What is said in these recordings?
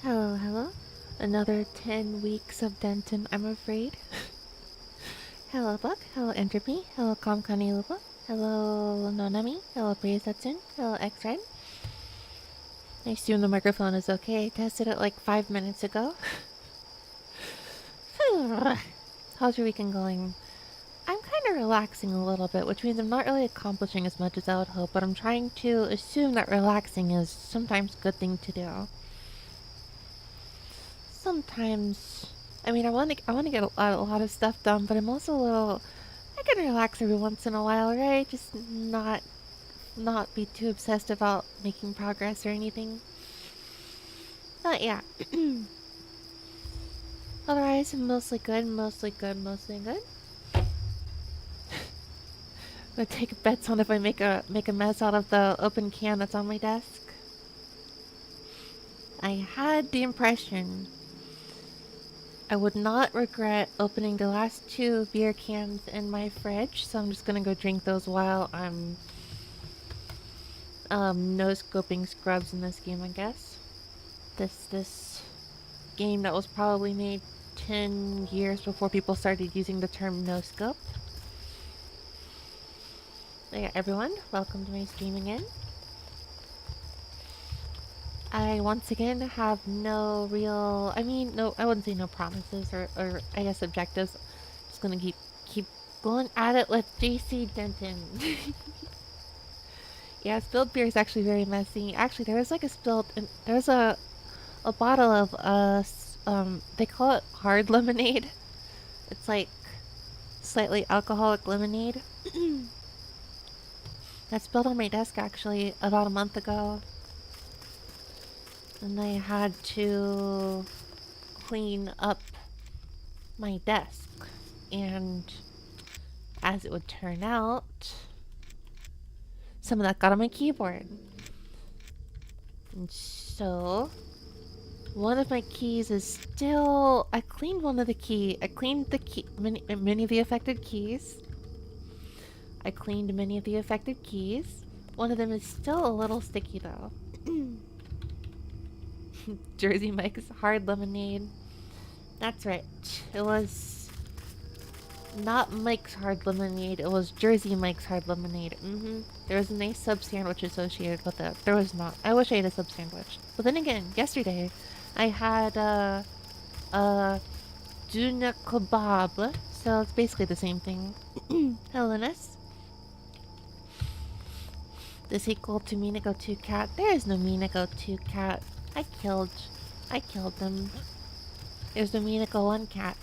Hello, hello. Another 10 weeks of Denton, I'm afraid. Hello, Buck. Hello, Entropy. Hello, Kamkani Lupa. Hello, Nonami. Hello, Praisetsun. Hello, X-Red. I assume the microphone is okay. I tested it like 5 minutes ago. How's your weekend going? I'm kind of relaxing a little bit, which means I'm not really accomplishing as much as I would hope, but I'm trying to assume that relaxing is sometimes a good thing to do. Sometimes, I mean, I want to get a lot of stuff done, but I'm also a little. I can relax every once in a while, right? Just not be too obsessed about making progress or anything. But yeah. Otherwise, mostly good, mostly good, mostly good. I'm gonna take bets on if I make a mess out of the open can that's on my desk. I had the impression I would not regret opening the last 2 beer cans in my fridge, so I'm just gonna go drink those while I'm no scoping scrubs in this game, I guess. This game that was probably made 10 years before people started using the term no scope. So yeah, everyone, welcome to my stream again. I once again have no real, no, I wouldn't say no promises or I guess objectives. Just gonna keep going at it with JC Denton. Yeah, spilled beer is actually very messy. Actually, there was like there was a bottle of they call it hard lemonade. It's like slightly alcoholic lemonade. That spilled on my desk actually about a month ago. And I had to clean up my desk. And as it would turn out, some of that got on my keyboard. And so one of my keys is still. I cleaned one of the key. I cleaned the key. Many of the affected keys. I cleaned many of the affected keys. One of them is still a little sticky though. Jersey Mike's hard lemonade. That's right. It was not Mike's hard lemonade. It was Jersey Mike's hard lemonade. There was a nice sub sandwich associated with it. There was not. I wish I had a sub sandwich. But then again, yesterday I had Duna kebab, so it's basically the same thing. Hellenus. The sequel to Minako 2 Cat. There is no Minako 2 Cat. I killed them. There's no Minako 1 Cat.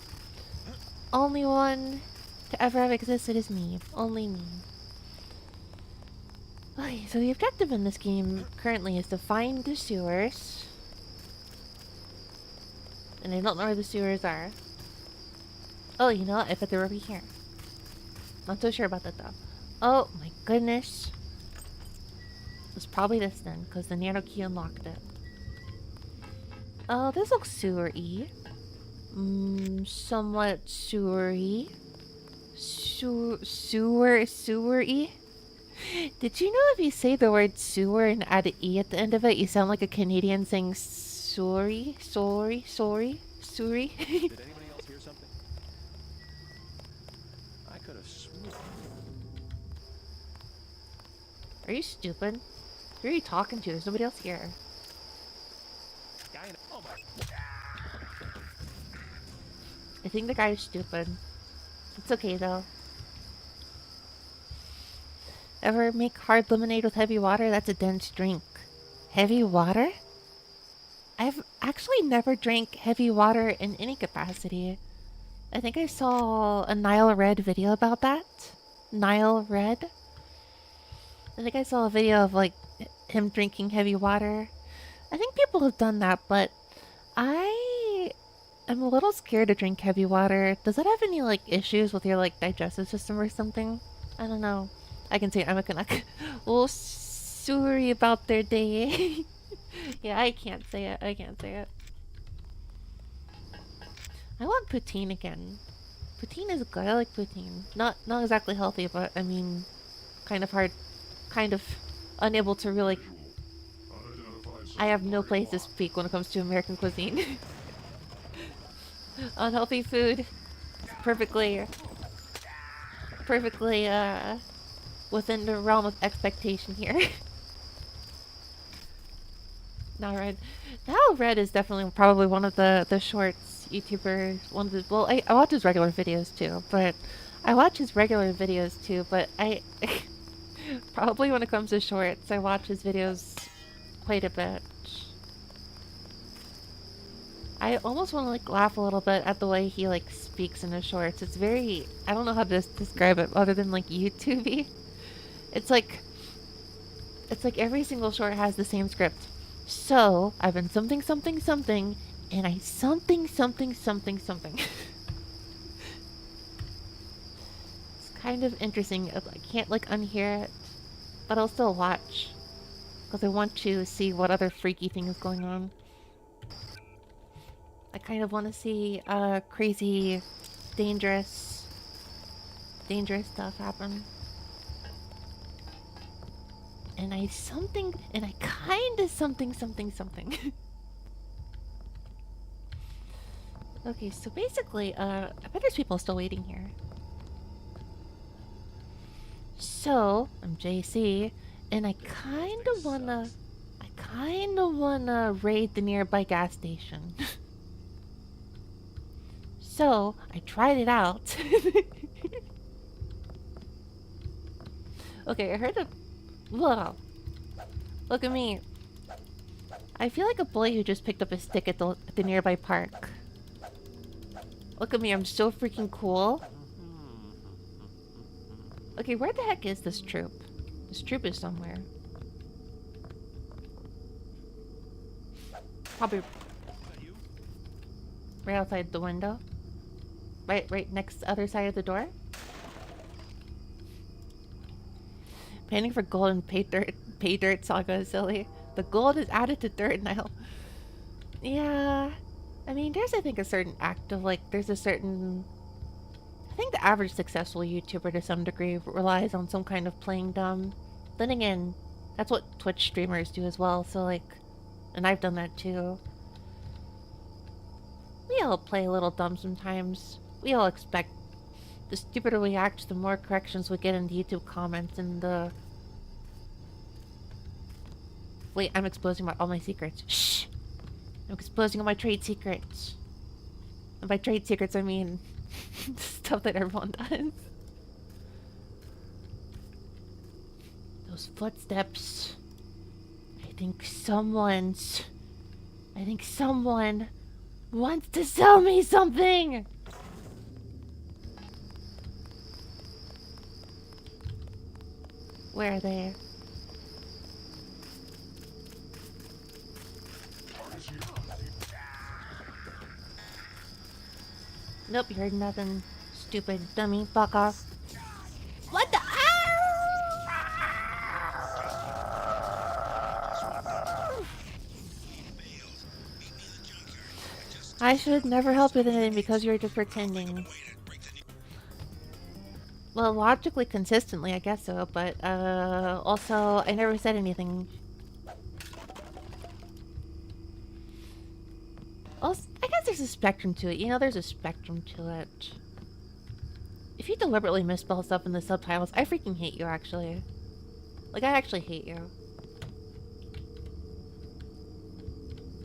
Only one to ever have existed is me. Only me. Okay, so the objective in this game currently is to find the sewers. And I don't know where the sewers are. Oh, you know what? I bet they're over here. Not so sure about that though. Oh my goodness. It's probably this then, because the nano key unlocked it. Oh, this looks sewer-y. Somewhat sewer-y. Sewer-y? Did you know if you say the word sewer and add an E at the end of it, you sound like a Canadian saying sorry? Sorry? Sorry? Sorry? Did anybody else hear something? I could have sworn. Are you stupid? Who are you talking to? There's nobody else here. Guy in oh my. I think the guy is stupid. It's okay though. Ever make hard lemonade with heavy water? That's a dense drink. Heavy water? I've actually never drank heavy water in any capacity. I think I saw a Nile Red video about that. Nile Red? I think I saw a video of like him drinking heavy water. I think people have done that, but I am a little scared to drink heavy water. Does that have any like issues with your like digestive system or something? I don't know. I can say I'm a Canuck. Oh, sorry about their day. Yeah, I can't say it. I can't say it. I want poutine again. Poutine is good. I like poutine. Not exactly healthy, but I mean, kind of hard, kind of unable to really. Identifies I have no place to speak when it comes to American cuisine. Unhealthy food is perfectly within the realm of expectation here. Now Red is definitely probably one of the shorts YouTubers. One of the well, I watch his regular videos too, but I probably when it comes to shorts, I watch his videos quite a bit. I almost want to like laugh a little bit at the way he like speaks in his shorts. It's very I don't know how to describe it other than like YouTubey. It's like it's like every single short has the same script. So I've been something something something, and I something something something something. It's kind of interesting. I can't like unhear it, but I'll still watch because I want to see what other freaky thing is going on. I kind of want to see crazy, dangerous, dangerous stuff happen. And I kind of something something something. Okay, so basically, I bet there's people still waiting here. So, I'm JC, and I kind of wanna raid the nearby gas station. So, I tried it out. Okay, I heard a... Whoa. Look at me. I feel like a boy who just picked up a stick at the nearby park. Look at me, I'm so freaking cool. Okay, where the heck is this troop? This troop is somewhere. Probably right outside the window. Right next to the other side of the door. Panning for gold and pay dirt saga is silly. The gold is added to dirt now. Yeah. I mean, there's I think a certain act of like there's a certain I think the average successful YouTuber to some degree relies on some kind of playing dumb. Then again, that's what Twitch streamers do as well, so like and I've done that too. We all play a little dumb sometimes. We all expect the stupider we act, the more corrections we get in the YouTube comments and the... Wait, I'm exposing all my secrets. Shh! I'm exposing all my trade secrets. And by trade secrets, I mean stuff that everyone does. Those footsteps. I think someone wants to sell me something! Where are they? Nope, you heard nothing. Stupid dummy, fuck off. What the? I should never help with anything because you're just pretending. Well, logically, consistently, I guess so, but, also, I never said anything. Also, I guess there's a spectrum to it. You know, there's a spectrum to it. If you deliberately misspell stuff in the subtitles, I freaking hate you, actually. Like, I actually hate you.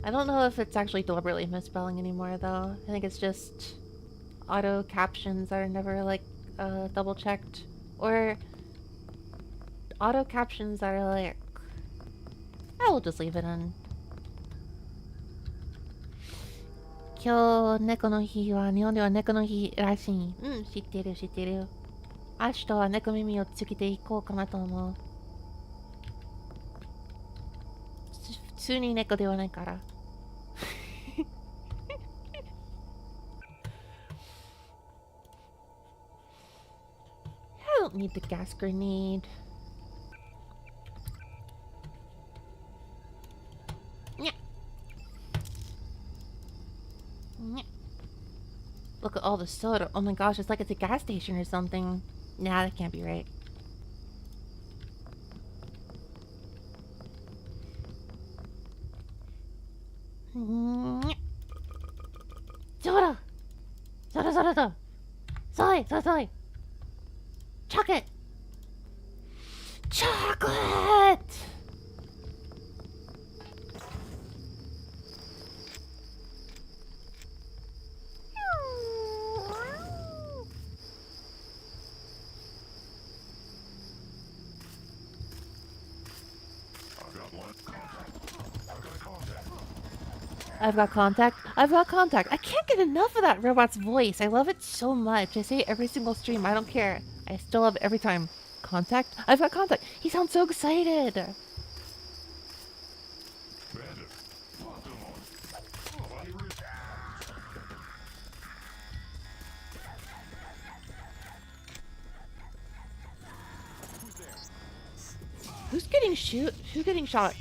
I don't know if it's actually deliberately misspelling anymore, though. I think it's just auto captions that are never, like, double checked, or auto captions that are like, I will just leave it in. 今日猫の日は日本では猫の日らしい。うん、知ってる知ってる。明日は猫耳をつけていこうかなと思う。普通に猫ではないから。I don't need the gas grenade. Yeah. Yeah. Look at all the soda. Oh my gosh, it's like it's a gas station or something. Nah, that can't be right. Soda! Soda, soda, soda! Soy, soy, soy! Chocolate! Chocolate! I've got contact. I've got contact. I can't get enough of that robot's voice. I love it so much. I say it every single stream. I don't care. I still love it every time. Contact? I've got contact. He sounds so excited. Who's getting Who's getting shot?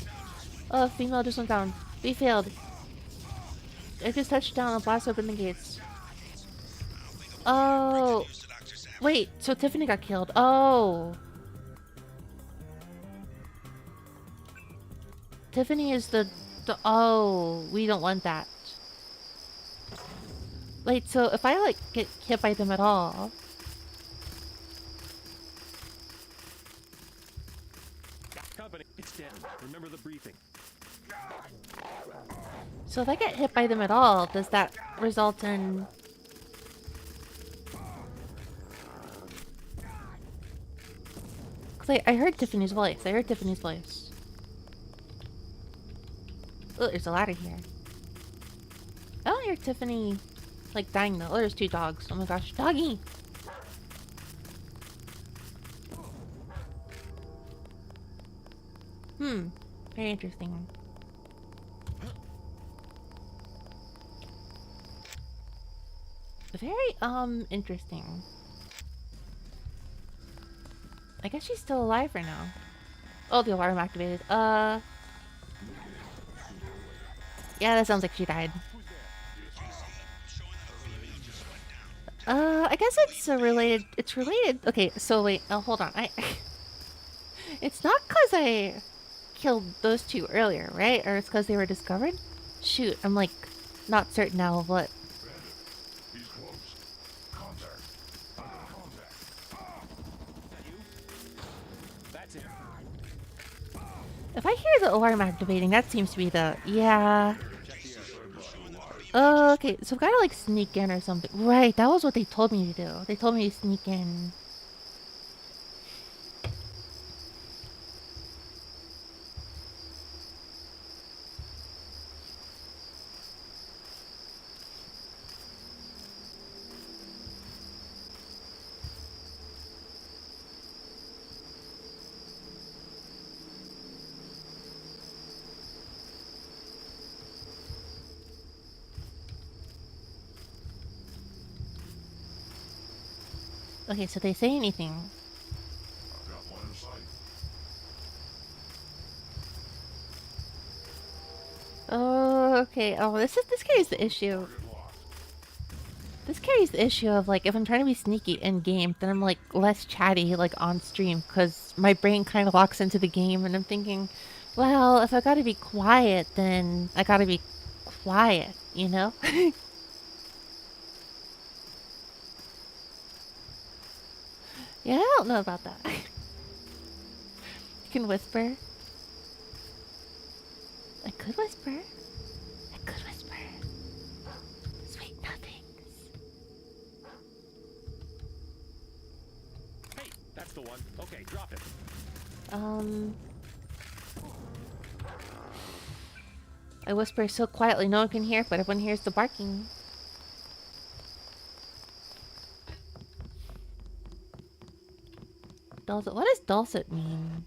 Oh, female just went down. We failed. I just touched down and blast open the gates. Oh. Wait, so Tiffany got killed. Oh. Tiffany is the oh, we don't want that. Wait, so if I like get hit by them at all. Company, it's dead. Remember the briefing. So if I get hit by them at all, does that result in... Cause I heard Tiffany's voice. I heard Tiffany's voice. Oh, there's a ladder here. I don't hear Tiffany, like, dying though. Oh, there's 2 dogs. Oh my gosh. Doggy! Very interesting. Very, interesting. I guess she's still alive right now. Oh, the alarm activated. Yeah, that sounds like she died. I guess it's related. It's related. Okay, so wait. Oh, hold on. It's not because I killed those 2 earlier, right? Or it's because they were discovered? Shoot, I'm like not certain now of what. If I hear the alarm activating, that seems to be the... Yeah. Oh, okay, so I've got to like sneak in or something. Right, that was what they told me to do. They told me to sneak in. Okay, so they say anything. Oh, okay. Oh, this carries the issue. This carries the issue of like if I'm trying to be sneaky in game, then I'm like less chatty like on stream because my brain kind of locks into the game and I'm thinking, well, if I gotta be quiet, then I gotta be quiet, you know? Yeah, I don't know about that. You can whisper. I could whisper. I could whisper. Sweet nothings. Hey, that's the one. Okay, drop it. I whisper so quietly no one can hear, but everyone hears the barking. Dulcet. What does dulcet mean?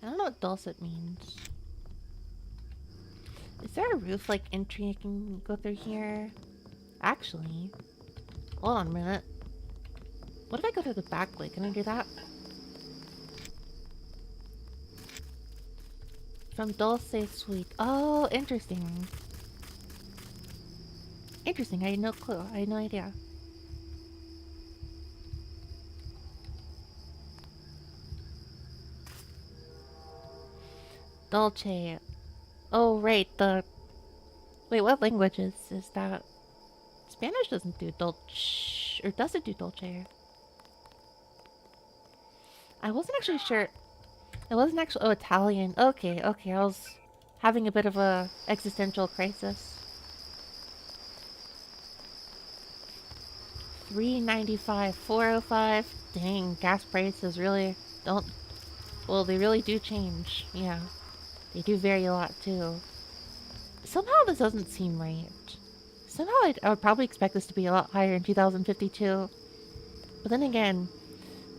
I don't know what dulcet means. Is there a roof like entry I can go through here? Actually, hold on a minute. What if I go through the back way? Can I do that? From Dulce Sweet. Oh, interesting. Interesting. I had no clue. I had no idea. Dolce. Oh, right. The Wait, what languages is that? Spanish doesn't do dolce, or does it do dolce? I wasn't actually sure. It wasn't actually. Oh, Italian. Okay, okay. I was having a bit of a existential crisis. 395, 405. Dang, gas prices really don't. Well, they really do change. Yeah, they do vary a lot too. Somehow this doesn't seem right. Somehow I would probably expect this to be a lot higher in 2052. But then again,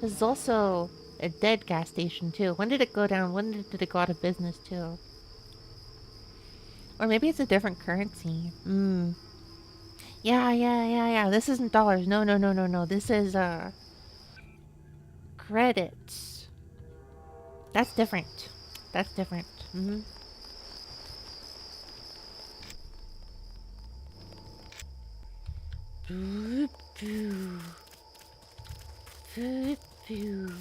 this is also a dead gas station too. When did it go down? When did it go out of business too? Or maybe it's a different currency. Hmm. Yeah, yeah, yeah, yeah. This isn't dollars. No, no, no, no, no. This is credits. That's different. That's different. Mm-hmm. Boo, boo. Boo, boo.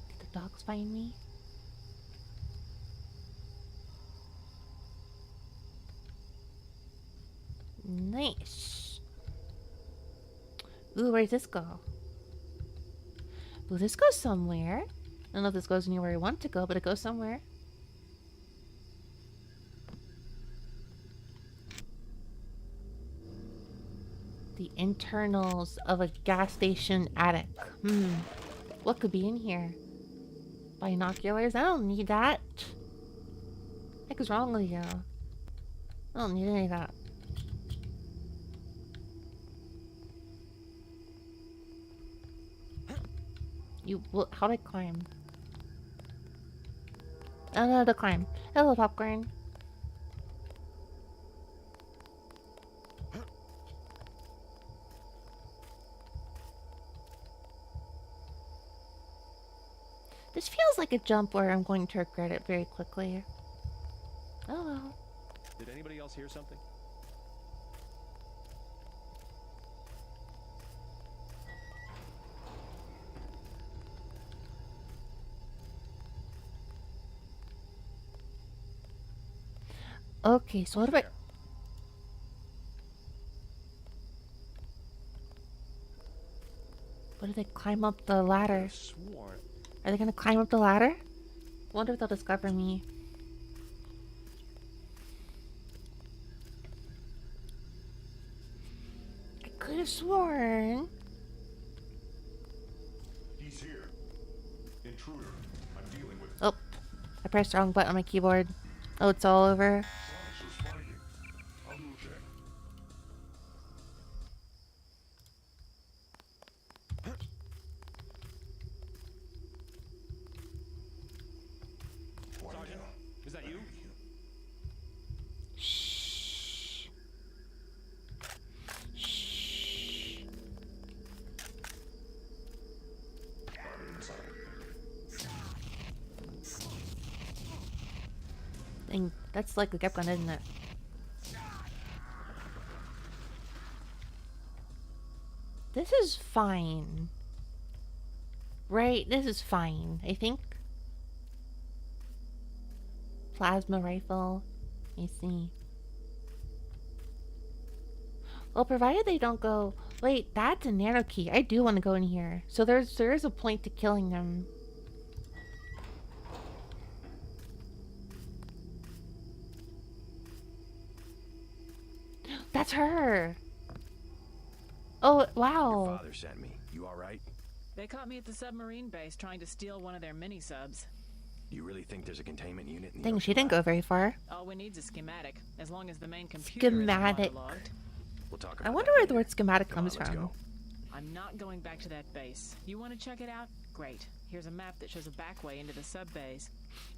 Did the dogs find me? Nice. Ooh, where does this go? Ooh, this goes somewhere. I don't know if this goes anywhere I want to go, but it goes somewhere. The internals of a gas station attic. Hmm. What could be in here? Binoculars? I don't need that. What the heck is wrong with you? I don't need any of that. You. Well, how do I climb? I don't know how to climb. Hello, popcorn. This feels like a jump where I'm going to regret it very quickly. Oh well. Did anybody else hear something? Okay, so what about... What do they climb up the ladder? Sworn. Are they gonna climb up the ladder? Wonder if they'll discover me. I could have sworn. He's here. Intruder. I'm dealing with. Oh, I pressed the wrong button on my keyboard. Oh, it's all over. Science is fighting. I'll do a check. Sergeant, is that you? Shh. Shh. Dang, that's like the Gep gun, isn't it? This is fine. Right, this is fine, I think. Plasma rifle. Let me see. Well, provided they don't go... Wait, that's a nano key. I do want to go in here. So there is a point to killing them. That's her! Oh, wow. Your father sent me. You all right? They caught me at the submarine base trying to steal one of their mini-subs. You really think there's a containment unit in the Dang, she ocean didn't go lab? very far. All we need's a schematic, as long as the main computer Schematic. is waterlogged. We'll talk I about wonder that where the later. word schematic Come on, comes let's from. go. I'm not going back to that base. You want to check it out? Great. Here's a map that shows a back way into the sub-base.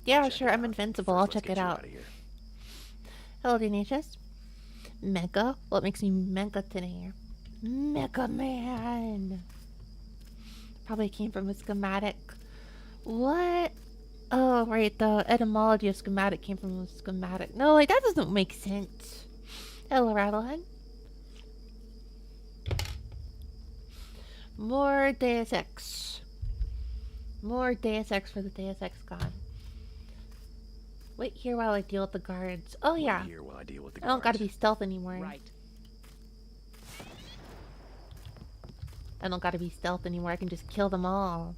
Yeah, Check sure, it I'm out. invincible. First, I'll let's check get it you out. outta here. Hello, Denacious. Mega? What makes me mega today? Mega Man! Probably came from a schematic. What? Oh, right, the etymology of schematic came from a schematic. No, like, that doesn't make sense. Hello, Rattlehead. More Deus Ex. More Deus Ex for the Deus Ex God. Wait here while I deal with the guards. Oh Wait yeah. here while I deal with the I don't gotta guards. be stealth anymore. Right. I don't gotta be stealth anymore. I can just kill them all.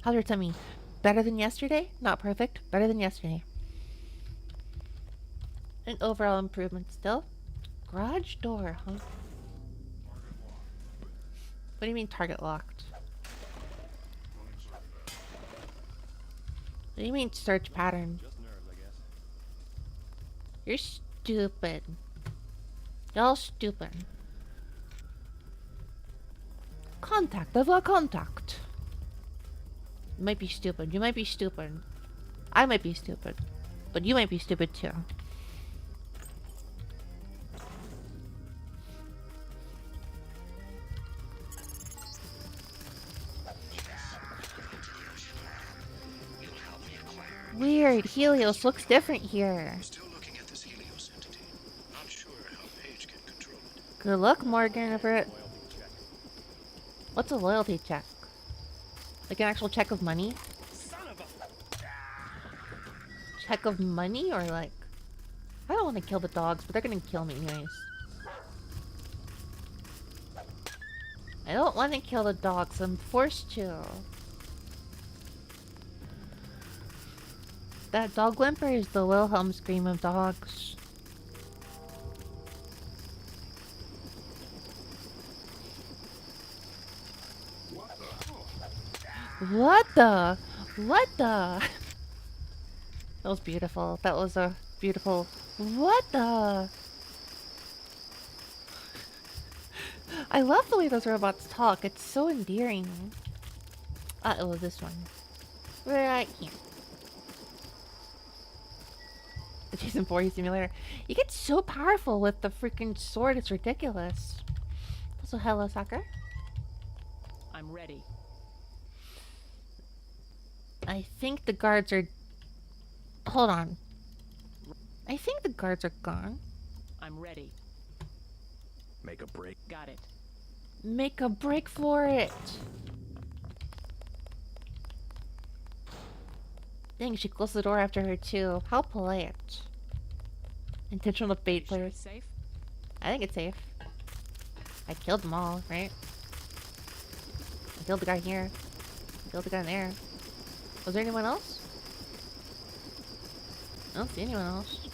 How's your tummy? Better than yesterday? Not perfect. Better than yesterday. An overall improvement still. Garage door, huh? What do you mean target locked? What do you mean search pattern? Just nerves, I guess. You're stupid. Y'all stupid. Contact. Avoir contact. You might be stupid. You might be stupid. I might be stupid. But you might be stupid too. Weird. Helios looks different here. Still looking at this Helios entity. Not sure how Paige can control it. Good luck, Morgan. Everett. Loyalty check. What's a loyalty check? Like an actual check of money? Son of a... Check of money or like... I don't want to kill the dogs, but they're gonna kill me anyways. I don't want to kill the dogs. I'm forced to. That dog whimper is the Wilhelm scream of dogs. What the? What the? That was beautiful. That was a beautiful... What the? I love the way those robots talk. It's so endearing. It was this one. Right here. The Jason Voorhees simulator. You get so powerful with the freaking sword. It's ridiculous. Also, hello, Soccer. I'm ready. I think the guards are... Hold on. I think the guards are gone. I'm ready. Make a break. Got it. Make a break for it. Dang, she closed the door after her too. How polite. Intentional bait Sure players. it's safe? I think it's safe. I killed them all, right? I killed the guy here. I killed the guy there. Was there anyone else? I don't see anyone else.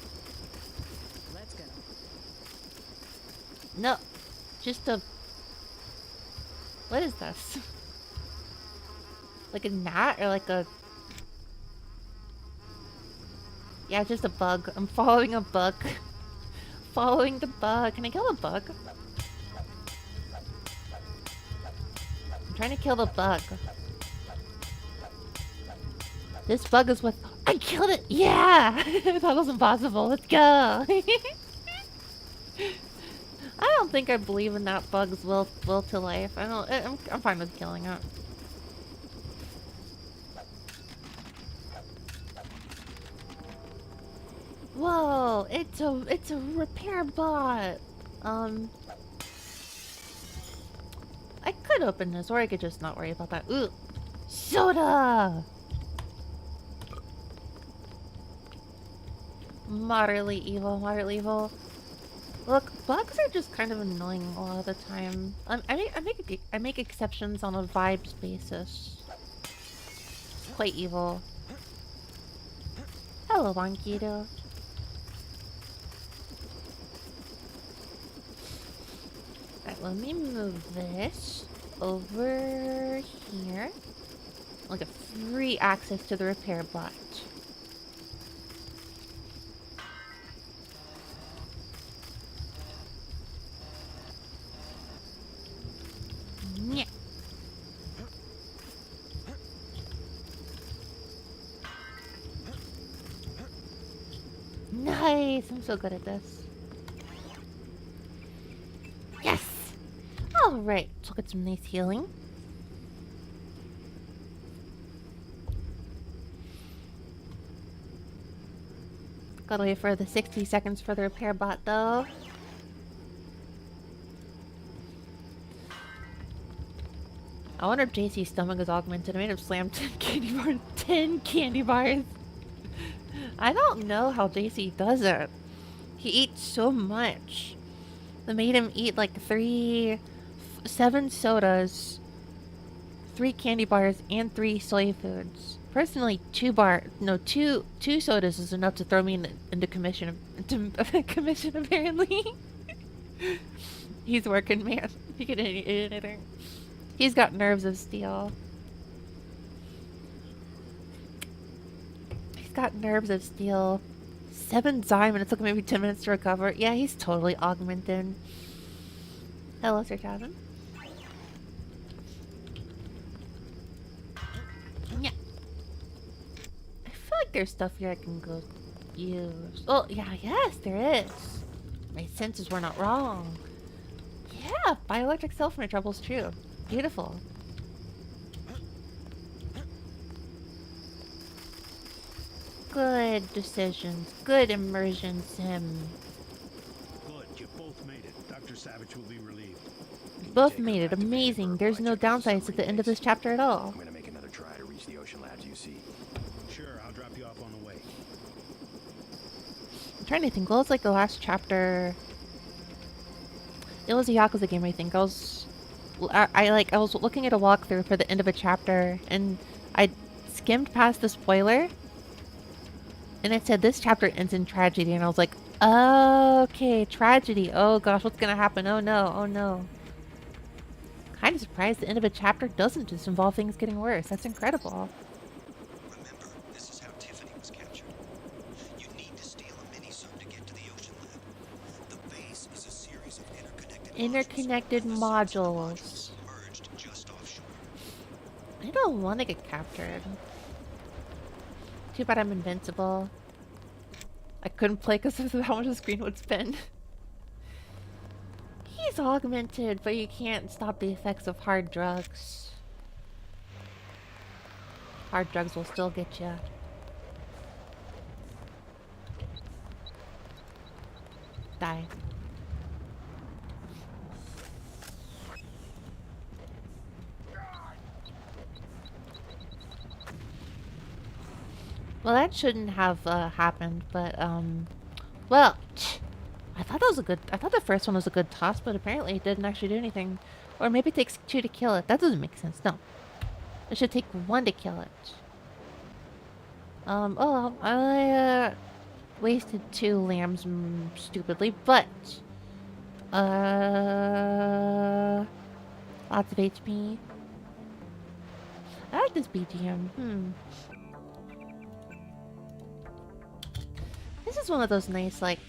Let's go. No. Just a... What is this? Like a gnat or like a... Yeah, just a bug. I'm following a bug. Following the bug. Can I kill the bug? I'm trying to kill the bug. This bug is what... I killed it! Yeah! I thought it was impossible. Let's go! I don't think I believe in that bug's will to life. I'm fine with killing it. Whoa, it's a repair bot. I could open this, or I could just not worry about that. Ooh, soda. Moderately evil, moderately evil. Look, bugs are just kind of annoying a lot of the time. I make exceptions on a vibes basis. It's quite evil. Hello, Wankido. Alright, let me move this over here. I'll get free access to the repair bot. Yeah. Nice! I'm so good at this. Yes! Alright, so get some nice healing. Gotta wait for the 60 seconds for the repair bot though. I wonder if JC's stomach is augmented. I made him slam 10 candy bars. 10 candy bars! I don't know how JC does it. He eats so much. I made him eat like 7 sodas, 3 candy bars, and 3 soy foods. Personally, 2 sodas is enough to throw me into commission. Into commission, apparently. He's working, man. He can eat anything. He's got nerves of steel. He's got nerves of steel. 7 Zyme and it took maybe 10 minutes to recover. Yeah, he's totally augmented. Hello, Sir Jasmine. Yeah. I feel like there's stuff here I can go use. Oh, yeah, yes, there is. My senses were not wrong. Yeah, bioelectric cell phone trouble's true. Beautiful. Good decisions. Good immersion sim. Good, you both made it. Dr. Savage will be relieved. Both made it. Amazing. There's no downsides at the end of this chapter at all. I'm gonna make another try to reach the ocean labs you see. Sure, I'll drop you off on the way. I'm trying to think. What was like the last chapter? It was a Yakuza game, I think. I was looking at a walkthrough for the end of a chapter, and I skimmed past the spoiler, and it said this chapter ends in tragedy, and I was like, okay, tragedy. Oh gosh, what's gonna happen? Oh no, oh no. Kind of surprised the end of a chapter doesn't just involve things getting worse. That's incredible. Remember, this is how Tiffany was captured. You need to steal a mini-sub to get to the ocean lab. The base is a series of Interconnected modules. merged just offshore. I don't want to get captured. Too bad I'm invincible. I couldn't play because of how much the screen would spin. He's augmented, but you can't stop the effects of hard drugs. Hard drugs will still get you. Die. Well, that shouldn't have happened, but well, I thought the first one was a good toss, but apparently it didn't actually do anything. Or maybe it takes 2 to kill it. That doesn't make sense. No, it should take 1 to kill it. Oh, I wasted 2 lambs stupidly, but lots of HP. I like this BGM. This is one of those nice, like,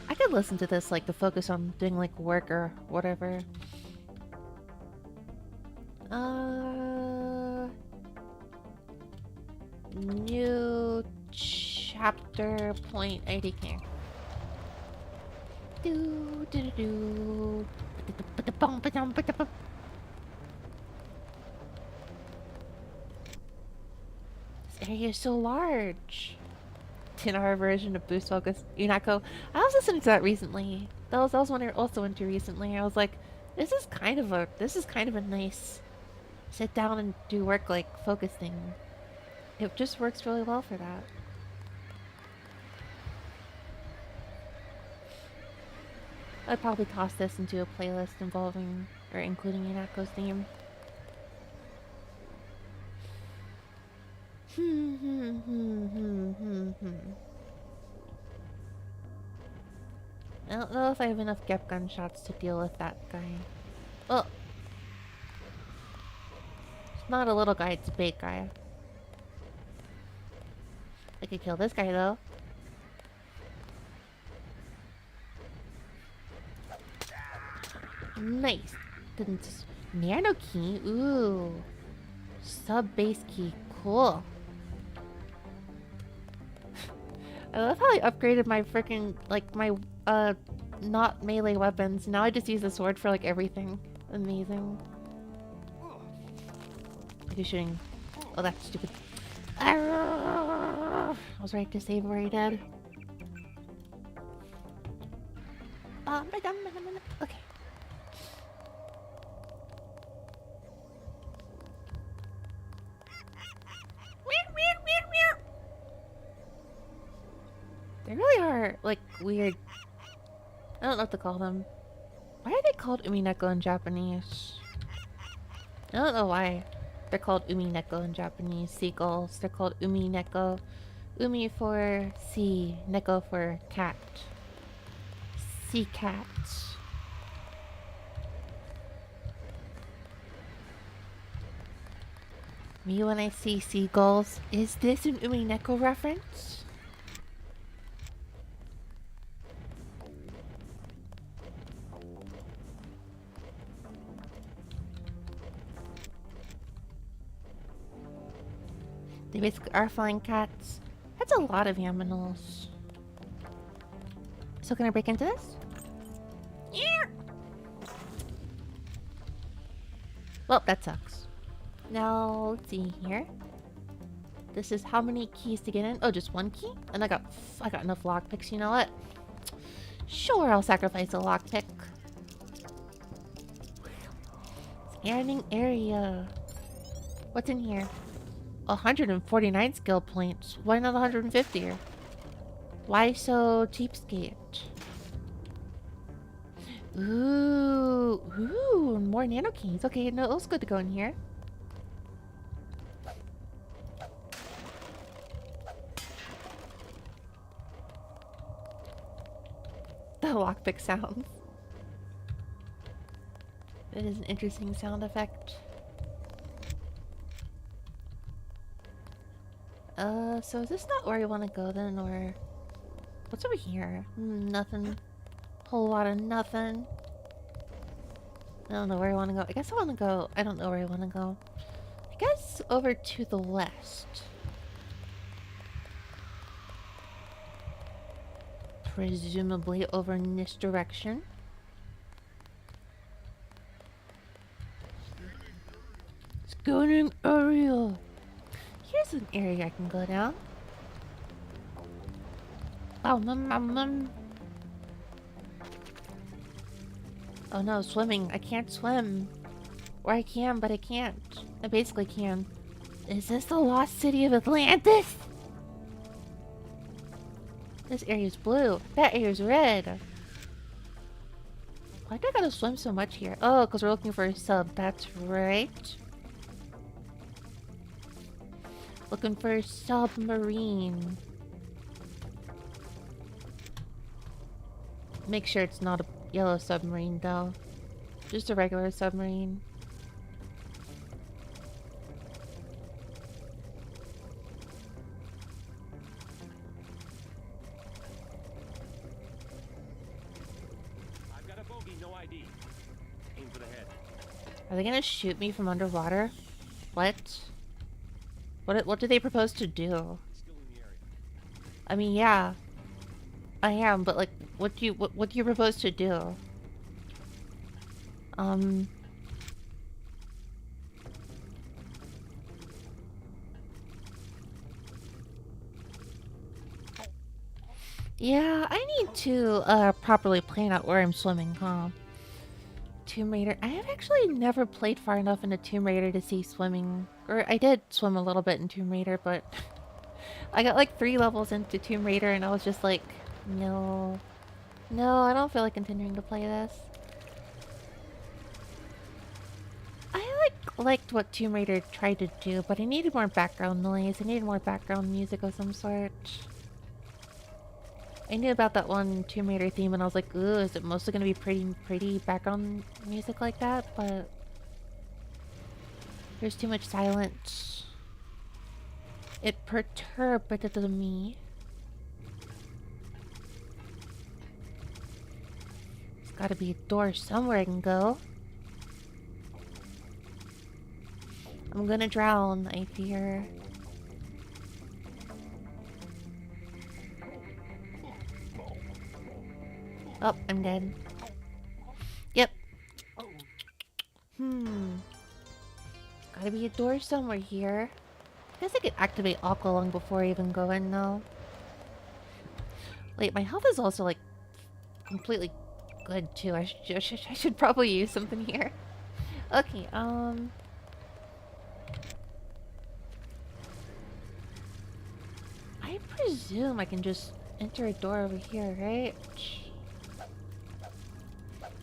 I could listen to this, like, to focus on doing, like, work or whatever. New chapter point ADK. Do do do do. This area is so large. 10-hour version of Boost Focus Unako. I was listening to that recently. That was one I also went to recently. I was like, this is kind of a nice sit down and do work like focus thing. It just works really well for that. I'd probably toss this into a playlist involving or including Unako's theme. I don't know if I have enough Gep gunshots to deal with that guy. Oh! It's not a little guy, it's a big guy. I could kill this guy though. Nice! Didn't... Nano key? Ooh! Sub-base key. Cool. I love how I upgraded my freaking, like, my, not melee weapons. Now I just use the sword for, like, everything. Amazing. He's shooting. Oh, that's stupid. I was right to save where he did. Okay. They really are, like, weird. I don't know what to call them. Why are they called umineko in Japanese? I don't know why. They're called umineko in Japanese. Seagulls. They're called umineko. Umi for sea. Neko for cat. Sea cat. Me when I see seagulls. Is this an umineko reference? They basically are flying cats. That's a lot of aminals. So can I break into this? Yeah. Well, that sucks. Now, let's see here. This is how many keys to get in? Oh, just one key? And I got enough lockpicks, you know what? Sure, I'll sacrifice a lockpick. Scanning area. What's in here? 149 skill points. Why not 150? Why so cheapskate? Ooh, more nano keys. Okay, no, it looks good to go in here. The lockpick sounds. It is an interesting sound effect. So is this not where I want to go then, or... What's over here? Nothing. Whole lot of nothing. I don't know where I want to go. I guess I want to go... I don't know where I want to go. I guess over to the west. Presumably over in this direction. Scanning area. Here's an area I can go down. Oh no, swimming. I can't swim. Or I can, but I can't. I basically can. Is this the lost city of Atlantis? This area's blue. That area's red. Why do I gotta swim so much here? Oh, because we're looking for a sub. That's right. Looking for a submarine. Make sure it's not a yellow submarine, though. Just a regular submarine. I've got a bogey, no ID. Aim for the head. Are they gonna shoot me from underwater? What? What do they propose to do? Still in the area. I mean, yeah. I am, but like, what do you propose to do? Yeah, I need to properly plan out where I'm swimming, huh? Tomb Raider. I have actually never played far enough into Tomb Raider to see swimming. Or I did swim a little bit in Tomb Raider, but I got like 3 levels into Tomb Raider and I was just like, no. No, I don't feel like continuing to play this. I liked what Tomb Raider tried to do, but I needed more background noise. I needed more background music of some sort. I knew about that one Tomb Raider theme and I was like, ooh, is it mostly gonna be pretty background music like that? But there's too much silence. It perturbed me. There's gotta be a door somewhere I can go. I'm gonna drown, I fear. Oh, I'm dead. Yep. Gotta be a door somewhere here. I guess I could activate Aqua Lung before I even go in, though. Wait, my health is also, like, completely good too. I should probably use something here. Okay, I presume I can just enter a door over here, right?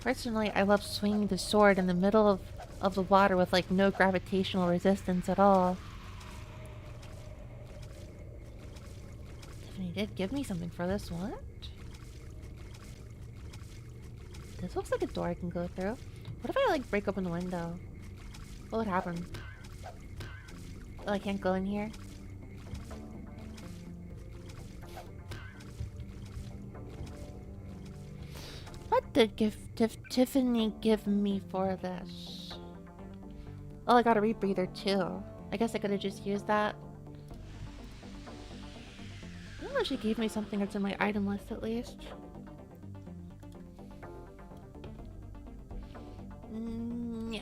Personally, I love swinging the sword in the middle of the water with like no gravitational resistance at all. Tiffany did give me something for this. What? This looks like a door I can go through. What if I like break open the window? What would happen? Oh, I can't go in here? What did Tiffany give me for this? Oh, I got a rebreather too. I guess I could have just used that. I don't know if she gave me something that's in my item list at least. Yeah.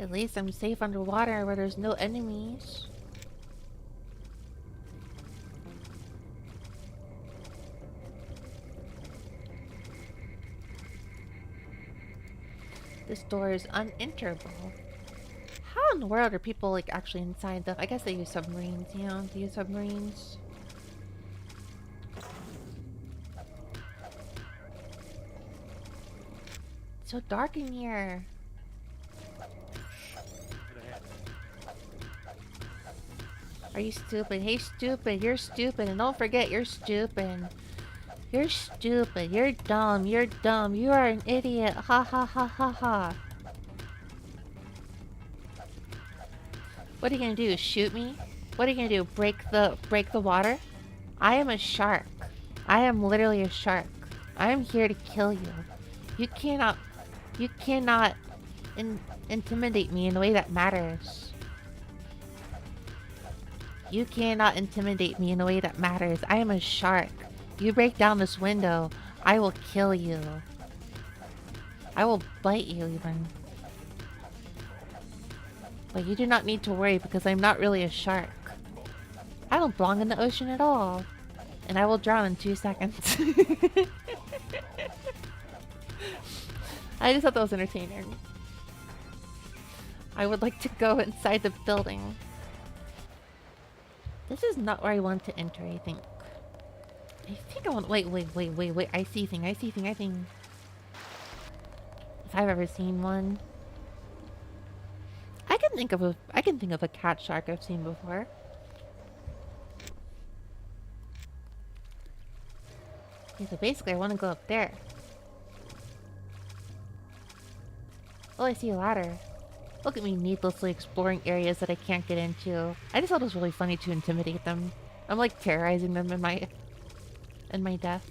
At least I'm safe underwater where there's no enemies. This door is unenterable. How in the world are people like actually inside the... I guess they use submarines, you know? They use submarines. It's so dark in here. Are you stupid? Hey, stupid. You're stupid. And don't forget, you're stupid. You're stupid. You're dumb. You're dumb. You are an idiot. Ha ha ha ha ha. What are you gonna do? Shoot me? What are you gonna do? Break the water? I am a shark. I am literally a shark. I am here to kill you. You cannot intimidate me in a way that matters. You cannot intimidate me in a way that matters. I am a shark. You break down this window, I will kill you. I will bite you even. But you do not need to worry because I'm not really a shark. I don't belong in the ocean at all. And I will drown in 2 seconds. I just thought that was entertaining. I would like to go inside the building. This is not where I want to enter, I think. I think I want... Wait. I see thing. If I've ever seen one. I can think of a cat shark I've seen before. Okay, so basically I want to go up there. Oh, I see a ladder. Look at me needlessly exploring areas that I can't get into. I just thought it was really funny to intimidate them. I'm like terrorizing them in my death.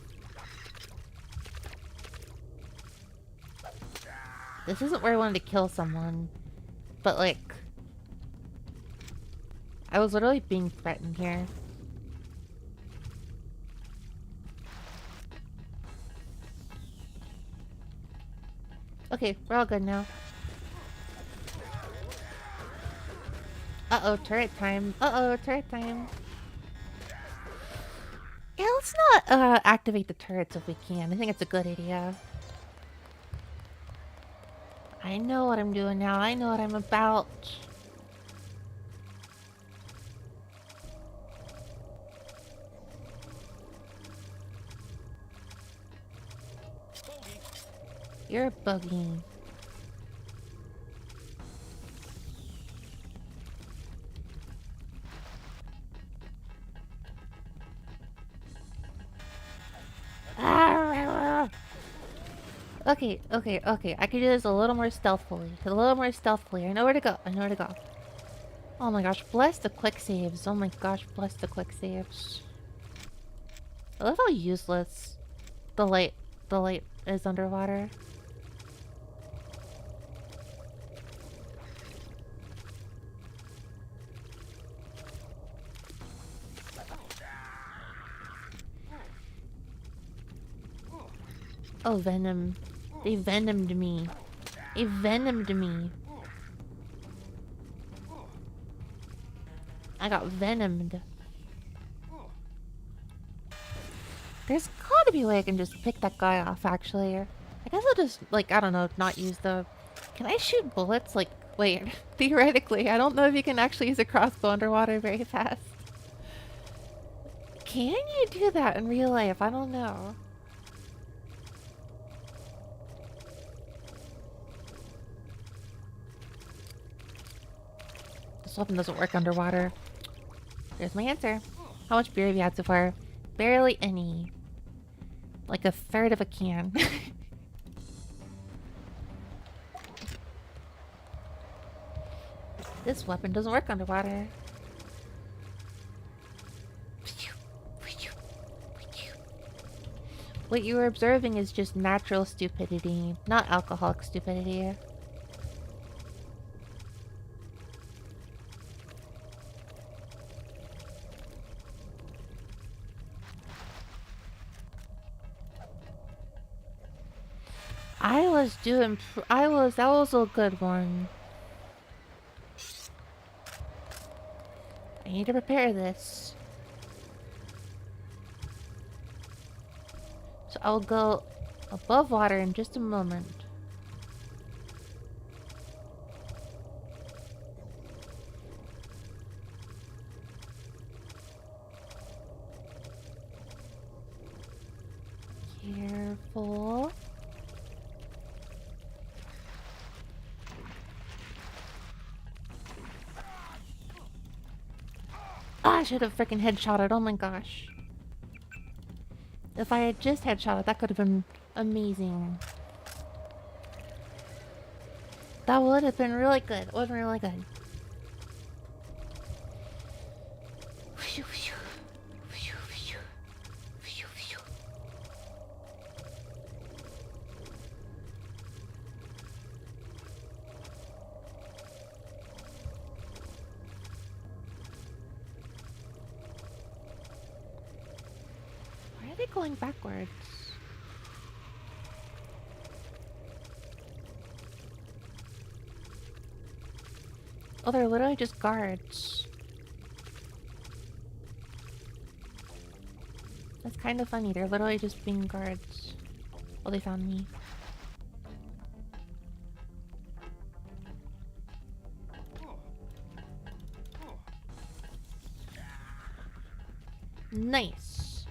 This isn't where I wanted to kill someone. But like... I was literally being threatened here. Okay, we're all good now. Uh-oh, turret time. Uh-oh, turret time. Yeah, let's not activate the turrets if we can. I think it's a good idea. I know what I'm doing now. I know what I'm about. You're a buggy. Okay. I can do this a little more stealthily. I know where to go. Oh my gosh, bless the quick saves. Oh my gosh, bless the quick saves. I love how useless the light is underwater. Oh, venom. They venomed me. I got venomed. There's gotta be a way I can just pick that guy off, actually. I guess I'll just, like, I don't know, not use the... Can I shoot bullets? Like, wait, theoretically, I don't know if you can actually use a crossbow underwater very fast. Can you do that in real life? I don't know. This weapon doesn't work underwater. There's my answer. How much beer have you had so far? Barely any. Like a third of a can. This weapon doesn't work underwater. What you were observing is just natural stupidity, not alcoholic stupidity. That was a good one. I need to prepare this. So I'll go above water in just a moment. Careful. Ah, I should have freaking headshotted. Oh my gosh. If I had just headshotted, that could have been amazing. That would have been really good. It would have been really good. Why are they going backwards? Oh, they're literally just guards. That's kind of funny. They're literally just being guards. Oh, they found me. Nice.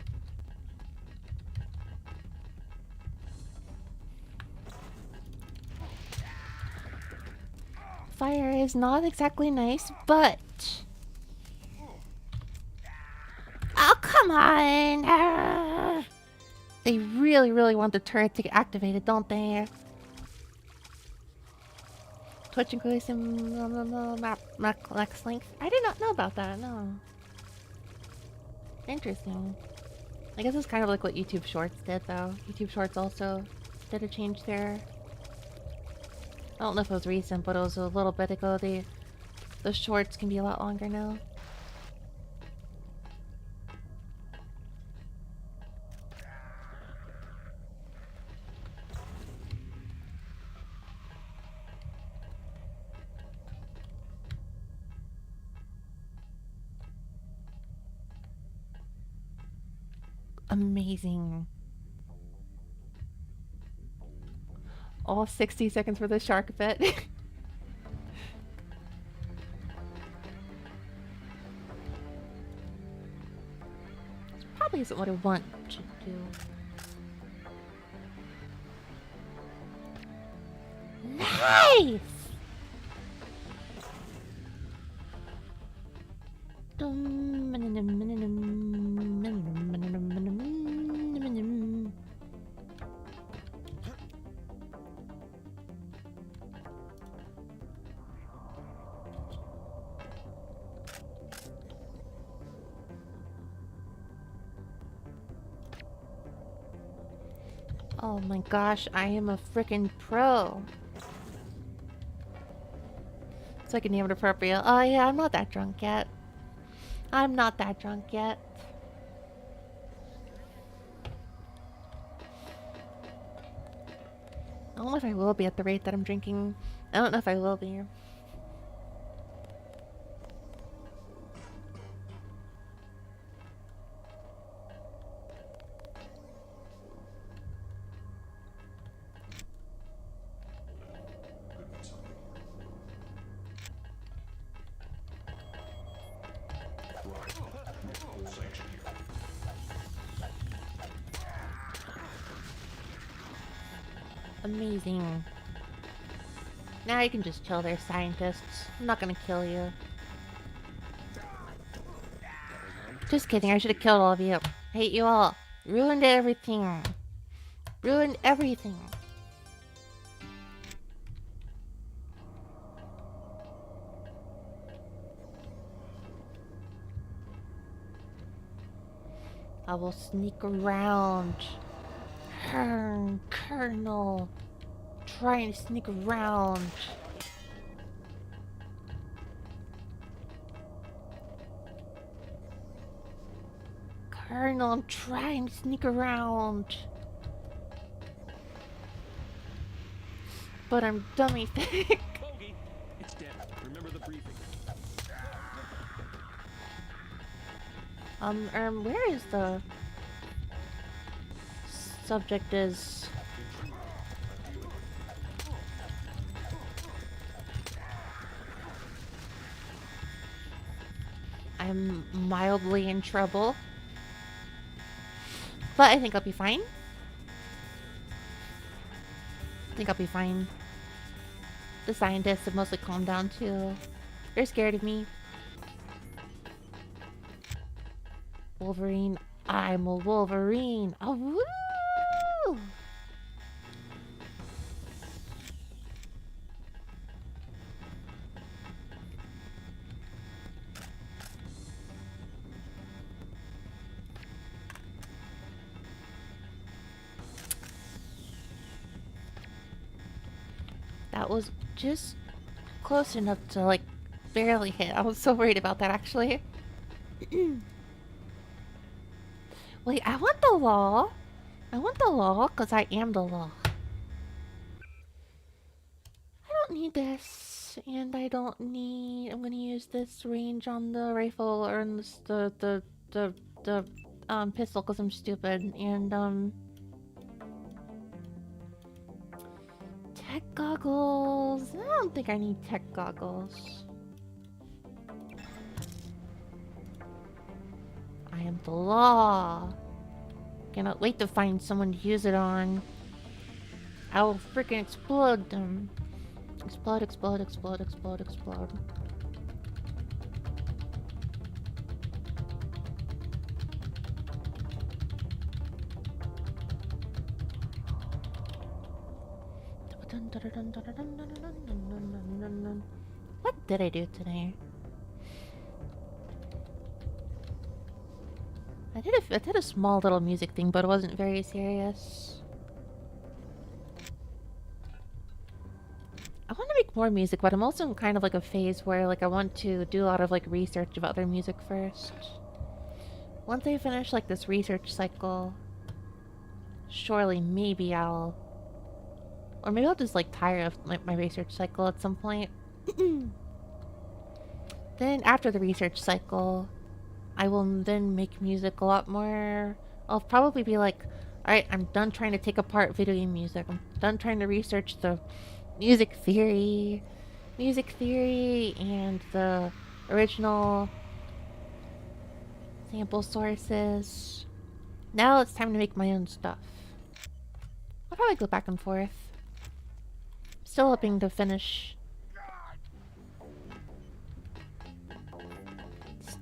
Fire is not exactly nice, but... Oh, come on! Ah! They really, really want the turret to get activated, don't they? Twitch increasing map max length. I did not know about that, no. Interesting. I guess it's kind of like what YouTube Shorts did, though. YouTube Shorts also did a change there. I don't know if it was recent, but it was a little bit ago. The shorts can be a lot longer now. Amazing. All 60 seconds for the shark bit. Probably isn't what I want to do. Nice! Oh my gosh, I am a freaking pro. So I can name it appropriate. Oh yeah, I'm not that drunk yet. I'm not that drunk yet. I don't know if I will be at the rate that I'm drinking. I don't know if I will be. Amazing. Now you can just chill there, scientists. I'm not gonna kill you. Just kidding, I should have killed all of you. Hate you all. Ruined everything. Ruined everything. I will sneak around. Colonel. Trying to sneak around. Colonel, I'm trying to sneak around. But I'm dummy thick. Bogey! It's dead. Remember the briefing. Where is the subject is? I'm mildly in trouble. But I think I'll be fine. I think I'll be fine. The scientists have mostly calmed down too. They're scared of me. Wolverine. I'm a Wolverine. Oh, woo! That was just close enough to, like, barely hit. I was so worried about that, actually. Wait, I want the law. I want the law, because I am the law. I don't need this. And I don't need... I'm gonna use this range on the rifle, or on this, the pistol, because I'm stupid. And, tech goggles. I don't think I need tech goggles. I am the law. Cannot wait to find someone to use it on. I will freaking explode them. Explode, explode, explode, explode, explode. What did I do today? I did a small little music thing, but it wasn't very serious. I want to make more music, but I'm also in kind of like a phase where like I want to do a lot of like research of other music first. Once I finish like this research cycle, surely maybe I'll... Or maybe I'll just like tire of my research cycle at some point. Then after the research cycle, I will then make music a lot more. I'll probably be like, alright, I'm done trying to take apart video game music. I'm done trying to research the music theory and the original sample sources. Now it's time to make my own stuff. I'll probably go back and forth. Still hoping to finish.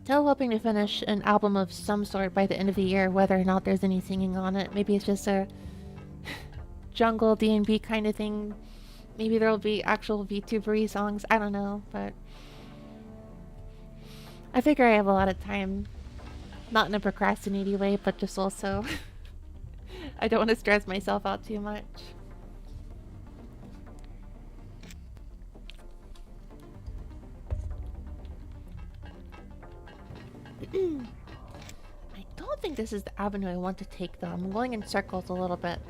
Still hoping to finish an album of some sort by the end of the year, whether or not there's any singing on it. Maybe it's just a jungle D&B kind of thing. Maybe there'll be actual VTubery songs. I don't know, but I figure I have a lot of time. Not in a procrastinating way, but just also I don't want to stress myself out too much. I don't think this is the avenue I want to take, though. I'm going in circles a little bit.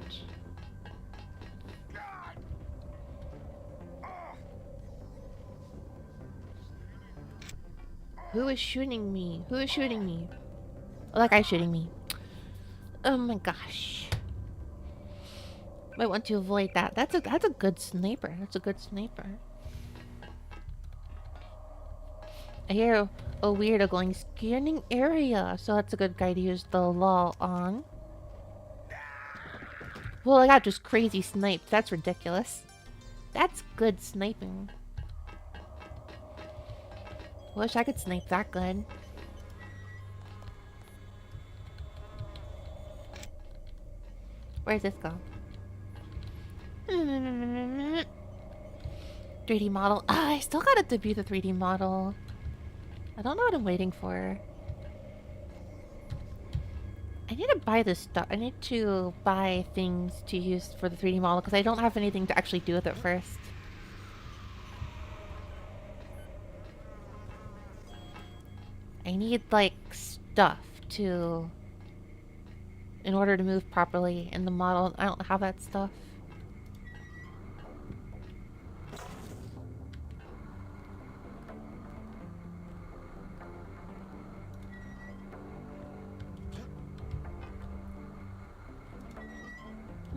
Who is shooting me? Who is shooting me? Oh, that guy's shooting me. Oh my gosh. Might want to avoid that. That's a good sniper. That's a good sniper. I hear a weirdo going scanning area, so that's a good guy to use the law on. Well, I got just crazy sniped. That's ridiculous. That's good sniping. Wish I could snipe that good. Where's this go? 3D model. Ah, I still gotta debut the 3D model. I don't know what I'm waiting for. I need to buy this stuff. I need to buy things to use for the 3D model because I don't have anything to actually do with it first. I need, like, stuff to... in order to move properly in the model. I don't have that stuff.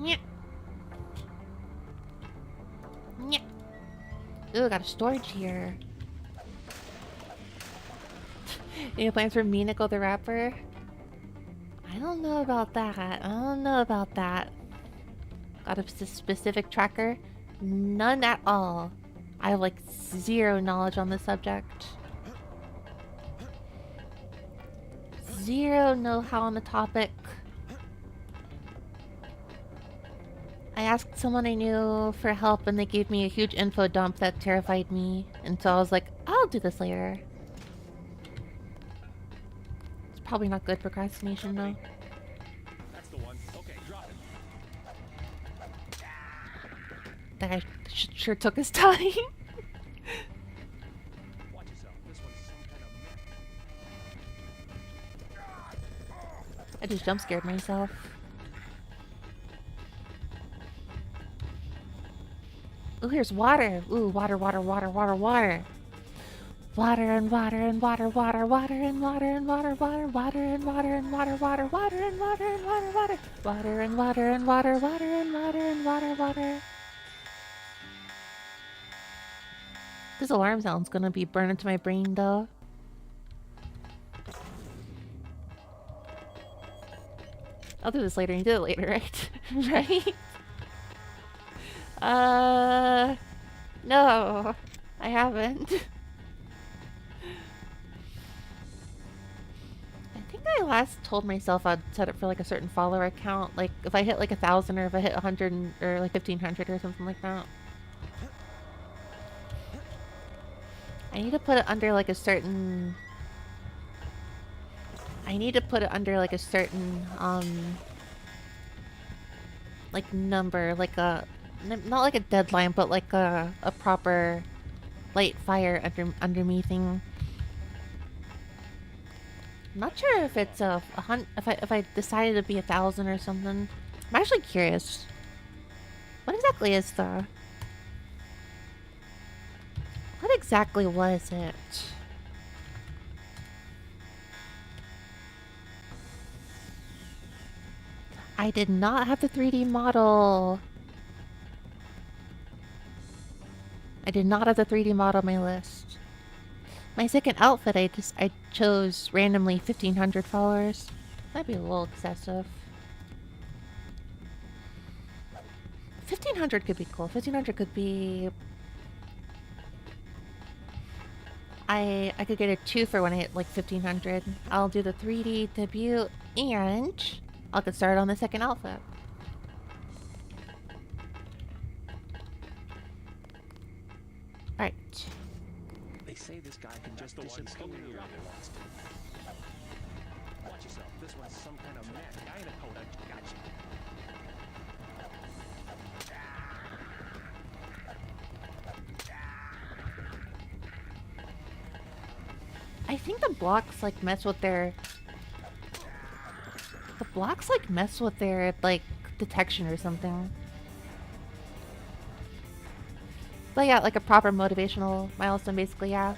Yeah. Yeah. Ooh, got a storage here. Any plans for me, Nico the Rapper? I don't know about that. I don't know about that. Got a specific tracker? None at all. I have like zero knowledge on the subject. Zero know-how on the topic. I asked someone I knew for help and they gave me a huge info dump that terrified me. And so I was like, I'll do this later. It's probably not good procrastination though. That's the one. Okay, drop it. That guy sure took his time. Watch yourself. This one's some kind of mech. I just jump scared myself. Ooh, here's water. Ooh, water, water, water, water, water. Water and water and water, water, water and water and water, water, water and water and water, water, water and water and water, water. Water and water and water, water and water and water, water. This alarm sound's gonna be burned into my brain though. I'll do this later. You do it later, right? Right? No, I haven't. I think I last told myself I'd set it for like a certain follower count. Like if I hit like 1,000 or if I hit 100 or like 1,500 or something like that. I need to put it under like a certain... I need to put it under like a certain, like number, like a... Not like a deadline, but like a proper light fire under me thing. I'm not sure if it's if I decided to be 1,000 or something. I'm actually curious. What exactly is the... What exactly was it? I did not have the 3D model. I did not have the 3D model on my list. My second outfit, I chose randomly 1,500 followers. That'd be a little excessive. 1,500 could be cool. 1,500 could be... I could get a 2 for when I hit like 1,500. I'll do the 3D debut and I'll get started on the second outfit. Alright. They say this guy can just disappear. Watch yourself. This one's some kind of mech. I ain't a coda. Gotcha. I think the blocks like mess with their... The blocks like mess with their like detection or something. But yeah, like a proper motivational milestone basically, yeah.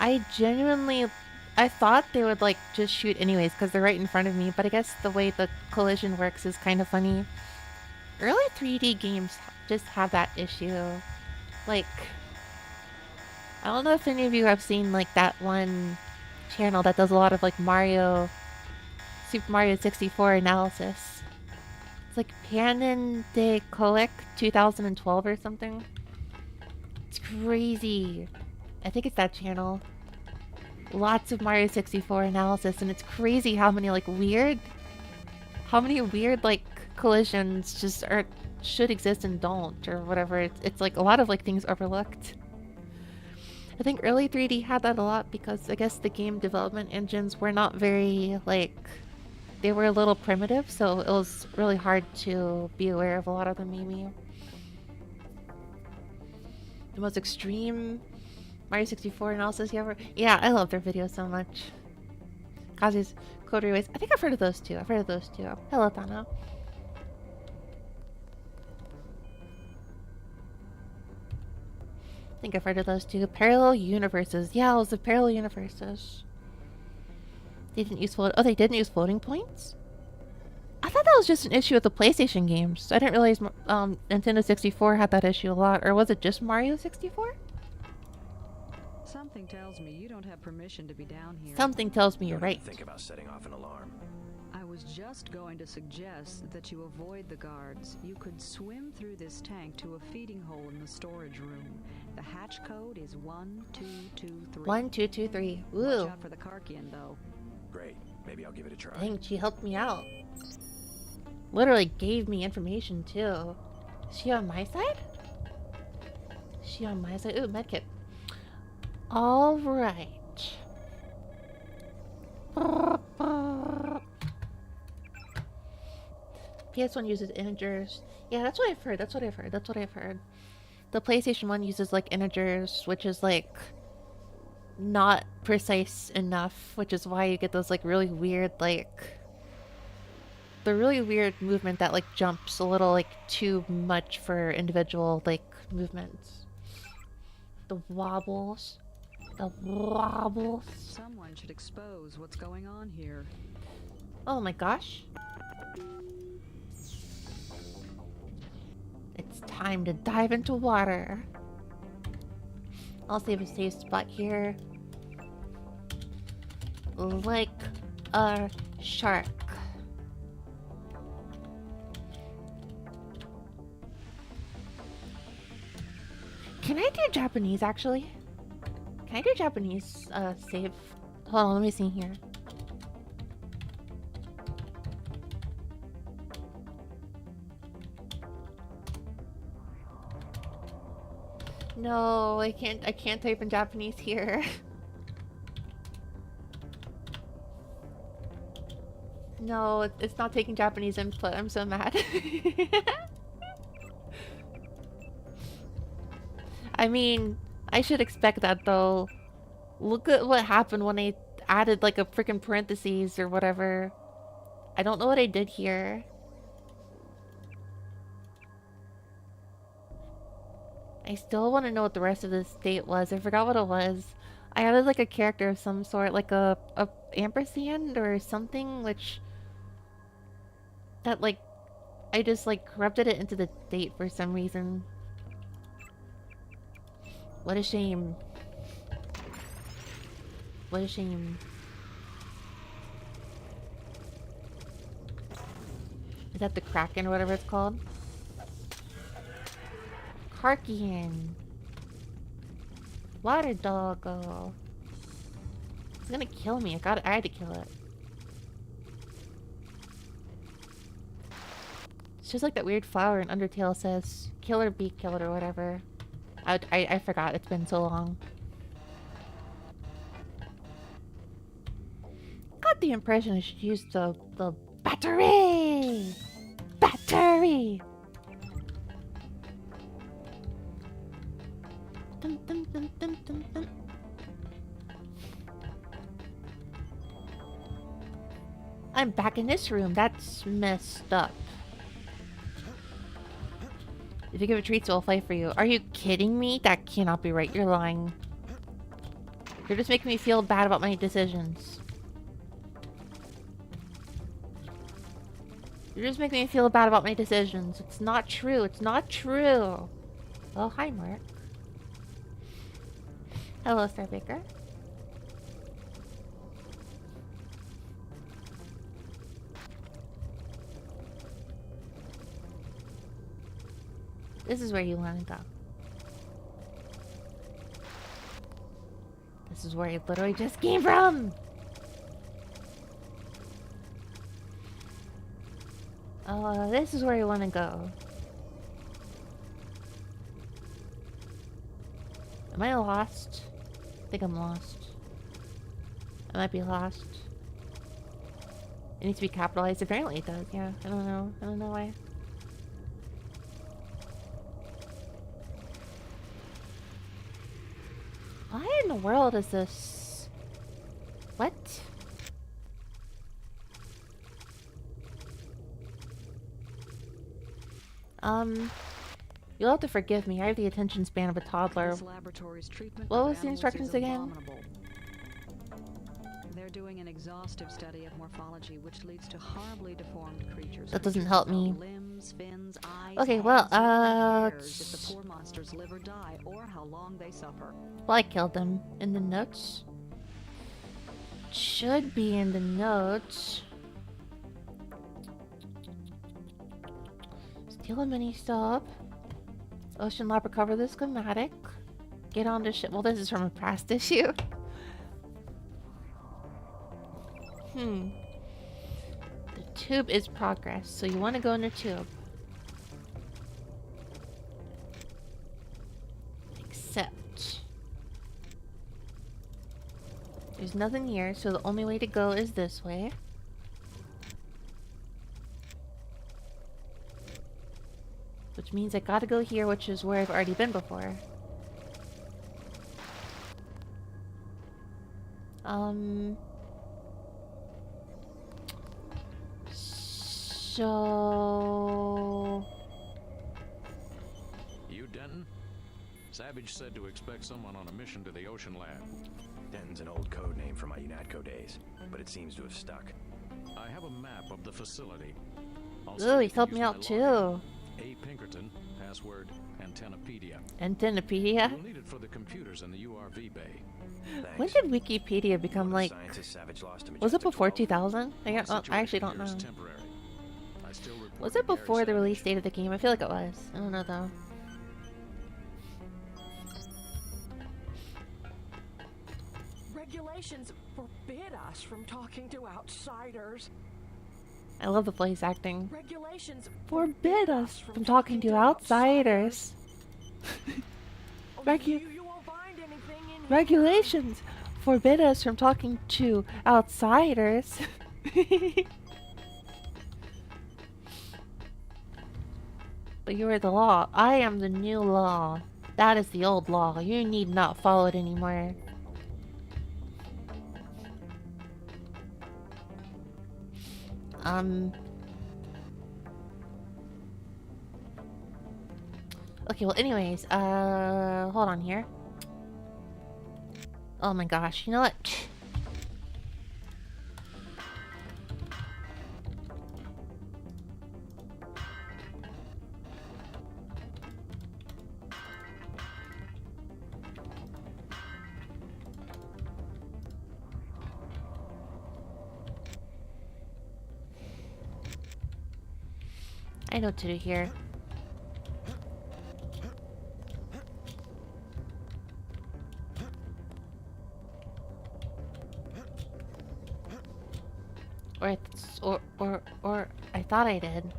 I genuinely... I thought they would like just shoot anyways because they're right in front of me, but I guess the way the collision works is kind of funny. Early 3D games just have that issue. Like, I don't know if any of you have seen like that one channel that does a lot of like Mario Super Mario 64 analysis. It's like Panon de Coec 2012 or something. It's crazy. I think it's that channel. Lots of Mario 64 analysis, and it's crazy how many weird like collisions just should exist and don't, or whatever. It's like a lot of like things overlooked. I think early 3D had that a lot because I guess the game development engines were not very like, they were a little primitive, so it was really hard to be aware of a lot of them maybe. The most extreme Mario 64 analysis you ever... Yeah, I love their videos so much. Kazu's Code Reways. I think I've heard of those two. Hello, Tano. I think I've heard of those two. Parallel universes. Yeah, it was the parallel universes. They didn't use float... Oh, they didn't use floating points? I thought that was just an issue with the PlayStation games. I didn't realize Nintendo 64 had that issue a lot. Or was it just Mario 64? Something tells me you don't have permission to be down here. Something tells me you're Don't even right. think about setting off an alarm. I was just going to suggest that you avoid the guards. You could swim through this tank to a feeding hole in the storage room. The hatch code is 1223. 1223. Ooh. Watch out for the Karkian, though. Great. Maybe I'll give it a try. Dang, she helped me out. Literally gave me information too. Is she on my side? Is she on my side? Ooh, medkit. Alright. PS1 uses integers. Yeah, that's what I've heard. That's what I've heard. The PlayStation 1 uses like integers, which is like not precise enough, which is why you get those like really weird like the really weird movement that like jumps a little like too much for individual like movements. The wobbles. Someone should expose what's going on here. Oh my gosh. It's time to dive into water. I'll save a safe spot here. Like a shark. Can I do Japanese actually? Can I do Japanese save? Hold on, let me see here. No, I can't type in Japanese here. No, it's not taking Japanese input. I'm so mad. I mean, I should expect that though. Look at what happened when I added like a freaking parentheses or whatever. I don't know what I did here. I still want to know what the rest of this state was. I forgot what it was. I added like a character of some sort, like a ampersand or something, which that like I just like corrupted it into the date for some reason. What a shame. What a shame. Is that the Kraken or whatever it's called? Karkian. Water doggo. It's gonna kill me. I had to kill it. It's just like that weird flower in Undertale says. Kill or be killed or whatever. I forgot. It's been so long. Got the impression I should use the battery! Battery! Dun, dun, dun, dun, dun, dun. I'm back in this room. That's messed up. If you give it treats, I'll fight for you. Are you kidding me? That cannot be right. You're lying. You're just making me feel bad about my decisions. You're just making me feel bad about my decisions. It's not true. It's not true. Oh, hi, Mark. Hello, Starbaker. This is where you want to go. This is where you literally just came from! This is where you want to go. Am I lost? I think I'm lost. I might be lost. It needs to be capitalized. Apparently it does, yeah. I don't know. I don't know why. Why in the world is this? What? You'll have to forgive me. I have the attention span of a toddler. This laboratory's treatment What of was the animals instructions is again? abominable. They're doing an exhaustive study of morphology, which leads to horribly deformed creatures. That doesn't help me. Limbs, fins, eyes, Okay, well, cares if the poor monsters live or die, or how long they suffer. Well, I killed them. In the notes. Should be in the notes. Steal a mini stop. Ocean lab, recover the schematic. Get on the ship. Well, this is from a past issue. The tube is progress, so you want to go in the tube. Except there's nothing here, so the only way to go is this way. Which means I gotta go here, which is where I've already been before. So... You, Denton? Savage said to expect someone on a mission to the Ocean Lab. Denton's an old code name from my UNATCO days, but it seems to have stuck. I have a map of the facility. Ooh, he's helped me out too. A. Pinkerton, password Antennapedia. Antennapedia? You'll need it for the computers in the URV bay. When did Wikipedia become like... Was it before 2000? I actually don't know. Was it before the release date of the game? I feel like it was. I don't know though. Regulations forbid us from talking to outsiders. I love the voice acting. Regulations Forbid us from talking to outsiders. you won't find anything in Regulations forbid us from talking to outsiders. But you are the law. I am the new law. That is the old law. You need not follow it anymore. Okay, well anyways, hold on here. Oh my gosh, you know what? I know what to do here. Or I thought I did.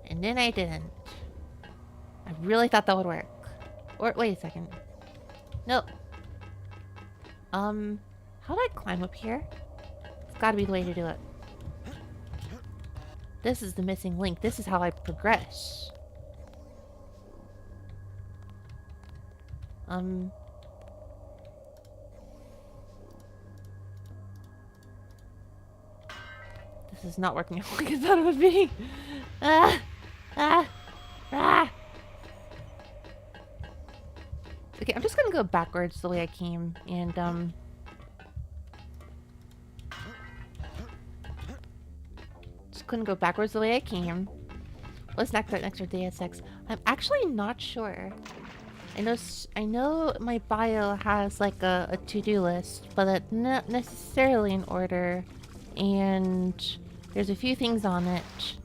And then I didn't. I really thought that would work. Or wait a second. Nope. How do I climb up here? It's gotta be the way to do it. This is the missing link. This is how I progress. This is not working out like I thought it would be. Okay, I'm just gonna go backwards the way I came, and just gonna go backwards the way I came. What's next for Deus Ex? I'm actually not sure. I know my bio has like a to-do list, but it's not necessarily in order, and there's a few things on it.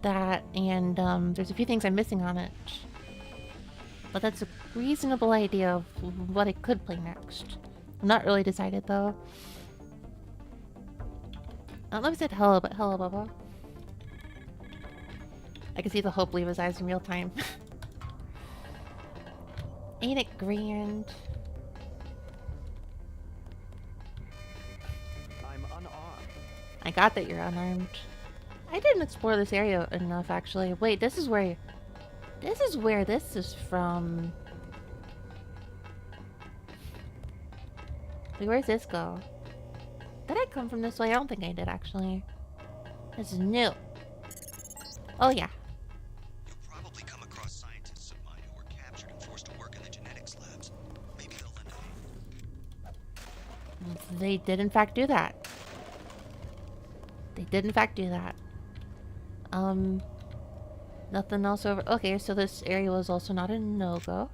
that, and there's a few things I'm missing on it. But that's a reasonable idea of what I could play next. I'm not really decided though. I don't know if I said hello, but hello, Bubba. I can see the hope leave his eyes in real time. Ain't it grand? I'm unarmed. I got that you're unarmed. I didn't explore this area enough, actually. Wait, this is where this is from. Wait, where's this go? Did I come from this way? I don't think I did, actually. This is new. Oh, yeah. You'll probably come across scientists of mine who were captured and forced to work in the genetics labs. Maybe they'll lend a hand. They did, in fact, do that. They did, in fact, do that. Nothing else over... Okay, so this area was also not a no-go.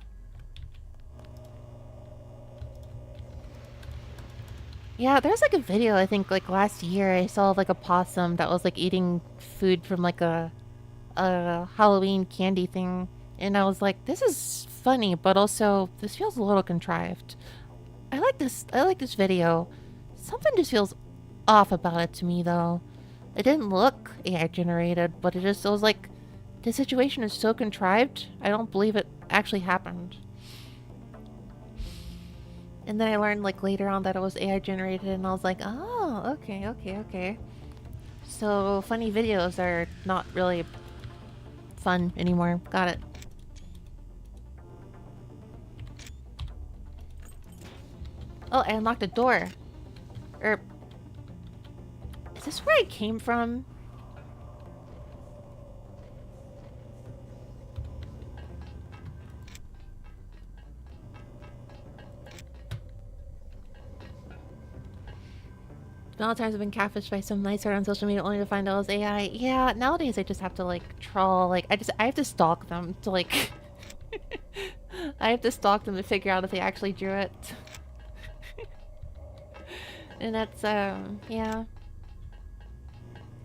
Yeah, there's like a video, I think, like last year, I saw like a possum that was like eating food from like a Halloween candy thing. And I was like, this is funny, but also this feels a little contrived. I like this video. Something just feels off about it to me though. It didn't look AI generated, but it was like, the situation is so contrived, I don't believe it actually happened. And then I learned like later on that it was AI generated, and I was like, oh, okay. So funny videos are not really fun anymore. Got it. Oh, I unlocked a door. Is this where I came from? Valentine's have been catfished by some nicer on social media only to find out it was AI. Yeah, nowadays I just have to like trawl, like I have to stalk them to like I have to stalk them to figure out if they actually drew it. And that's yeah.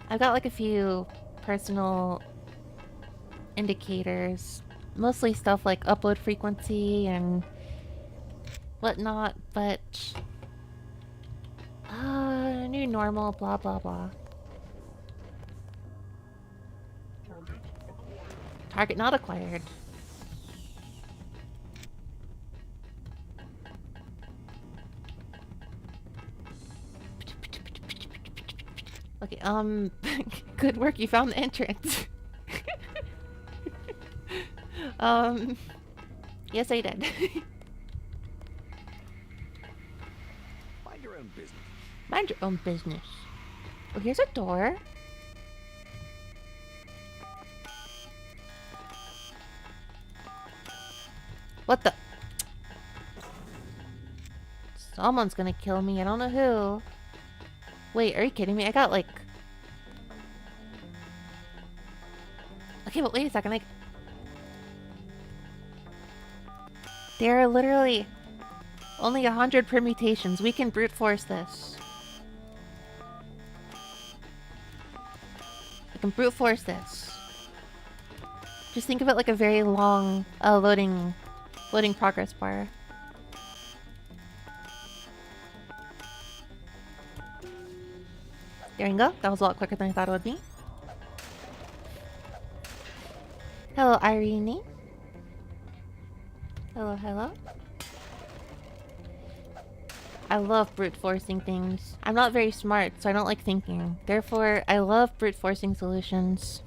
I've got like a few personal indicators, mostly stuff like upload frequency and whatnot, but new normal, blah blah blah. Target not acquired. Okay, good work, you found the entrance. Yes I did. Mind your own business. Mind your own business. Oh, here's a door. What the? Someone's gonna kill me. I don't know who. Wait, are you kidding me? I got like... Okay, but wait a second. There are literally only 100 permutations. We can brute force this. We can brute force this. Just think of it like a very long loading progress bar. There you go. That was a lot quicker than I thought it would be. Hello, Irene. Hello, hello. I love brute forcing things. I'm not very smart, so I don't like thinking. Therefore, I love brute forcing solutions.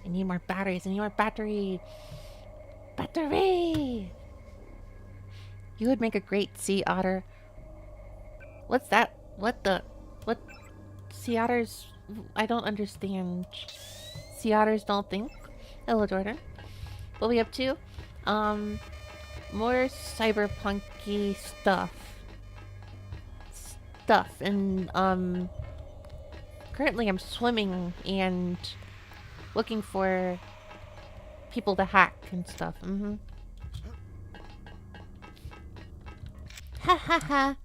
I need more batteries. I need more battery. Battery! You would make a great sea otter. What's that? What? Sea otters? I don't understand. Sea otters don't think. Hello, Jordan. What are we up to? More cyberpunky stuff. And, currently I'm swimming and looking for people to hack and stuff. Ha ha ha.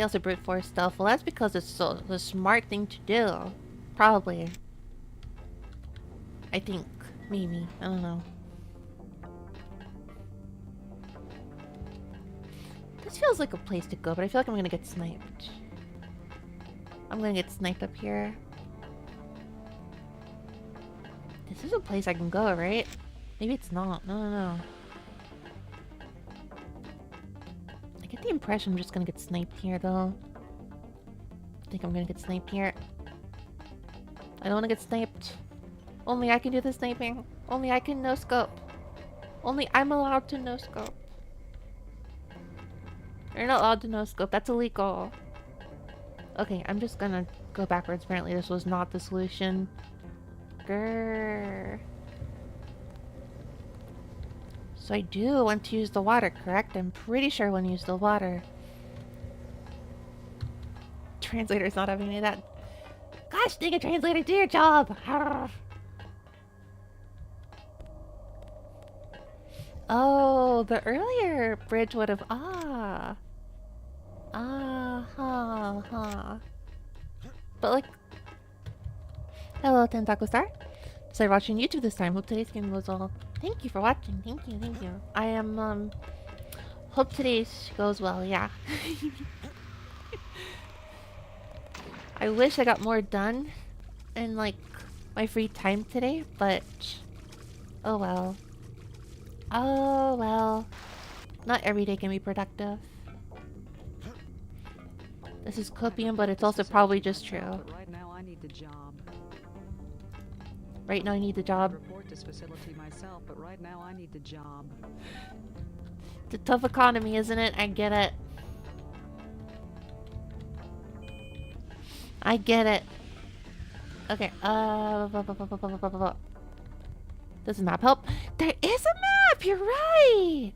They also brute force stealth. Well, that's because it's the smart thing to do. Probably. I think. Maybe. I don't know. This feels like a place to go, but I feel like I'm gonna get sniped. I'm gonna get sniped up here. This is a place I can go, right? Maybe it's not. No. I get the impression I'm just gonna get sniped here, though. I think I'm gonna get sniped here. I don't wanna get sniped. Only I can do the sniping. Only I can no-scope. Only I'm allowed to no-scope. You're not allowed to no-scope. That's illegal. Okay, I'm just gonna go backwards. Apparently this was not the solution. Grrr. So I do want to use the water, correct? I'm pretty sure I want to use the water. Translator's not having any of that. Gosh dang it, translator, do your job! Arrgh. Oh, the earlier bridge would have... Ah, ha. But like... Hello, Tentacle Star. Started watching YouTube this time. Hope today's game was all... Thank you for watching. Thank you. I am, hope today's goes well, yeah. I wish I got more done in, like, my free time today, but... Oh well. Oh well. Not every day can be productive. This is copium, but it's also probably just true. Right now I need the job. Right now I need the job. Report this facility myself, but right now I need the job. It's a tough economy, isn't it? I get it. I get it. Okay, does the map help? There is a map! You're right!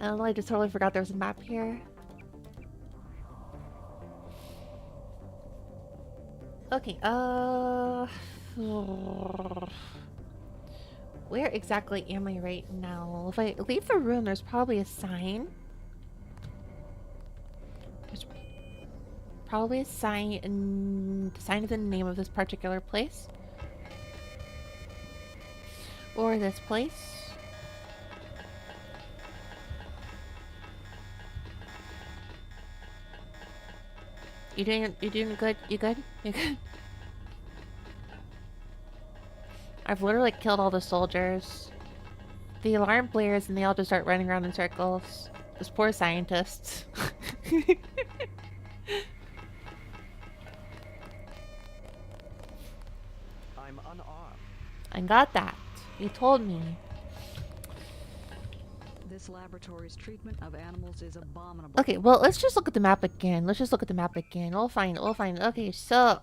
I don't know, I just totally forgot there was a map here. Okay, where exactly am I right now? If I leave the room, there's probably a sign. There's probably a sign, and the sign of the name of this particular place. Or this place. You doing good? You good? You good? I've literally killed all the soldiers. The alarm blares and they all just start running around in circles. Those poor scientists. I'm unarmed. I got that. You told me. This laboratory's treatment of animals is abominable. Okay, well, let's just look at the map again. We'll find. Okay, so...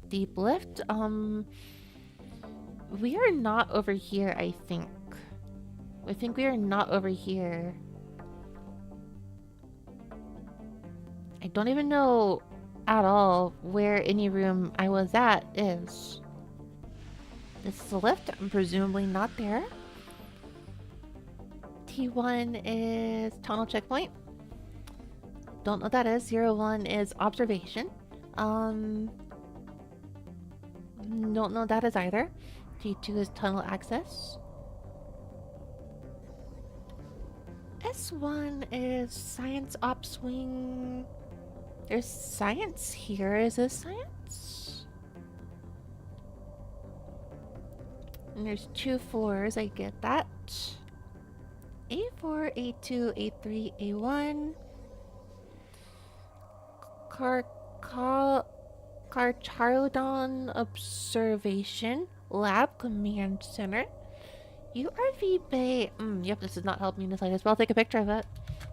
Deep lift. We are not over here, I think. I think we are not over here. I don't even know at all where any room I was at is. This is the lift. I'm presumably not there. T1 is tunnel checkpoint. Don't know what that is. 01 is observation. Don't know what that is either. T2 is tunnel access. S1 is science ops wing. There's science here. Is this science? And there's 2 floors. I get that. A4, A2, A3, A1. Carcharodon Observation Lab Command Center. URV Bay. Yep, this does not help me in the slightest, but I'll take a picture of it.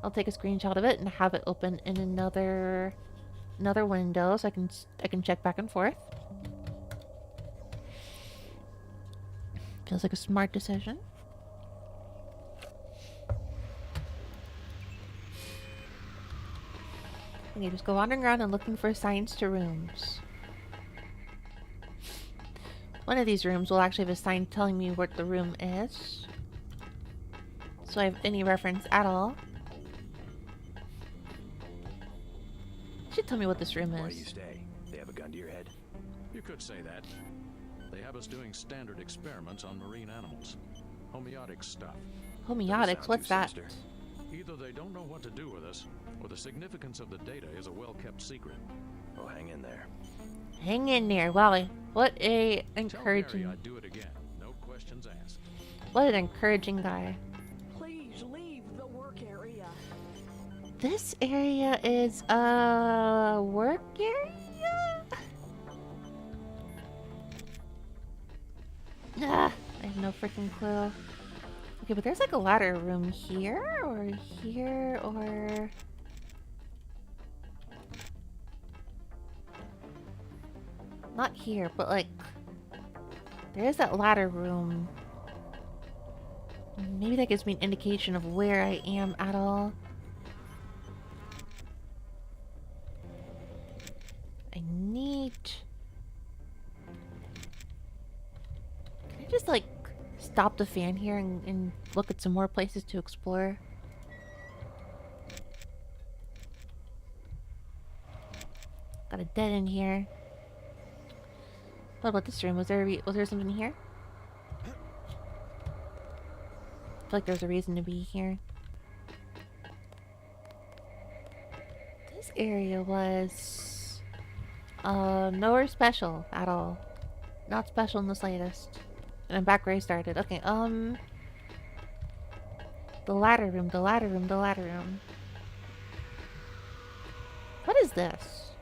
I'll take a screenshot of it and have it open in another window so I can check back and forth. Feels like a smart decision. Okay, just go wandering around and looking for signs to rooms. One of these rooms will actually have a sign telling me what the room is. so I have any reference at all. You should tell me what this room Why do you is. stay? They have a gun to your head? You could say that. They have us doing standard experiments on marine animals. Homeotic stuff. Homeotics, sound what's too that? sinister. Either they don't know what to do with us, or the significance of the data is a well-kept secret. Oh, hang in there. Hang in there. Wow, what a Tell Gary encouraging, I'd do it again. No questions asked. what an encouraging guy. Please leave the work area. This area is a work area? Ah, I have no freaking clue. Okay, but there's like a ladder room here, or here, or... Not here, but like... There is that ladder room. Maybe that gives me an indication of where I am at all. I need... Can I just like stop the fan here and look at some more places to explore? Got a dead end here. What about this room? Was there something here? I feel like there's a reason to be here. This area was nowhere special at all. Not special in the slightest. And I'm back where I started. Okay, the ladder room, the ladder room, the ladder room. What is this?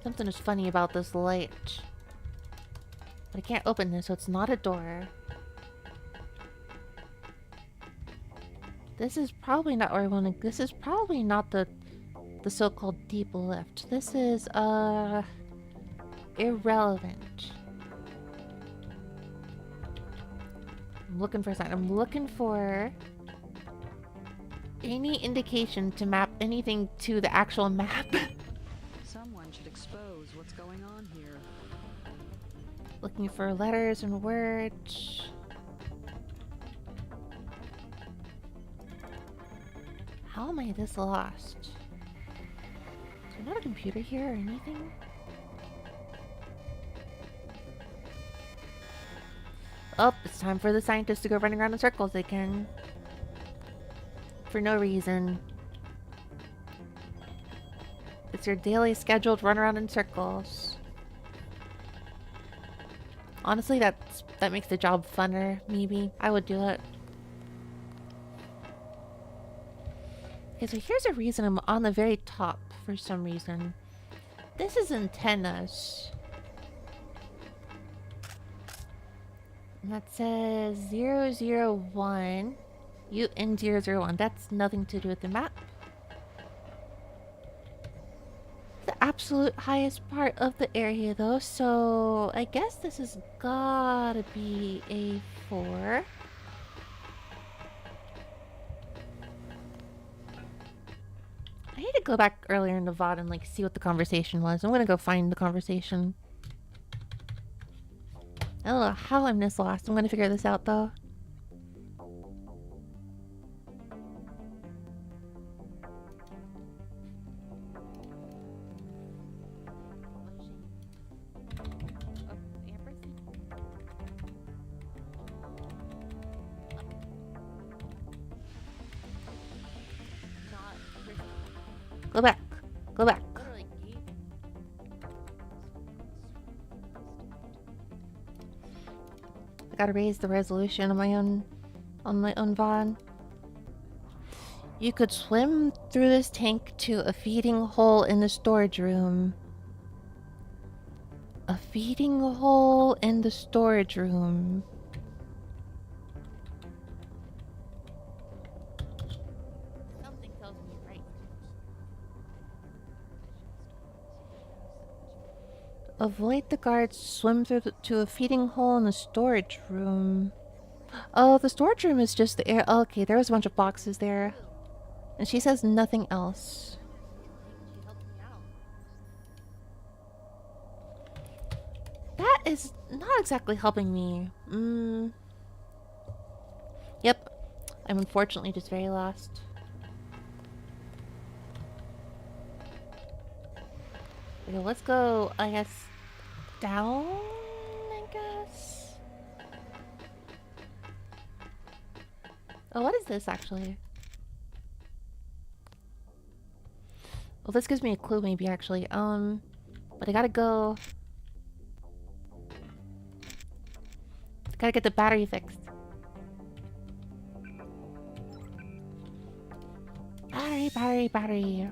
Something is funny about this light. But I can't open this, so it's not a door. This is probably not where I want to... This is probably not the so-called deep lift. This is, irrelevant. I'm looking for a sign. I'm looking for any indication to map anything to the actual map. Someone should expose what's going on here. Looking for letters and words. How am I this lost? Is there not a computer here or anything? Oh, it's time for the scientists to go running around in circles again. For no reason. It's your daily scheduled run around in circles. Honestly, that makes the job funner, maybe. I would do it. Okay, so here's a reason I'm on the very top for some reason. This is antennas. And that says 001. UN001. That's nothing to do with the map. The absolute highest part of the area though, so I guess this has gotta be A4. I need to go back earlier in the VOD and like see what the conversation was. I'm gonna go find the conversation. I don't know how I'm this lost. I'm gonna figure this out though. Go back. Go back. I gotta raise the resolution on my own VOD. You could swim through this tank to a feeding hole in the storage room. A feeding hole in the storage room. Something tells me right. Avoid the guards, swim through to a feeding hole in the storage room. Oh, the storage room is just the air. Oh, okay, there was a bunch of boxes there. And she says nothing else. That is not exactly helping me. Yep. I'm unfortunately just very lost. Okay, let's go, I guess, down, I guess? Oh, what is this, actually? Well, this gives me a clue, maybe, actually. But I gotta go... Gotta get the battery fixed. Battery.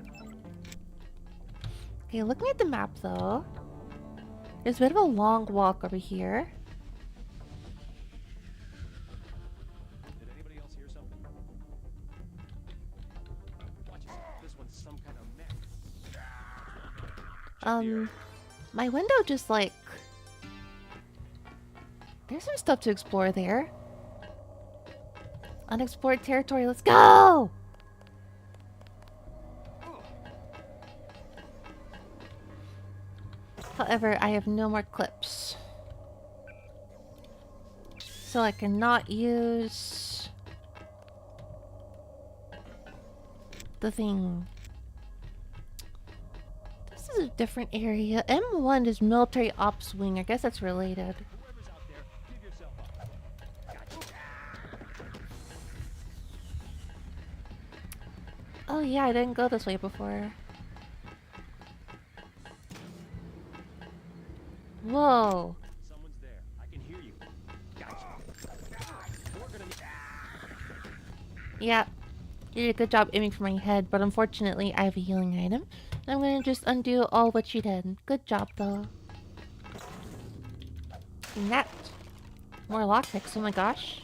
Okay, looking at the map, though. There's a bit of a long walk over here. Did anybody else hear something? Watch yourself. This one's some kind of mech. My window just, like... There's some stuff to explore there. Unexplored territory, let's go! However, I have no more clips. So I cannot use... the thing. This is a different area. M1 is military ops wing. I guess that's related. Whoever's out there, give yourself up. Gotcha. Oh yeah, I didn't go this way before. Whoa. Someone's there. I can hear you. Gotcha. We're gonna need... Yeah. You did a good job aiming for my head, but unfortunately I have a healing item. I'm gonna just undo all what she did. Good job though. And that. More lockpicks, oh my gosh.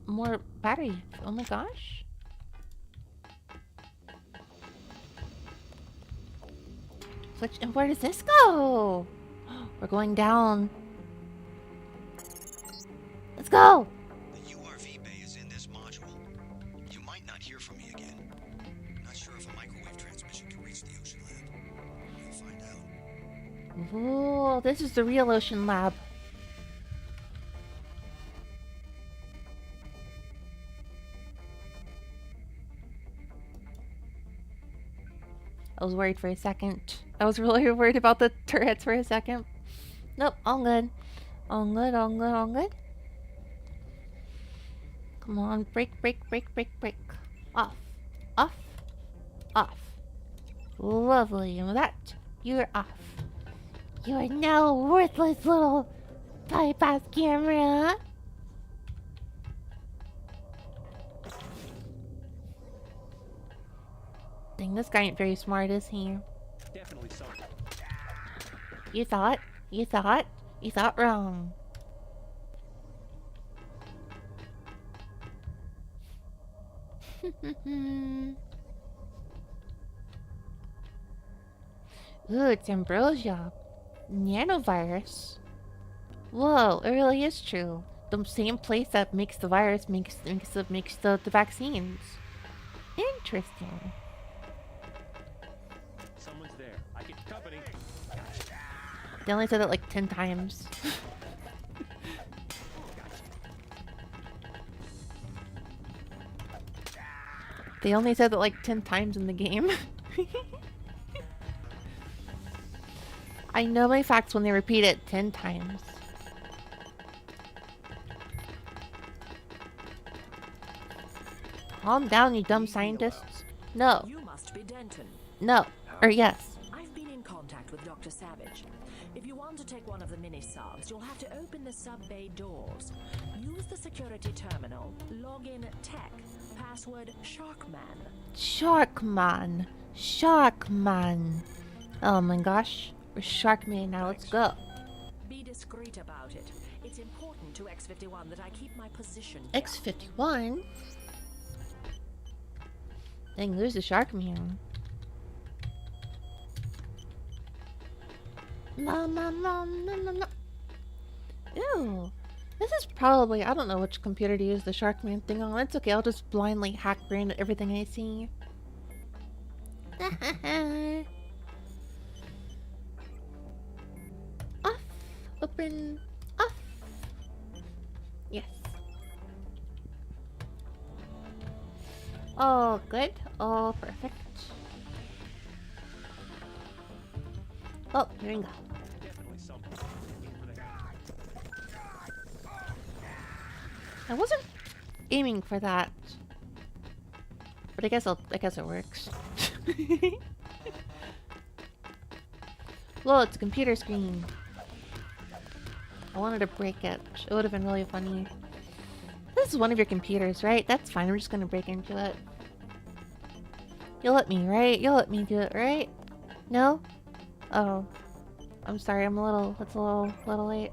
More battery, oh my gosh. Switch, and where does this go? We're going down. Let's go! The URV bay is in this module. You might not hear from me again. Not sure if a microwave transmission can reach the ocean lab. You'll find out. Ooh, this is the real ocean lab. I was worried for a second. I was really worried about the turrets for a second. Nope, all good. All good. Come on, break. Off. Lovely, and with that, you're off. You are now a worthless little bypass camera. Dang, this guy ain't very smart, is he? Definitely something. You thought wrong. Ooh, it's ambrosia. Nanovirus. Whoa, it really is true. The same place that makes the virus makes the vaccines. Interesting. Someone's there. I get company. They only said it like 10 times. They only said it like 10 times in the game. I know my facts when they repeat it 10 times. Calm down, you dumb scientists. No. You must be Denton. No. Or yes. I've been in contact with Dr. Savage. If you want to take one of the mini-subs, you'll have to open the sub-bay doors. Use the security terminal. Log in tech. Password Sharkman. Sharkman. Oh my gosh. We're Sharkman now. Let's go. Be discreet about it. It's important to X-51 that I keep my position. X-51? Dang, there's the Sharkman. No. Ew. This is probably... I don't know which computer to use the Sharkman thing on. It's okay, I'll just blindly hack brand everything I see. Off. Open. Off. Yes. Oh, good. Oh, perfect. Oh, here we go. Definitely something. Aim for the head. I wasn't aiming for that, but I guess it works. Whoa, it's a computer screen. I wanted to break it. It would have been really funny. This is one of your computers, right? That's fine. I'm just gonna break into it. You'll let me, right? You'll let me do it, right? No? Oh. I'm sorry. It's a little late.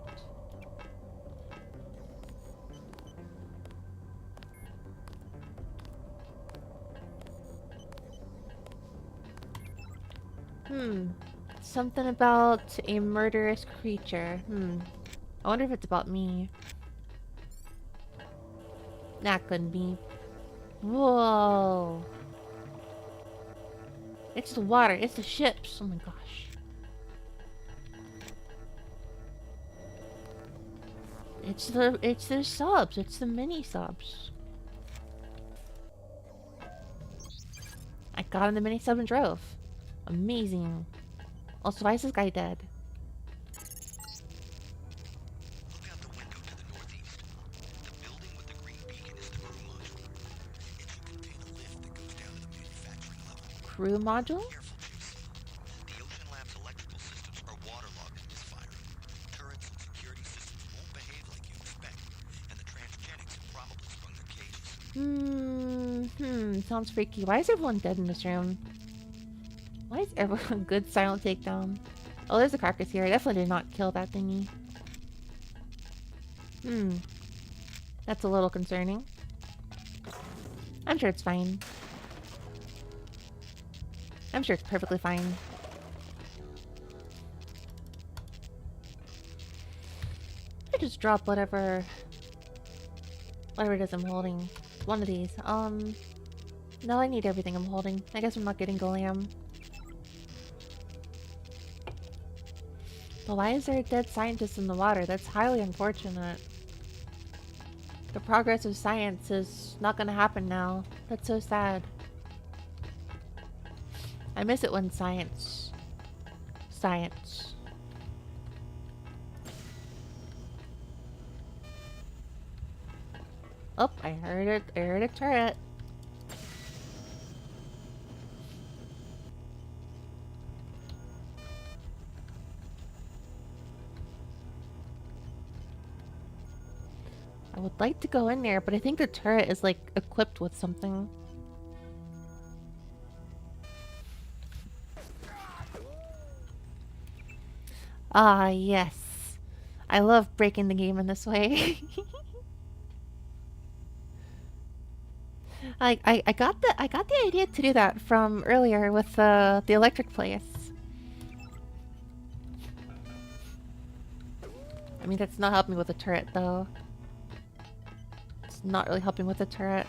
Something about a murderous creature. I wonder if it's about me. That couldn't be. Whoa. It's the water. It's the ships. Oh my gosh. It's the subs. It's the mini subs. I got in the mini sub and drove. Amazing. Also, why is this guy dead? Look out the window to the northeast. The building with the green beacon is the crew module. It should contain a lift that goes down to the manufacturing level. Crew module? Careful, Chase. The Ocean Lab's electrical systems are waterlogged and misfiring. Turrets and security systems won't behave like you expect, and the transgenics have probably sprung their cages. Sounds freaky. Why is everyone dead in this room? Why is everyone good silent takedown? Oh, there's a carcass here. I definitely did not kill that thingy. That's a little concerning. I'm sure it's fine. I'm sure it's perfectly fine. I just drop whatever it is I'm holding. One of these. No, I need everything I'm holding. I guess I'm not getting Goliam. But why is there a dead scientist in the water? That's highly unfortunate. The progress of science is not gonna happen now. That's so sad. I miss it when science. Oh, I heard it. I heard a turret. I would like to go in there, but I think the turret is like equipped with something. Ah, yes. I love breaking the game in this way. I got the idea to do that from earlier with the electric place. I mean, that's not helping with the turret though. It's not really helping with the turret.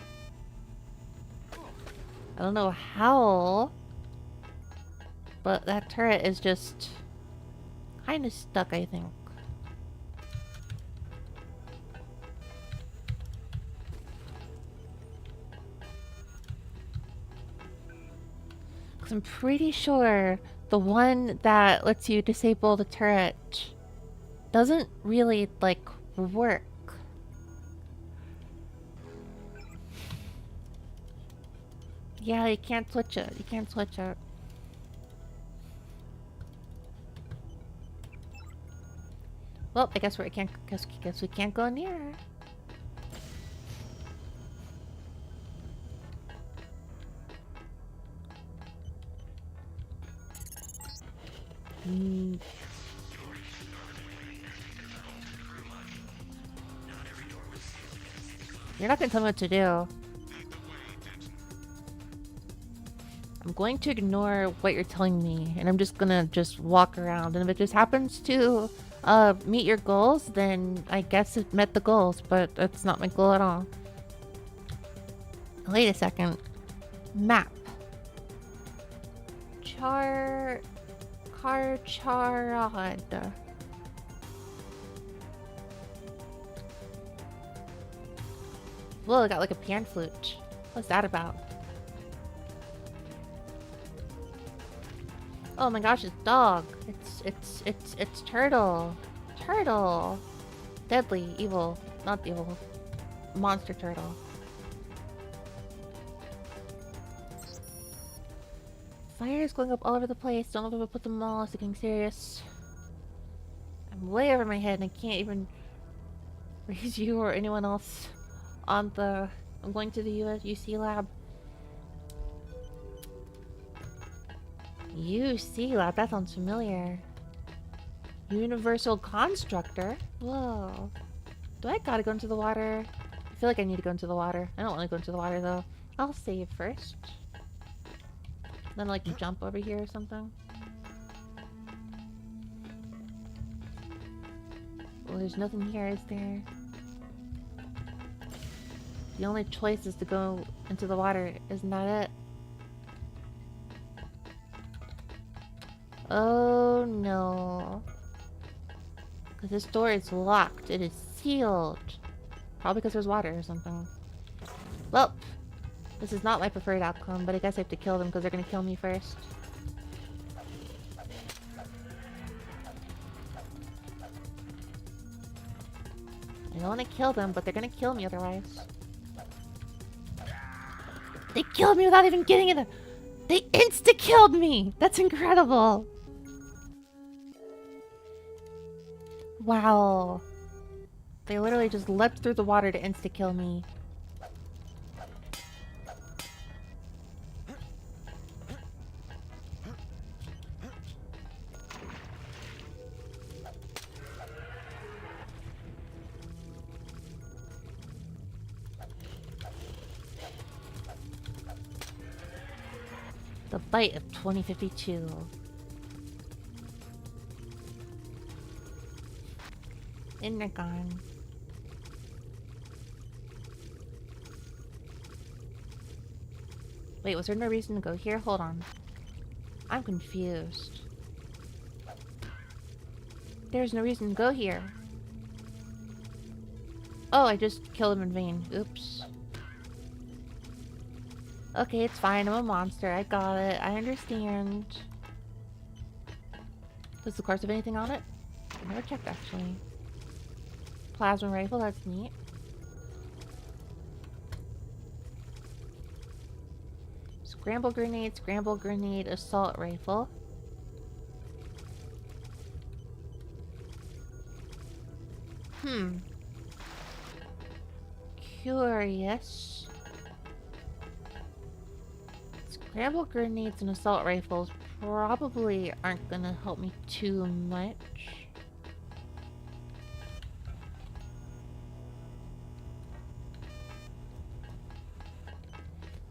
I don't know how, but that turret is just kind of stuck, I think. Because I'm pretty sure the one that lets you disable the turret doesn't really, like, work. Yeah, you can't switch it. You can't switch it. Well, I guess we can't. Guess we can't go near her. You're not gonna tell me what to do. I'm going to ignore what you're telling me, and I'm just gonna walk around. And if it just happens to meet your goals, then I guess it met the goals, but that's not my goal at all. Wait a second. Map. Carcharad. Whoa, I got like a pan flute. What's that about? Oh my gosh, it's dog. It's turtle. Turtle. Deadly, evil. Not evil. Monster turtle. Fire is going up all over the place. Don't know if I put them all. It's getting serious. I'm way over my head and I can't even raise you or anyone else on the... I'm going to the UC lab. UC lab? That sounds familiar. Universal Constructor? Whoa. Do I gotta go into the water? I feel like I need to go into the water. I don't want to go into the water though. I'll save first. Then like jump over here or something. Well, there's nothing here, is there? The only choice is to go into the water. Isn't that it? Oh no. Because this door is locked. It is sealed. Probably because there's water or something. Well, this is not my preferred outcome, but I guess I have to kill them because they're going to kill me first. I don't want to kill them, but they're going to kill me otherwise. They killed me without even getting in. They insta-killed me! That's incredible! Wow. They literally just leapt through the water to insta-kill me. The fight of 2052. And they're gone. Wait, was there no reason to go here? Hold on. I'm confused. There's no reason to go here. Oh, I just killed him in vain. Oops. Okay, it's fine. I'm a monster. I got it. I understand. Does the course have anything on it? I never checked, actually. Plasma rifle, that's neat. Scramble grenade, assault rifle. Curious. Scramble grenades and assault rifles probably aren't gonna help me too much.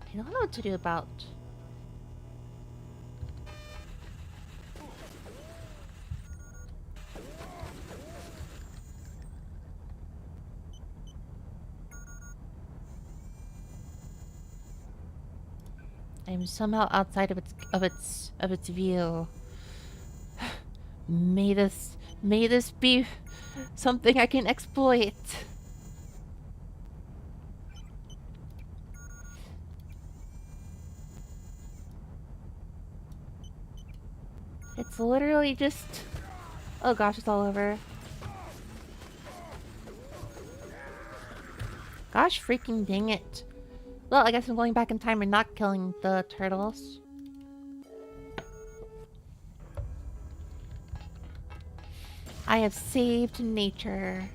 I don't know what to do about... I'm somehow outside of its view. May this be something I can exploit. It's literally just... Oh gosh, it's all over. Gosh freaking dang it. Well, I guess I'm going back in time and not killing the turtles. I have saved nature.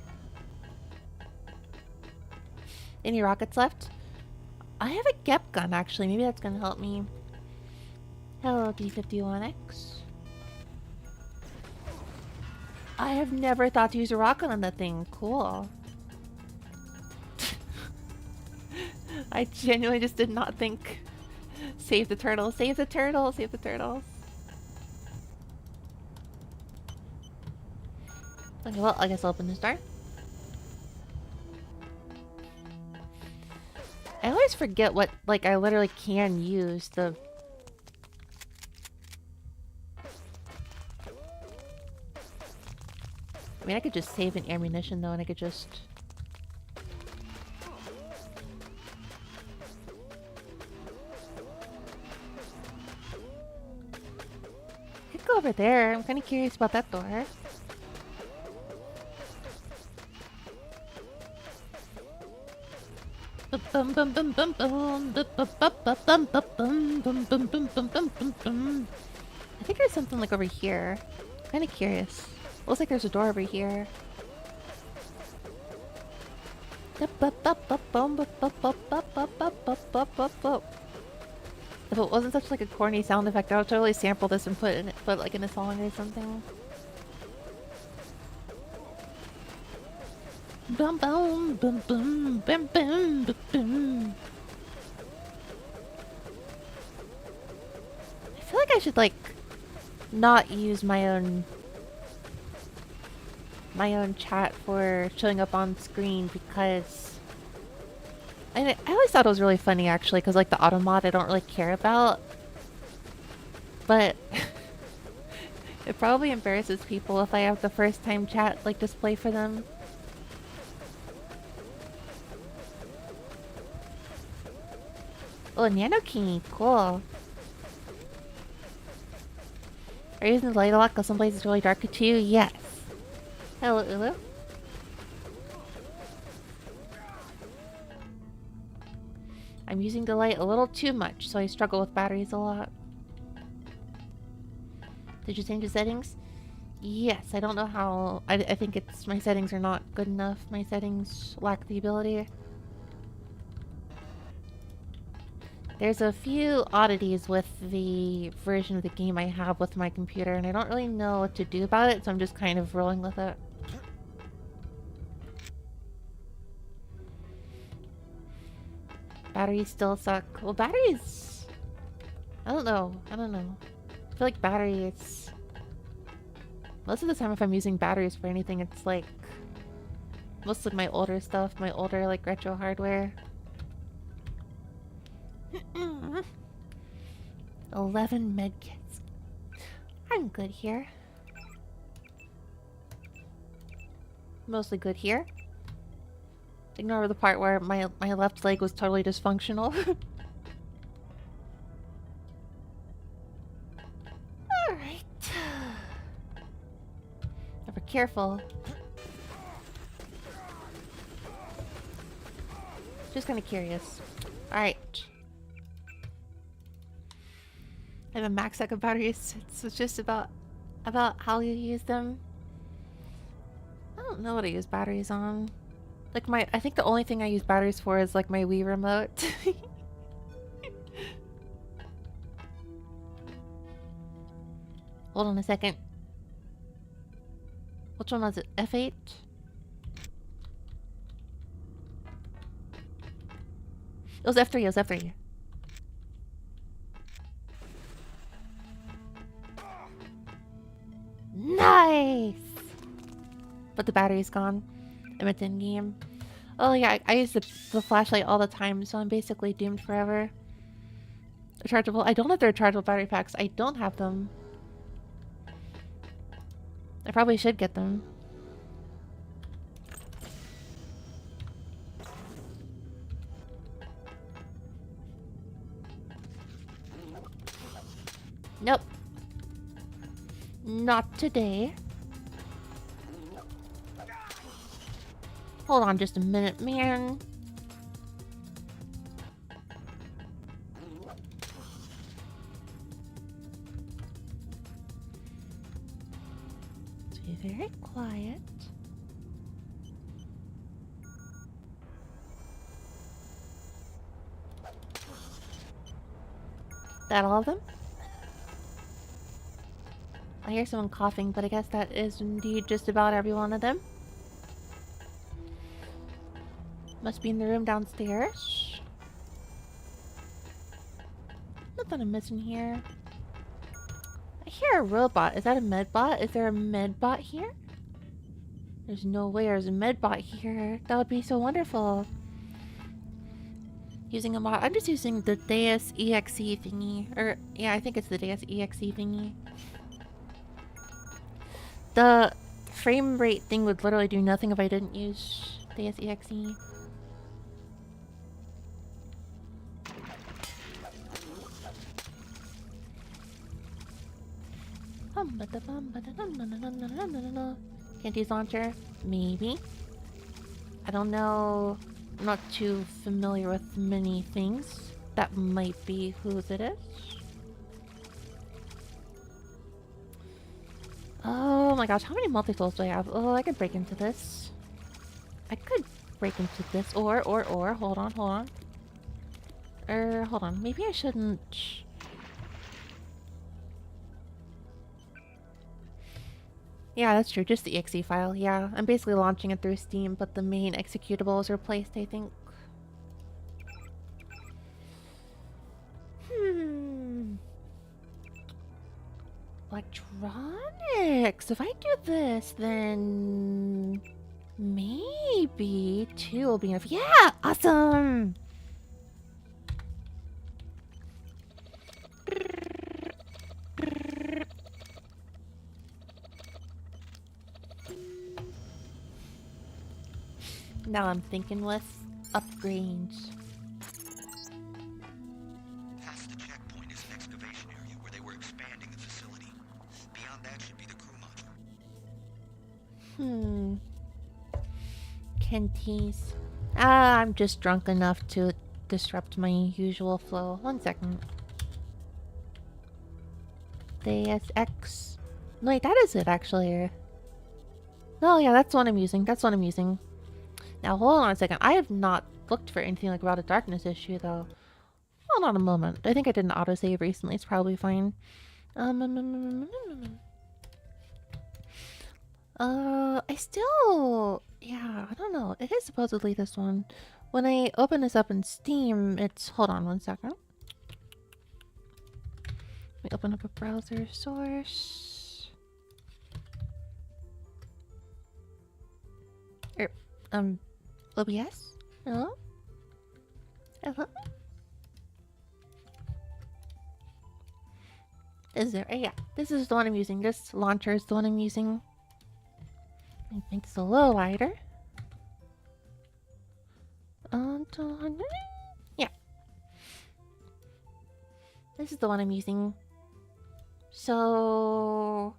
Any rockets left? I have a Gep gun, actually. Maybe that's gonna help me. Hello, D51X. I have never thought to use a rocket on that thing. Cool. I genuinely just did not think. Save the turtle, save the turtle, save the turtle. Okay, well, I guess I'll open this door. I always forget what, like, I literally can use the... I mean, I could just save an ammunition, though, and I could just... go over there. I'm kind of curious about that door. Bum bum bum bum bum bum bum bum bum bum bum bum bum bum bum bum bum. I think there's something like over here. Kind of curious. Looks like there's a door over here. If it wasn't such like a corny sound effect, I would totally sample this and put it like in a song or something. Bum bum bum bum bum bum bum bum. I feel like I should like not use my own chat for showing up on screen because I always thought it was really funny actually because like the automod I don't really care about, but it probably embarrasses people if I have the first time chat like display for them. Oh, Nano King, cool. Are you using the light a lot because some places really dark too? Yes. Hello, Ulu. I'm using the light a little too much, so I struggle with batteries a lot. Did you change the settings? Yes, I don't know how... I think it's... my settings are not good enough. My settings lack the ability. There's a few oddities with the version of the game I have with my computer, and I don't really know what to do about it, so I'm just kind of rolling with it. Batteries still suck. Well, batteries... I don't know. I feel like batteries... Most of the time if I'm using batteries for anything, it's like... most of my older stuff, my older like retro hardware. 11 medkits. I'm good here. Mostly good here. Ignore the part where my left leg was totally dysfunctional. Alright. Ever careful. Just kind of curious. Alright. I have a max stack of batteries. It's just about how you use them. I don't know what I use batteries on. Like I think the only thing I use batteries for is like my Wii remote. Hold on a second. Which one was it? F8? It was F3, it was F3. Nice! But the battery's gone. I'm at the end game. Oh yeah, I use the flashlight all the time, so I'm basically doomed forever. Rechargeable. I don't have the rechargeable battery packs. I don't have them. I probably should get them. Nope. Not today. Hold on just a minute, man. Let's be very quiet. That all of them? I hear someone coughing, but I guess that is indeed just about every one of them. Must be in the room downstairs. Nothing I'm missing here. I hear a robot. Is that a medbot? Is there a medbot here? There's no way there's a medbot here. That would be so wonderful. Using a mod. I'm just using the Deus Ex thingy. Or, yeah, I think it's the Deus Ex thingy. The frame rate thing would literally do nothing if I didn't use Deus Ex. Candies launcher? Maybe. I don't know. I'm not too familiar with many things. That might be whose it is. Oh my gosh, how many multi-tools do I have? Oh, I could break into this. I could break into this, or, hold on. Hold on. Maybe I shouldn't... Yeah, that's true. Just the exe file. Yeah, I'm basically launching it through Steam, but the main executable is replaced, I think. Electronics. If I do this, then maybe 2 will be enough. Yeah! Awesome! Now I'm thinking with upgrades. Past the checkpoint is an excavation area where they were expanding the facility. Beyond that should be the crew module. Kenties. I'm just drunk enough to disrupt my usual flow. 1 second. Deus Ex. No, wait, that is it actually. No, yeah, that's the one I'm using. Now, hold on a second. I have not looked for anything like Rod of Darkness issue, though. Hold on a moment. I think I did an autosave recently. It's probably fine. I still... Yeah, I don't know. It is supposedly this one. When I open this up in Steam, it's... Hold on 1 second. Let me open up a browser source. OBS? Hello? Hello? Is there? Yeah, this is the one I'm using. This launcher is the one I'm using. I think it's a little wider. Yeah. This is the one I'm using. So...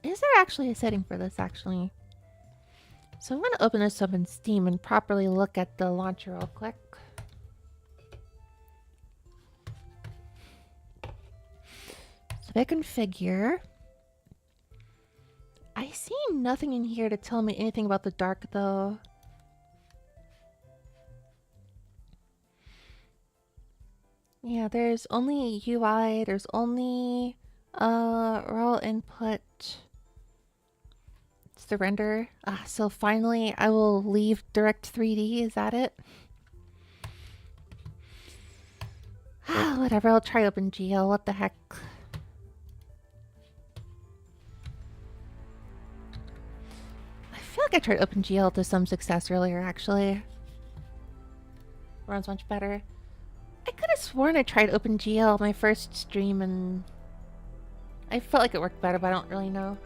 Is there actually a setting for this, actually? So I'm going to open this up in Steam and properly look at the launcher real quick. So if I configure... I see nothing in here to tell me anything about the dark, though. Yeah, there's only UI, there's only raw input. It's the render. So finally I will leave Direct 3D, is that it? Whatever, I'll try OpenGL, what the heck. I feel like I tried OpenGL to some success earlier, actually. Runs much better. I could have sworn I tried OpenGL my first stream and I felt like it worked better, but I don't really know.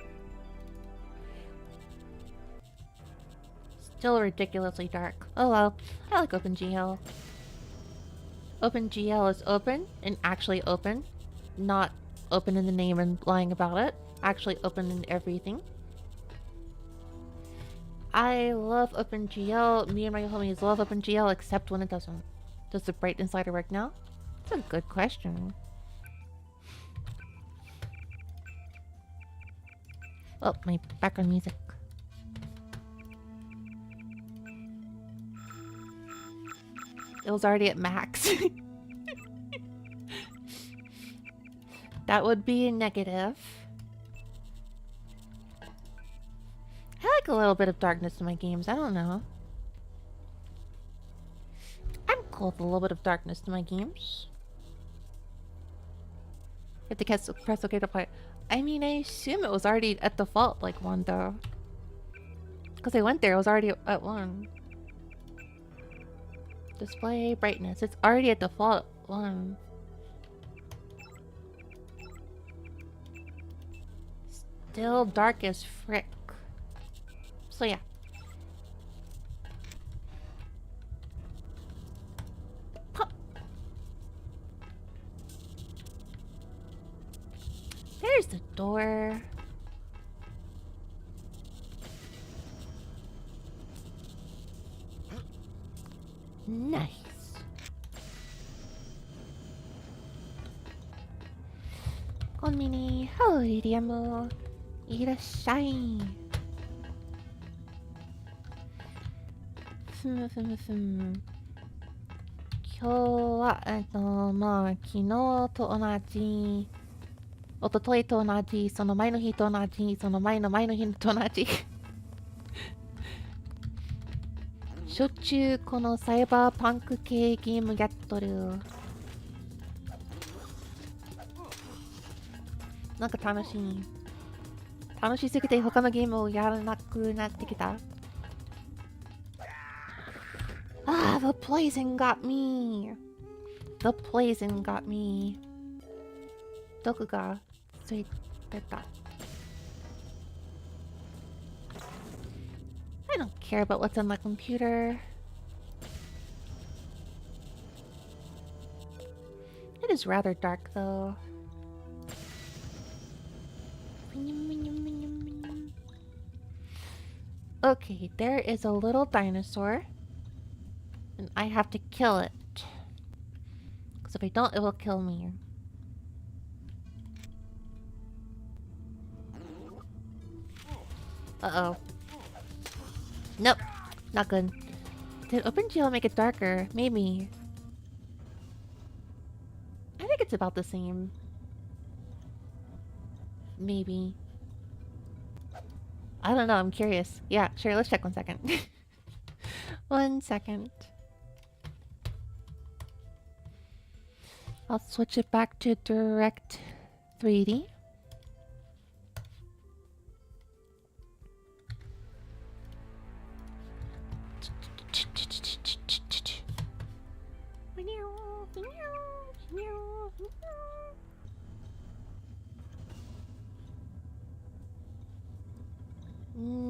Still ridiculously dark. Oh well, I like OpenGL. OpenGL is open and actually open. Not open in the name and lying about it. Actually open in everything. I love OpenGL. Me and my homies love OpenGL except when it doesn't. Does the brightness slider work now? That's a good question. Oh, my background music. It was already at max. That would be a negative. I like a little bit of darkness in my games. I don't know. I'm cool with a little bit of darkness in my games. You have to press OK to play. I mean, I assume it was already at default like 1 though. Because I went there, it was already at 1. Display brightness. It's already at default 1. Still dark as frick. So yeah. There's There's the door. Nice. Konmini, howdiamo. いらっしゃい。ふむふむふむ。今日は、まあ、昨日と同じ、一昨日と同じ、その前の日と同じ、その前の前の日と同じ。しょっちゅうこのサイバーパンク系ゲームやっとる。なんか楽しい。楽しすぎて他のゲームをやらなくなってきた。Ah, the poison got me. The poison got me. 毒がついてた。I don't care about what's on my computer. It is rather dark though. Okay, there is a little dinosaur. And I have to kill it. Because if I don't, it will kill me. Uh-oh. Nope. Not good. Did OpenGL make it darker? Maybe. I think it's about the same. Maybe. I don't know, I'm curious. Yeah, sure, let's check 1 second. 1 second. I'll switch it back to direct 3D.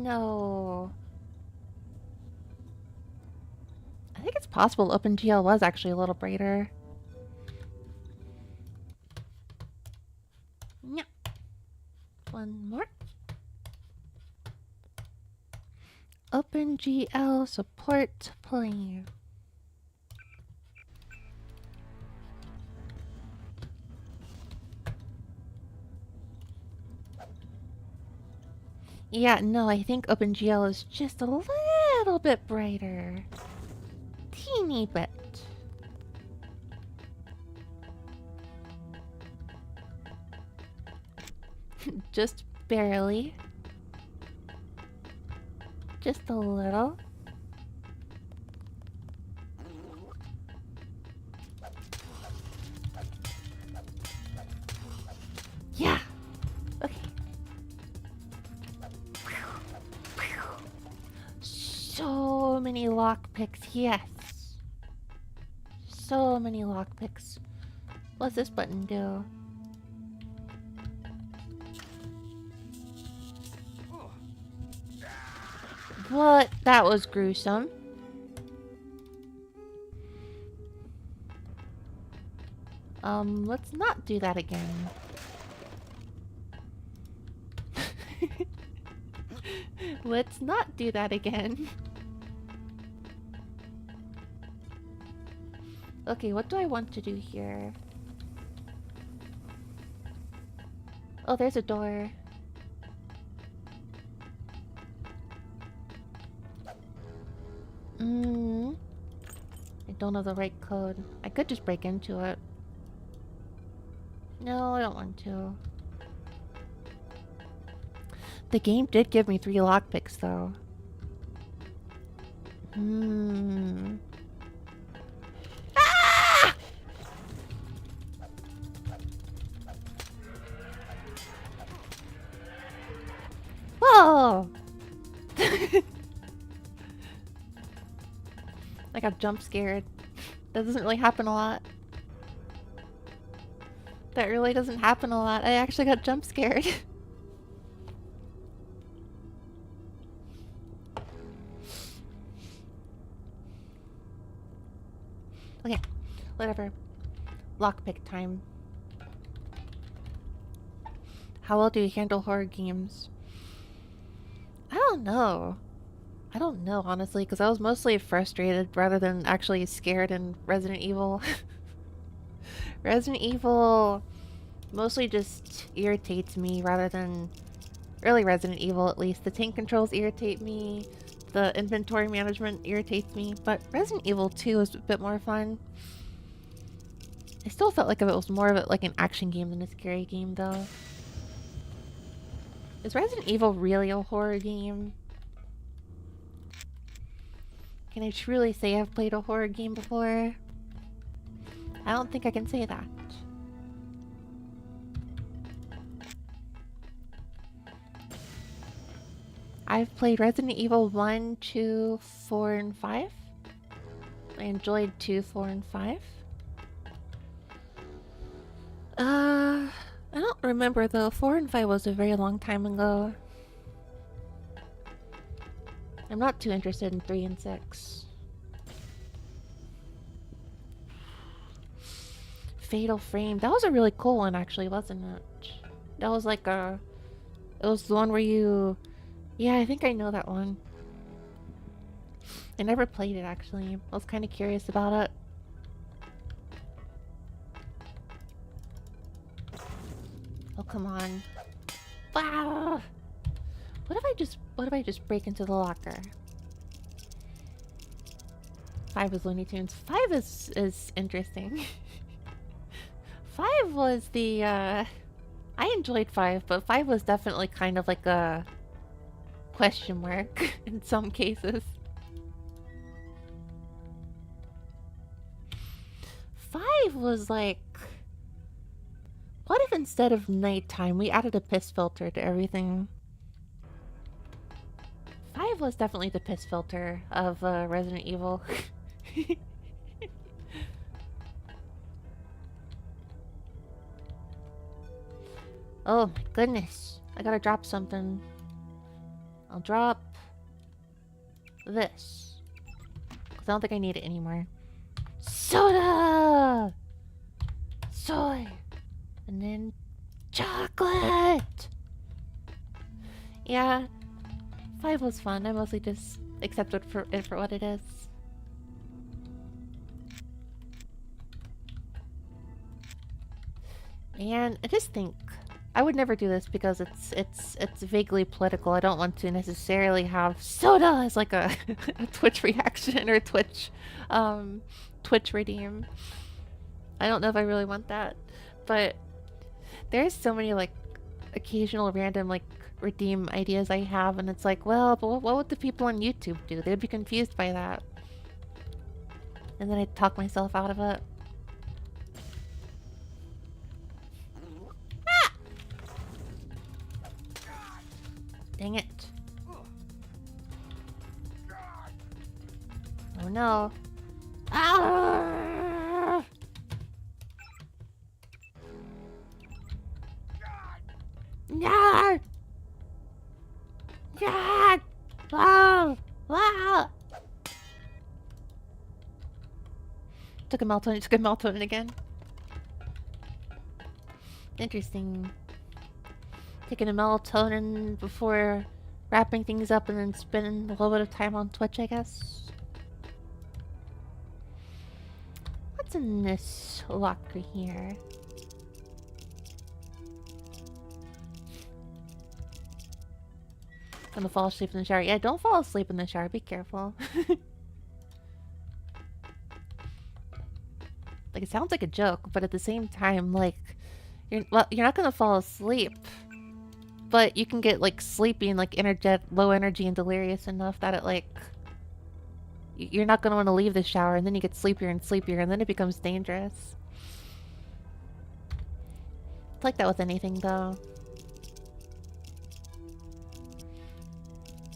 No. I think it's possible OpenGL was actually a little brighter. Yeah. One more. OpenGL support play. Yeah, no, I think OpenGL is just a little bit brighter. Teeny bit. Just barely. Just a little. Yeah! Okay. So many lockpicks, yes. So many lockpicks. What's this button do? What? That was gruesome. Let's not do that again. Let's not do that again. Okay, what do I want to do here? Oh, there's a door. I don't know the right code. I could just break into it. No, I don't want to. The game did give me 3 lockpicks, though. Ah! Whoa! I got jump scared. That doesn't really happen a lot. That really doesn't happen a lot. I actually got jump scared. Okay, whatever. Lockpick time. How well do you handle horror games? I don't know. I don't know, honestly, because I was mostly frustrated rather than actually scared in Resident Evil. Resident Evil mostly just irritates me rather than... Early Resident Evil, at least. The tank controls irritate me. The inventory management irritates me. But Resident Evil 2 was a bit more fun. I still felt like it was more of like an action game than a scary game, though. Is Resident Evil really a horror game? Can I truly say I've played a horror game before? I don't think I can say that. I've played Resident Evil 1, 2, 4, and 5. I enjoyed 2, 4, and 5. I don't remember though. 4 and 5 was a very long time ago. I'm not too interested in 3 and 6. Fatal Frame. That was a really cool one actually, wasn't it? That was like a... It was the one where you... Yeah, I think I know that one. I never played it actually. I was kind of curious about it. Oh, come on. Wow! What if I just break into the locker? 5 is Looney Tunes. 5 is interesting. 5 was the, I enjoyed 5, but 5 was definitely kind of like a question mark in some cases. 5 was like... What if instead of nighttime, we added a piss filter to everything? 5 was definitely the piss filter of Resident Evil. Oh my goodness. I gotta drop something. I'll drop this. Because I don't think I need it anymore. Soda! Soy! And then chocolate! Yeah, 5 was fun. I mostly just accepted it for what it is. And I just think I would never do this because it's vaguely political. I don't want to necessarily have soda as like a, a Twitch reaction or Twitch redeem. I don't know if I really want that, but there's so many like occasional random like redeem ideas I have, and it's like, well, but what would the people on YouTube do? They would be confused by that. And then I talk myself out of it. Ah! Dang it. Oh no. Ah! No! No! Oh! Wow! Took a melatonin again. Interesting. Taking a melatonin before wrapping things up and then spending a little bit of time on Twitch, I guess. What's in this locker here? Gonna fall asleep in the shower. Yeah, don't fall asleep in the shower. Be careful. Like, it sounds like a joke, but at the same time, like, you're not gonna fall asleep, but you can get like sleepy and like low energy and delirious enough that it like you're not gonna want to leave the shower, and then you get sleepier and sleepier, and then it becomes dangerous. It's like that with anything, though.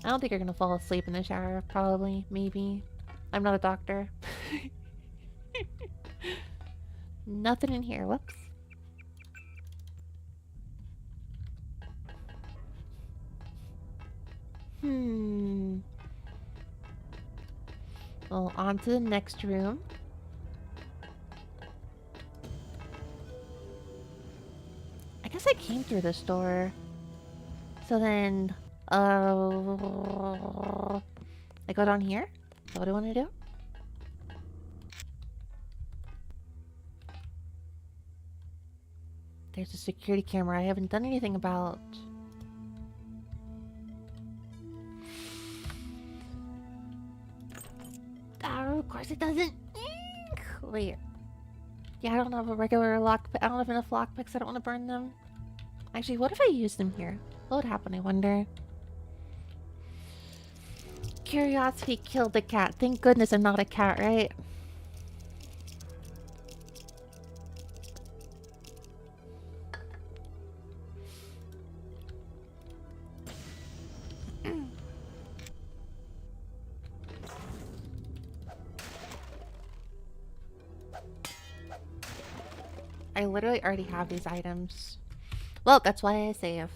I don't think you're gonna fall asleep in the shower. Probably, maybe. I'm not a doctor. Nothing in here. Whoops. Well, on to the next room. I guess I came through this door. So then, I go down here? Is that what I want to do? There's a security camera I haven't done anything about. Oh, of course it doesn't. Wait. Yeah, I don't have a regular lockpick. I don't have enough lockpicks. I don't want to burn them. Actually, what if I use them here? What would happen, I wonder? Curiosity killed the cat. Thank goodness I'm not a cat, right? I literally already have these items. Well, that's why I save.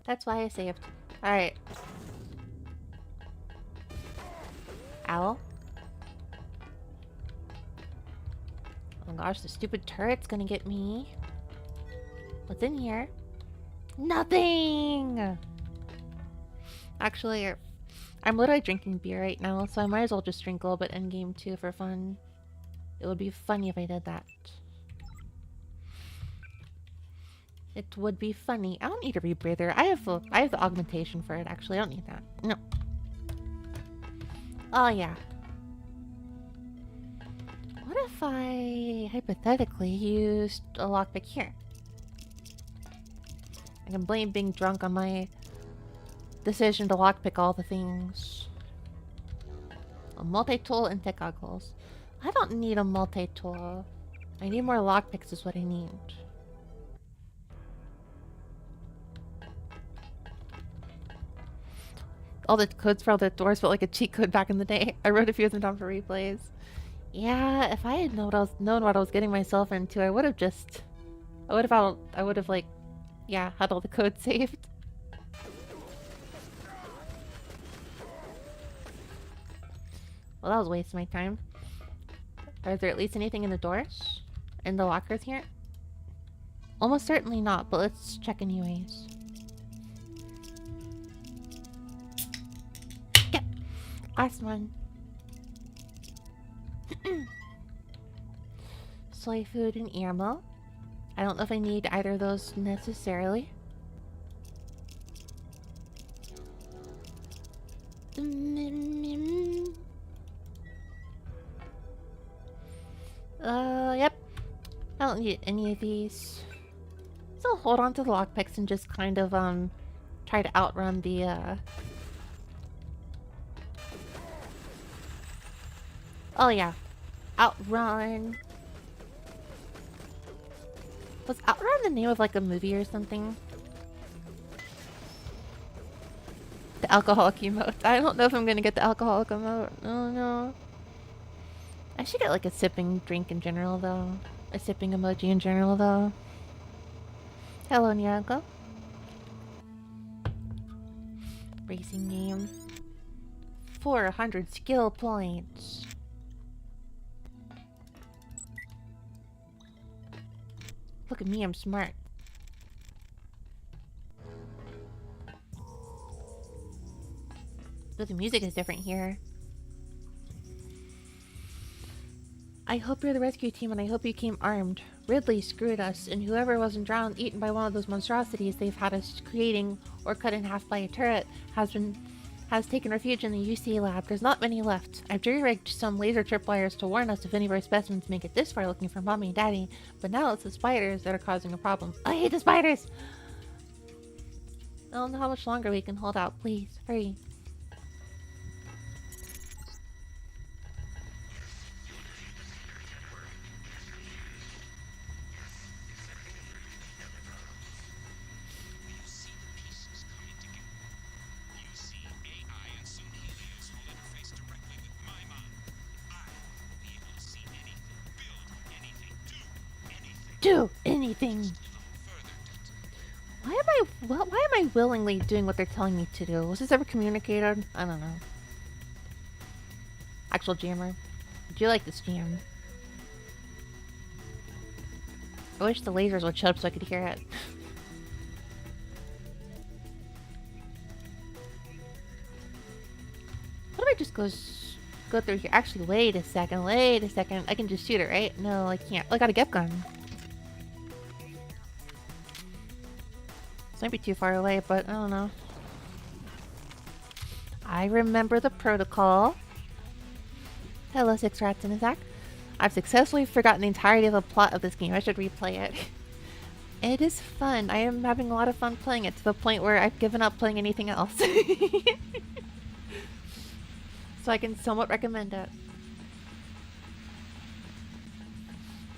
That's why I saved. Alright. Owl. Oh my gosh, the stupid turret's gonna get me. What's in here? Nothing! Actually, I'm literally drinking beer right now, so I might as well just drink a little bit endgame too for fun. It would be funny if I did that. It would be funny. I don't need a rebreather. I have the augmentation for it, actually. I don't need that. No. Oh, yeah. What if I hypothetically used a lockpick here? I can blame being drunk on my decision to lockpick all the things. A multi-tool and tech goggles. I don't need a multi-tool. I need more lockpicks is what I need. All the codes for all the doors felt like a cheat code back in the day. I wrote a few of them down for replays. Yeah, if I had known what I was getting myself into, I would have like, yeah, had all the codes saved. Well, that was a waste of my time. Is there at least anything in the doors? In the lockers here? Almost certainly not, but let's check anyways. Yep. Last one. Soy food and ammo. I don't know if I need either of those necessarily. Yep. I don't need any of these. So I'll hold on to the lockpicks and just kind of, try to outrun the, Oh yeah. Outrun. Was Outrun the name of like a movie or something? The alcoholic emote. I don't know if I'm gonna get the alcoholic emote. Oh no. I should get like a sipping drink in general though. A sipping emoji in general though. Hello, Nyanko. Racing game. 400 skill points. Look at me, I'm smart. But the music is different here. I hope you're the rescue team and I hope you came armed. Ridley screwed us, and whoever wasn't drowned, eaten by one of those monstrosities they've had us creating, or cut in half by a turret, has taken refuge in the UC lab. There's not many left. I've jury-rigged some laser tripwires to warn us if any of our specimens make it this far looking for Mommy and Daddy, but now it's the spiders that are causing a problem. I hate the spiders! I don't know how much longer we can hold out. Please, hurry. Do anything. Why am I willingly doing what they're telling me to do? Was this ever communicated? I don't know. Actual jammer. Do you like this jam? I wish the lasers would shut up so I could hear it. What if I just go through here? Actually, wait a second. I can just shoot it, right? No, I can't. Oh, I got a gift gun. This might be too far away, but I don't know. I remember the protocol. Hello, Six Rats in a Sack. I've successfully forgotten the entirety of the plot of this game. I should replay it. It is fun. I am having a lot of fun playing it to the point where I've given up playing anything else. So I can somewhat recommend it.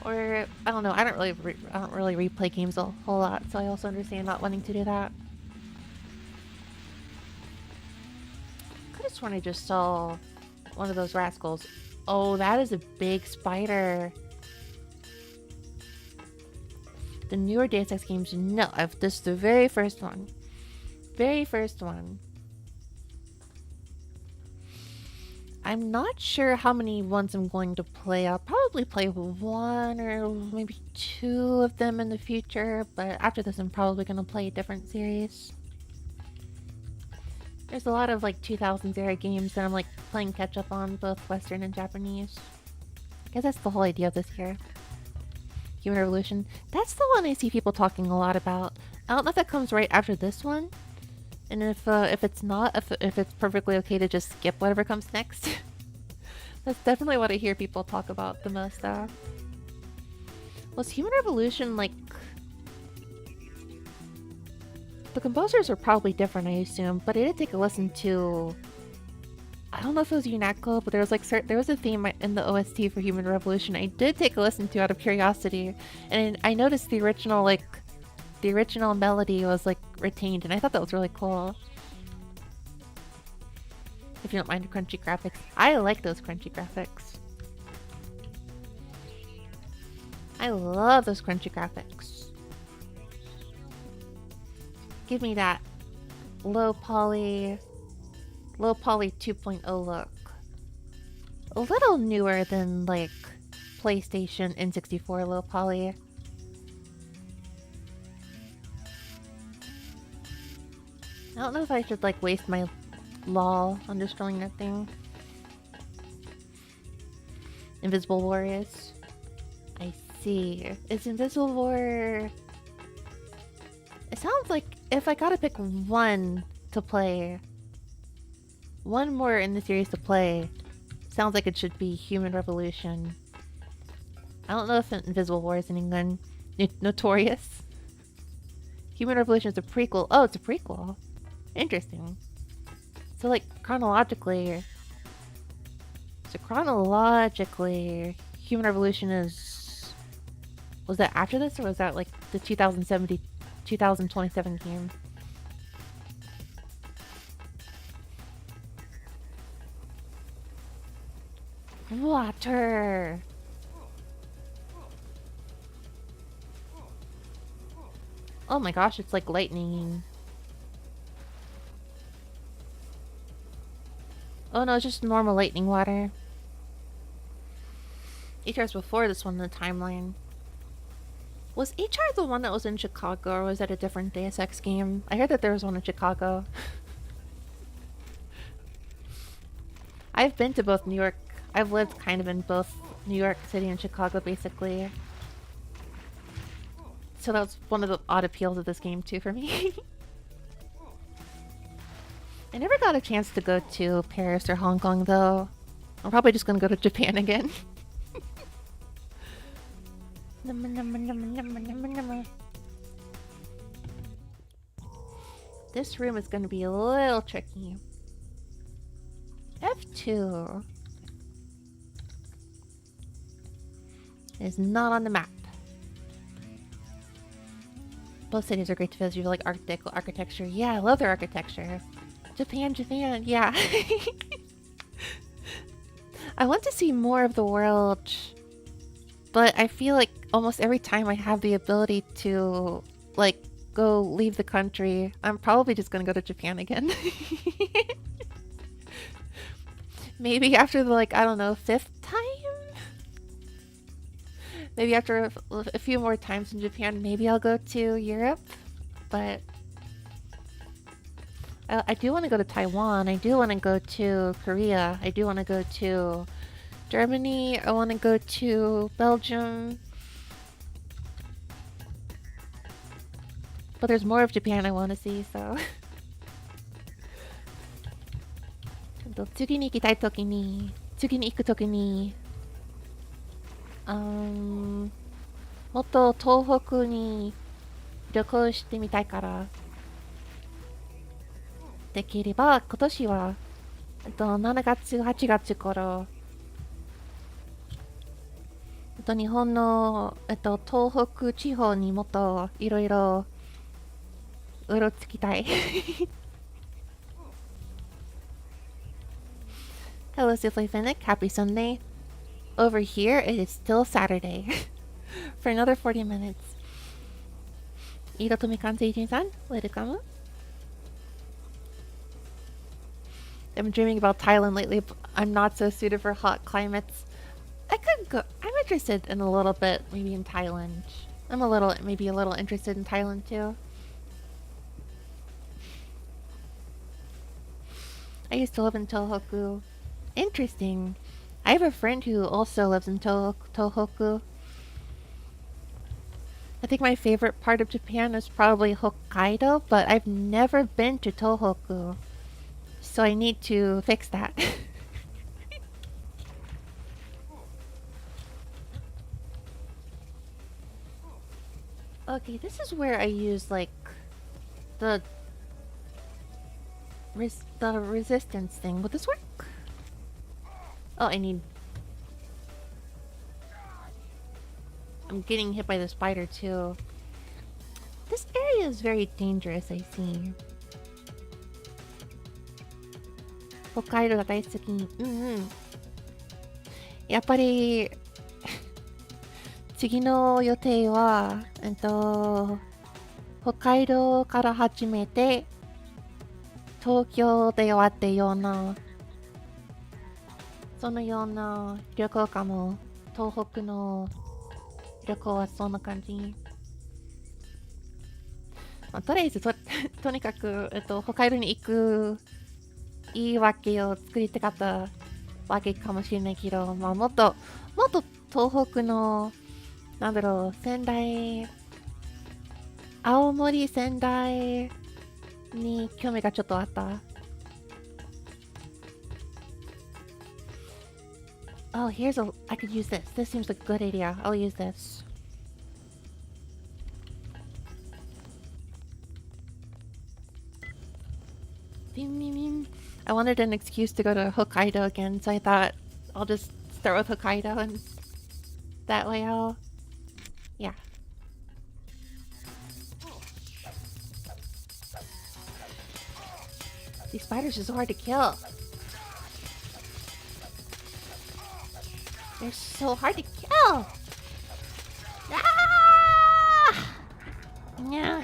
Or I don't know. I don't really replay games a whole lot, so I also understand not wanting to do that. Could have sworn I just saw one of those rascals. Oh, that is a big spider. The newer Deus Ex games, no. This is the very first one. Very first one. I'm not sure how many ones I'm going to play. I'll probably play one or maybe two of them in the future, but after this I'm probably going to play a different series. There's a lot of like 2000s era games that I'm like playing catch up on, both Western and Japanese. I guess that's the whole idea of this here. Human Revolution. That's the one I see people talking a lot about. I don't know if that comes right after this one. And if it's not, if it's perfectly okay to just skip whatever comes next. That's definitely what I hear people talk about the most, though. Was Human Revolution, like... The composers were probably different, I assume, but I did take a listen to... I don't know if it was UNATCO, but there was like there was a theme in the OST for Human Revolution I did take a listen to out of curiosity. And I noticed the original, like... The original melody was like retained, and I thought that was really cool. If you don't mind the crunchy graphics. I like those crunchy graphics. I love those crunchy graphics. Give me that low poly 2.0 look. A little newer than like PlayStation N64 low poly. I don't know if I should like waste my lol on destroying that thing. Invisible War is. I see. Is Invisible War... It sounds like if I gotta pick one to play, one more in the series to play, sounds like it should be Human Revolution. I don't know if Invisible War is anything notorious. Human Revolution is a prequel. Oh, it's a prequel. Interesting. So like chronologically, Human Revolution is... Was that after this, or was that like the 2027 game? Water! Oh my gosh, it's like lightning. Oh no, it's just normal lightning water. HR's before this one in the timeline. Was HR the one that was in Chicago, or was that a different Deus Ex game? I heard that there was one in Chicago. I've been to both New York. I've lived kind of in both New York City and Chicago, basically. So that was one of the odd appeals of this game, too, for me. I never got a chance to go to Paris or Hong Kong, though. I'm probably just gonna go to Japan again. This room is gonna be a little tricky. F2 is not on the map. Both cities are great to visit. You like Art Deco architecture. Yeah, I love their architecture. Japan, yeah. I want to see more of the world, but I feel like almost every time I have the ability to, like, go leave the country, I'm probably just gonna go to Japan again. Maybe after the, like, I don't know, 5th time? Maybe after a few more times in Japan, maybe I'll go to Europe. But I do want to go to Taiwan. I do want to go to Korea. I do want to go to Germany. I want to go to Belgium. But there's more of Japan I want to see, so. 次に行きたいときに、次に行くときに、もっと東北に旅行してみたいから、できれば今年は、7月、8月頃、日本の、東北地方にもっといろいろうろつきたい。Hello, Sifley Finnick. Happy Sunday. Over here, it is still Saturday. For another 40 minutes. Ida Tomikan Seijin-san, welcome. I'm dreaming about Thailand lately, but I'm not so suited for hot climates. I could go. I'm interested in a little bit, maybe in Thailand. Maybe a little interested in Thailand too. I used to live in Tohoku. Interesting. I have a friend who also lives in Tohoku. I think my favorite part of Japan is probably Hokkaido, but I've never been to Tohoku. So I need to fix that. Okay, this is where I use like the resistance thing. Will this work? Oh, I'm getting hit by the spider too. This area is very dangerous, I see. 北海道が大好き。やっぱり次の予定は、北海道から始めて東京で終わってようなそのような旅行かも。東北の旅行はそんな感じ。とりあえずとにかく、北海道に行く言い訳を作りたかったわけかもしれないけど、もっと東北の仙台、青森、仙台に興味がちょっとあった。Oh, I could use this. This seems like a good idea. I'll use this. I wanted an excuse to go to Hokkaido again, so I thought I'll just start with Hokkaido and that way yeah. These spiders are so hard to kill. They're so hard to kill! Yeah.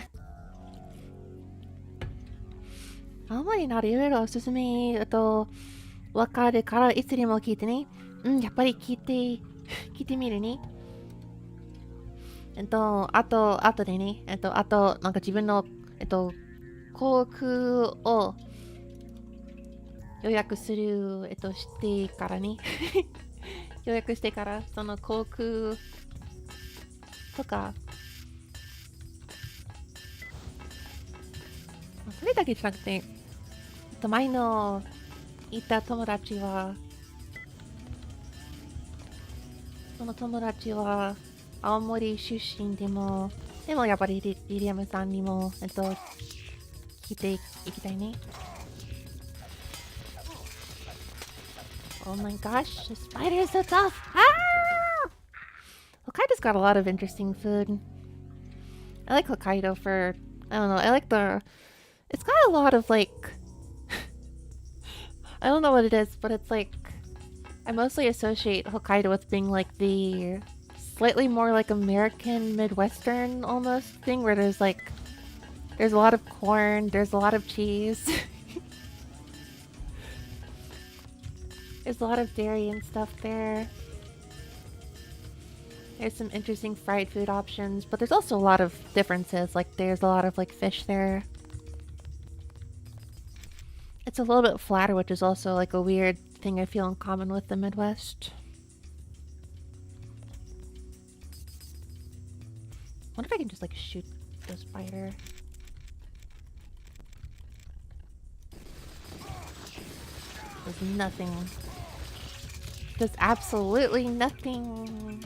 あんまりいろいろおすすめわかるからいつでも聞いてね。やっぱり聞いてみるね。あとでね。あと自分の航空を予約するしてからね。予約してからその航空とかそれだけじゃなくて前のいた友達はその友達は青森出身でもやっぱりリリアムさんにも聞いていきたいね。Oh my gosh, the spider is so tough! Ah! Hokkaido's got a lot of interesting food. I like Hokkaido for, I don't know, it's got a lot of like, I don't know what it is, but it's like, I mostly associate Hokkaido with being like the slightly more like American Midwestern almost thing where there's a lot of corn, there's a lot of cheese. There's a lot of dairy and stuff there. There's some interesting fried food options, but there's also a lot of differences. Like, there's a lot of, like, fish there. It's a little bit flatter, which is also, like, a weird thing I feel in common with the Midwest. I wonder if I can just, like, shoot the spider. Does nothing. Does absolutely nothing.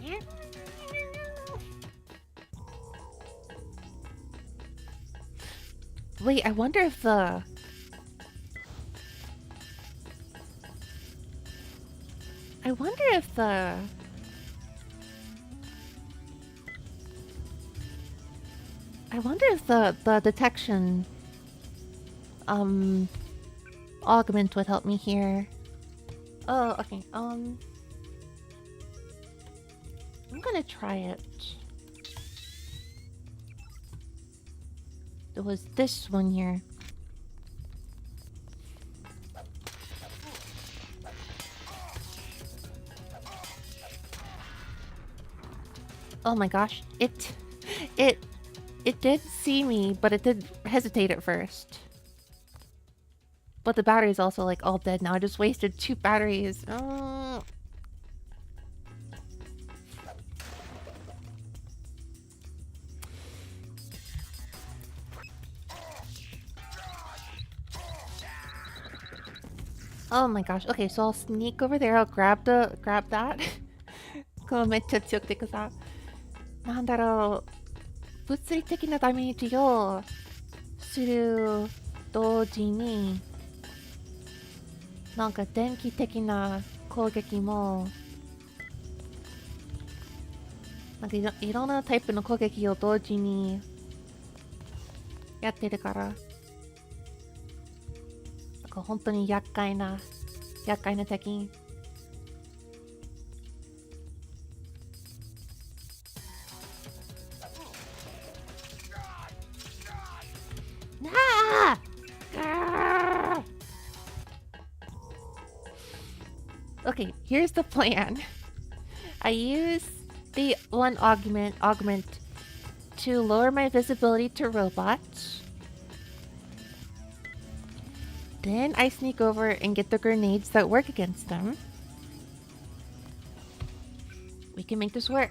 Wait, I wonder if the... I wonder if the... I wonder if the detection augment would help me here. Oh, okay. I'm gonna try it. It was this one here. Oh my gosh. It did see me, but it did hesitate at first. But the battery's also like all dead now. I just wasted 2 batteries. Oh my gosh. Okay, so I'll sneak over there. I'll grab that. こうめっちゃ強くてさ。なんだろう。物理的なダメージをする同時に、なんか電気的な攻撃も、なんかいろんなタイプの攻撃を同時にやってるから、なんか本当に厄介な敵。Okay, here's the plan. I use the one augment to lower my visibility to robots. Then I sneak over and get the grenades that work against them. We can make this work.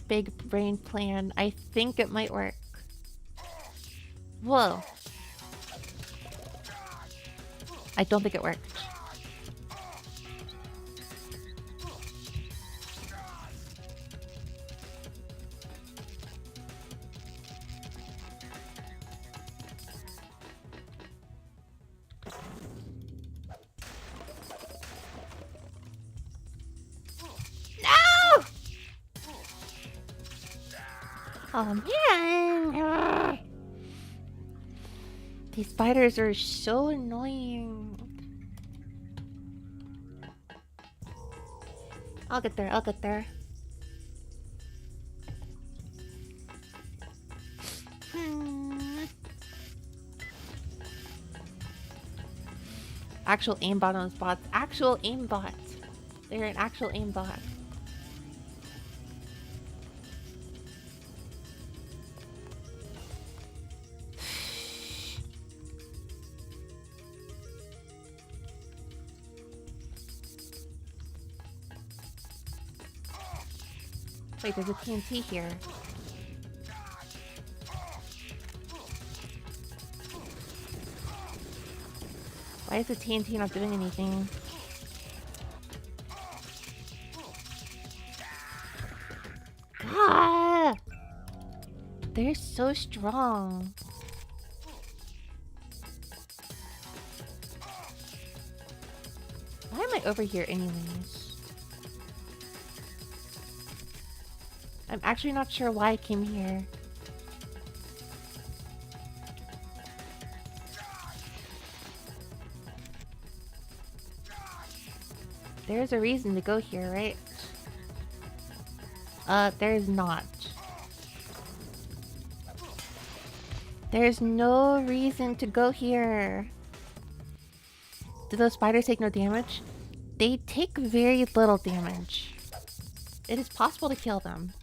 Big brain plan. I think it might work. Whoa. I don't think it worked. Oh man! These spiders are so annoying. I'll get there, I'll get there. Actual aimbot on those bots. Actual aimbot. They're an actual aimbot. Wait, there's a TNT here. Why is the TNT not doing anything? God! They're so strong. Why am I over here anyways? I'm actually not sure why I came here. There's a reason to go here, right? There's not. There's no reason to go here. Do those spiders take no damage? They take very little damage. It is possible to kill them.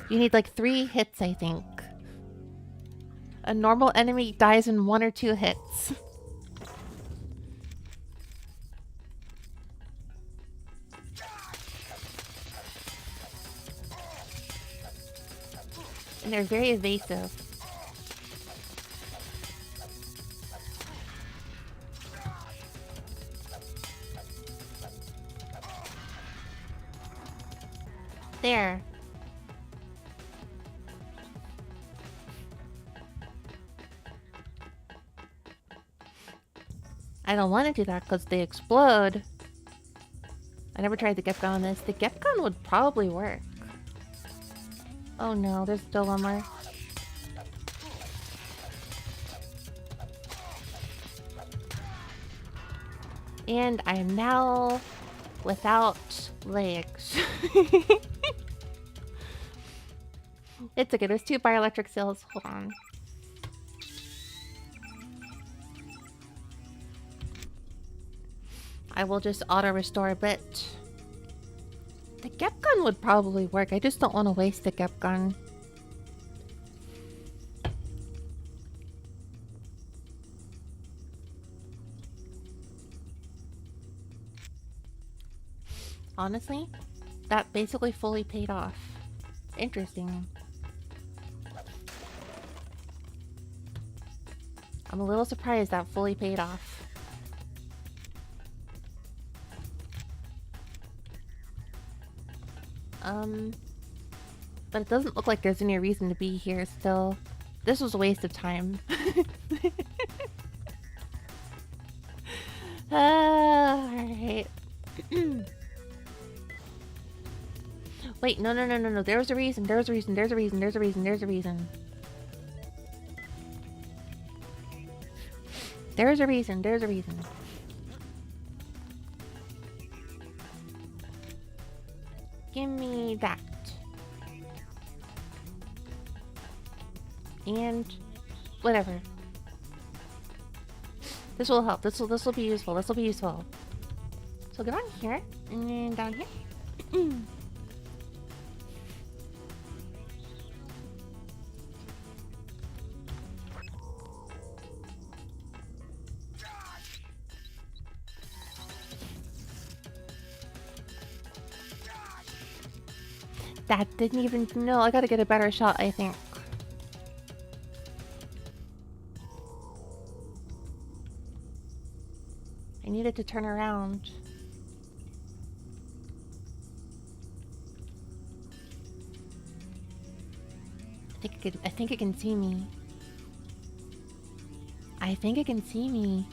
You need like 3 hits, I think. A normal enemy dies in 1 or 2 hits. And they're very evasive. There. I don't want to do that because they explode. I never tried the Gep Gun on this. The Gep Gun would probably work. Oh no, there's still one more. And I am now without legs. It's okay, there's 2 bioelectric cells. Hold on. I will just auto-restore a bit. The Gep Gun would probably work. I just don't want to waste the Gep Gun. Honestly, that basically fully paid off. Interesting. I'm a little surprised that fully paid off. But it doesn't look like there's any reason to be here still. This was a waste of time. Alright. Wait, no. There was a reason. There's a reason. There's a reason. There's a reason. There's a reason. There's a reason. There's a reason. Give me that. And whatever. This will help. This will be useful. This will be useful. So get on here and then down here. That didn't even... No, I gotta get a better shot, I think. I needed to turn around. I think it can see me. I think it can see me.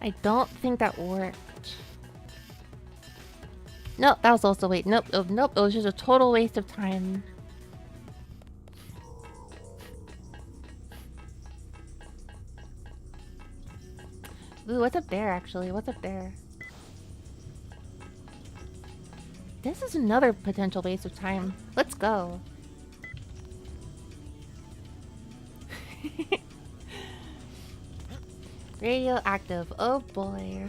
I don't think that worked. Nope, that was also wait. Nope, nope, it was just a total waste of time. Ooh, what's up there actually? What's up there? This is another potential waste of time. Let's go. Radioactive. Oh boy.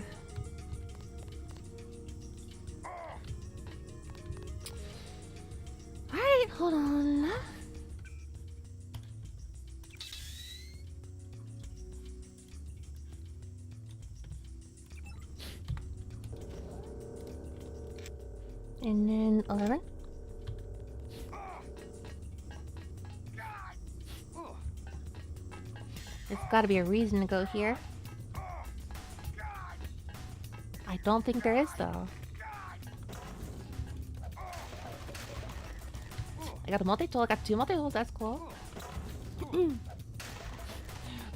Alright, hold on. And then 11. There's gotta be a reason to go here. I don't think there is, though. I got a multi-tool. I got 2 multi-tools. That's cool.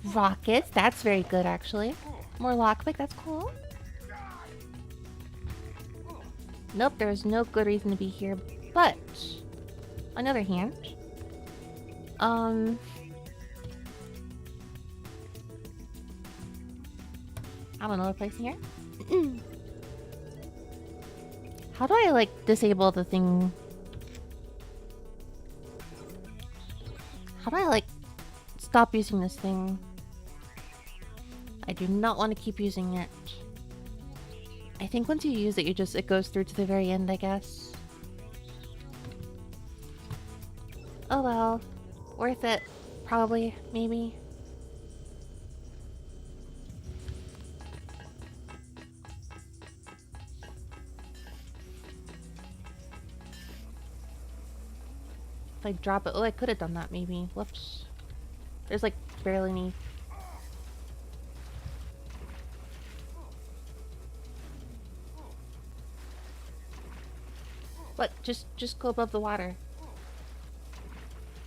Rockets. That's very good, actually. More lockpick. That's cool. Nope, there's no good reason to be here. But, on the other hand, I don't know, a place here. How do I, like, disable the thing? How do I, like, stop using this thing? I do not want to keep using it. I think once you use it, it goes through to the very end, I guess. Oh well. Worth it. Probably. Maybe. If I drop it... Oh, I could have done that, maybe. Whoops. There's, like, barely any... What? Just go above the water.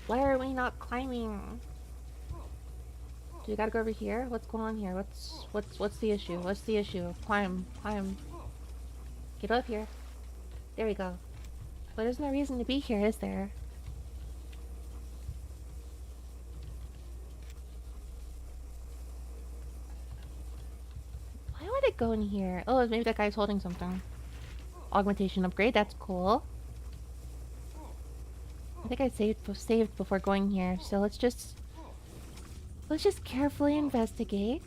Why are we not climbing? Do we gotta go over here? What's going on here? What's the issue? What's the issue? Climb. Get up here. There we go. But there's no reason to be here, is there? Why would it go in here? Oh, maybe that guy's holding something. Augmentation upgrade, that's cool. I think I saved before going here, so let's just carefully investigate.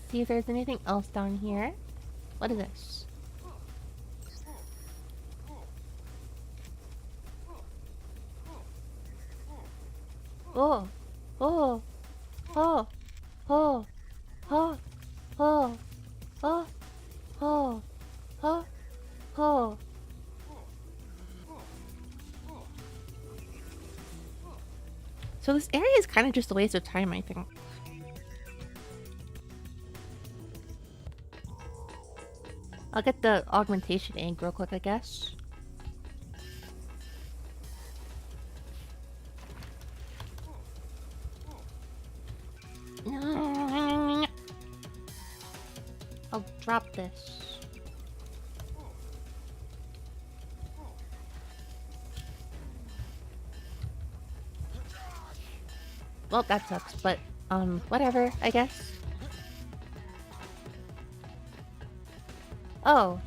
See if there's anything else down here. What is this? Oh, oh, oh, oh, oh. Oh, oh, oh, oh, oh. So this area is kind of just a waste of time, I think. I'll get the augmentation egg real quick, I guess. I'll drop this. Well, that sucks, but, whatever, I guess. Oh.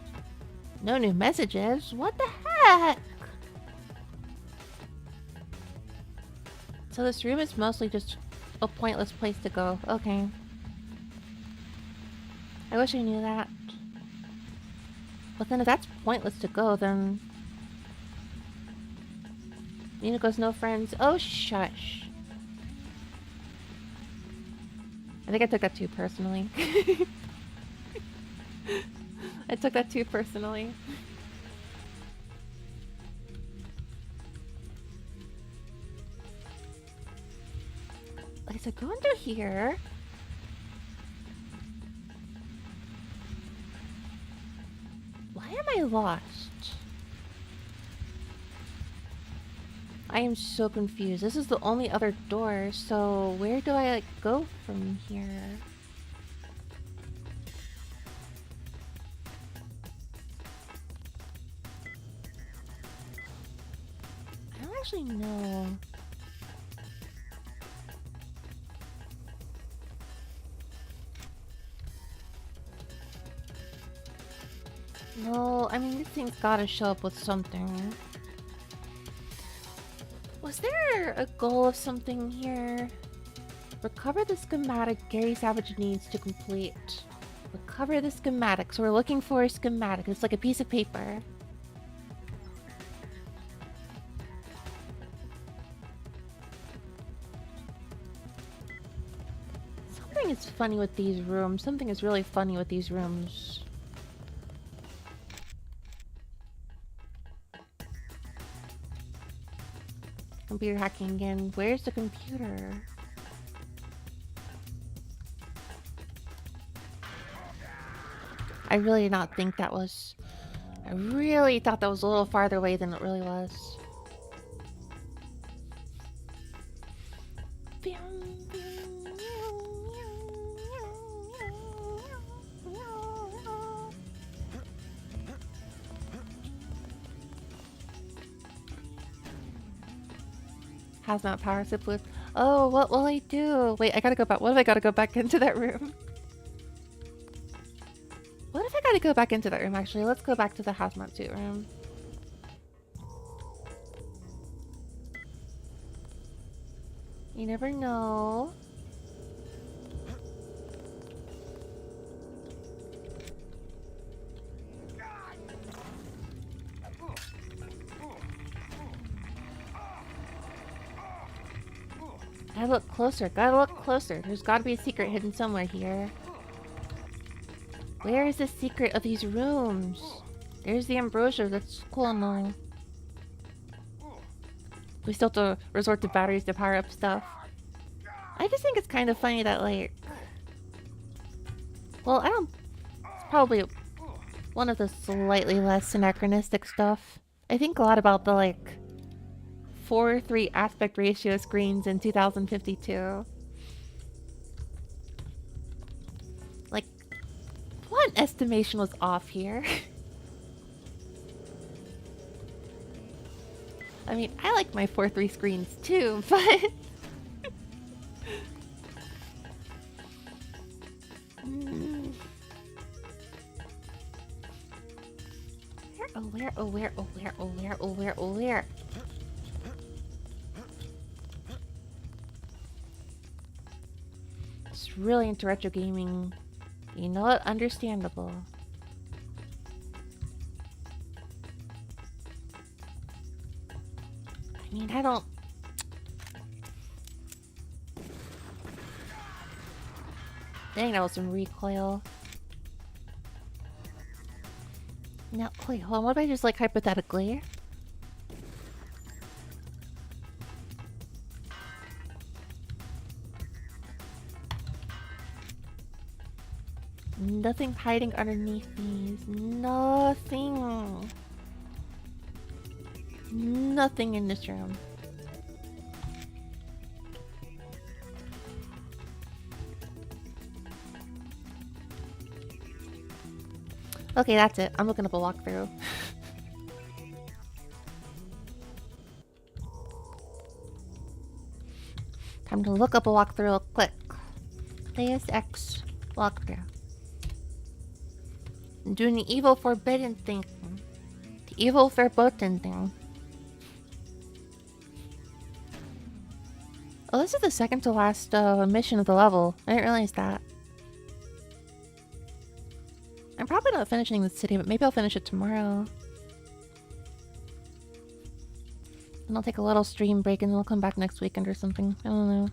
No new messages? What the heck? So this room is mostly just a pointless place to go. Okay. I wish I knew that. But then if that's pointless to go, then... Nina goes, no friends. Oh, shush. I think I took that too personally. I took that too personally. Okay, so go into here. Why am I lost? I am so confused. This is the only other door, so where do I like go from here? I don't actually know. No, I mean, this thing's gotta show up with something. Was there a goal of something here? Recover the schematic Gary Savage needs to complete. Recover the schematic. So we're looking for a schematic. It's like a piece of paper. Something is funny with these rooms. Something is really funny with these rooms. Computer hacking again. Where's the computer? I really did not think that was I really thought that was a little farther away than it really was. Hazmat power sip with. Oh, what will I do? Wait, I gotta go back. What if I gotta go back into that room? What if I gotta go back into that room, actually? Let's go back to the hazmat suit room. You never know. Gotta look closer. Gotta look closer. There's gotta be a secret hidden somewhere here. Where is the secret of these rooms? There's the ambrosia. That's cool and all. We still have to resort to batteries to power up stuff. I just think it's kind of funny that, like... Well, I don't... It's probably one of the slightly less anachronistic stuff. I think a lot about the, like... 4:3 aspect ratio screens in 2052. Like, one estimation was off here. I mean, I like my 4:3 screens too, but... Where? It's really into retro gaming. You know what? Understandable. I mean, I don't... Dang, that was some recoil. Now, wait, hold on. What if I just, like, hypothetically... Nothing hiding underneath these. Nothing. Nothing in this room. Okay, that's it. I'm looking up a walkthrough. Time to look up a walkthrough real quick. Deus Ex walkthrough. Doing the evil forbidden thing. The evil forbidden thing. Oh, this is the second to last mission of the level. I didn't realize that. I'm probably not finishing this today, but maybe I'll finish it tomorrow. And I'll take a little stream break and then I'll come back next weekend or something. I don't know.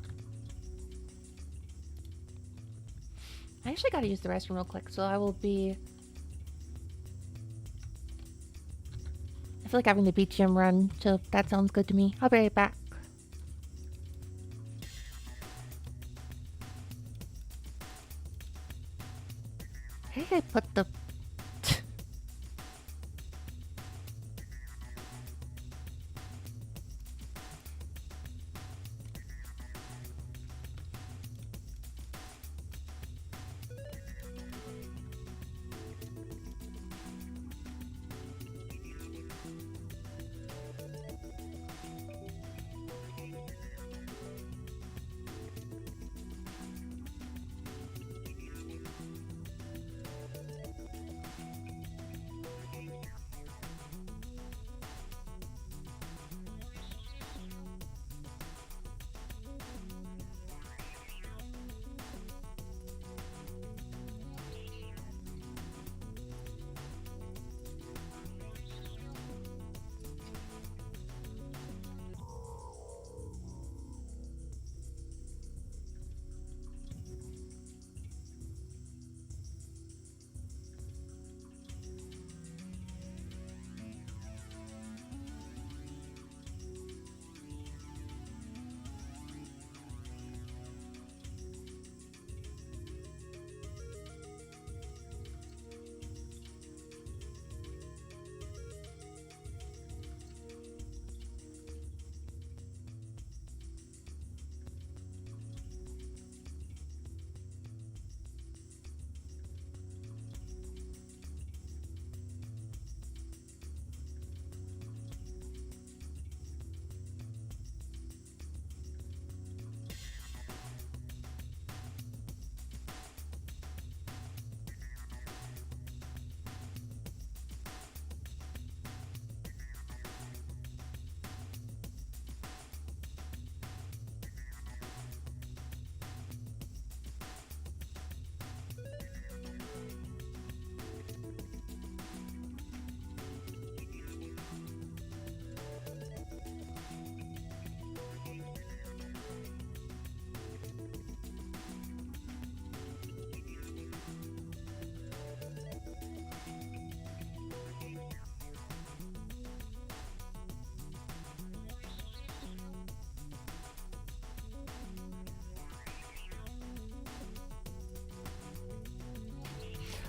I actually gotta use the restroom real quick, so I will be... I feel like having the BGM run, so that sounds good to me. I'll be right back. Where did I put the...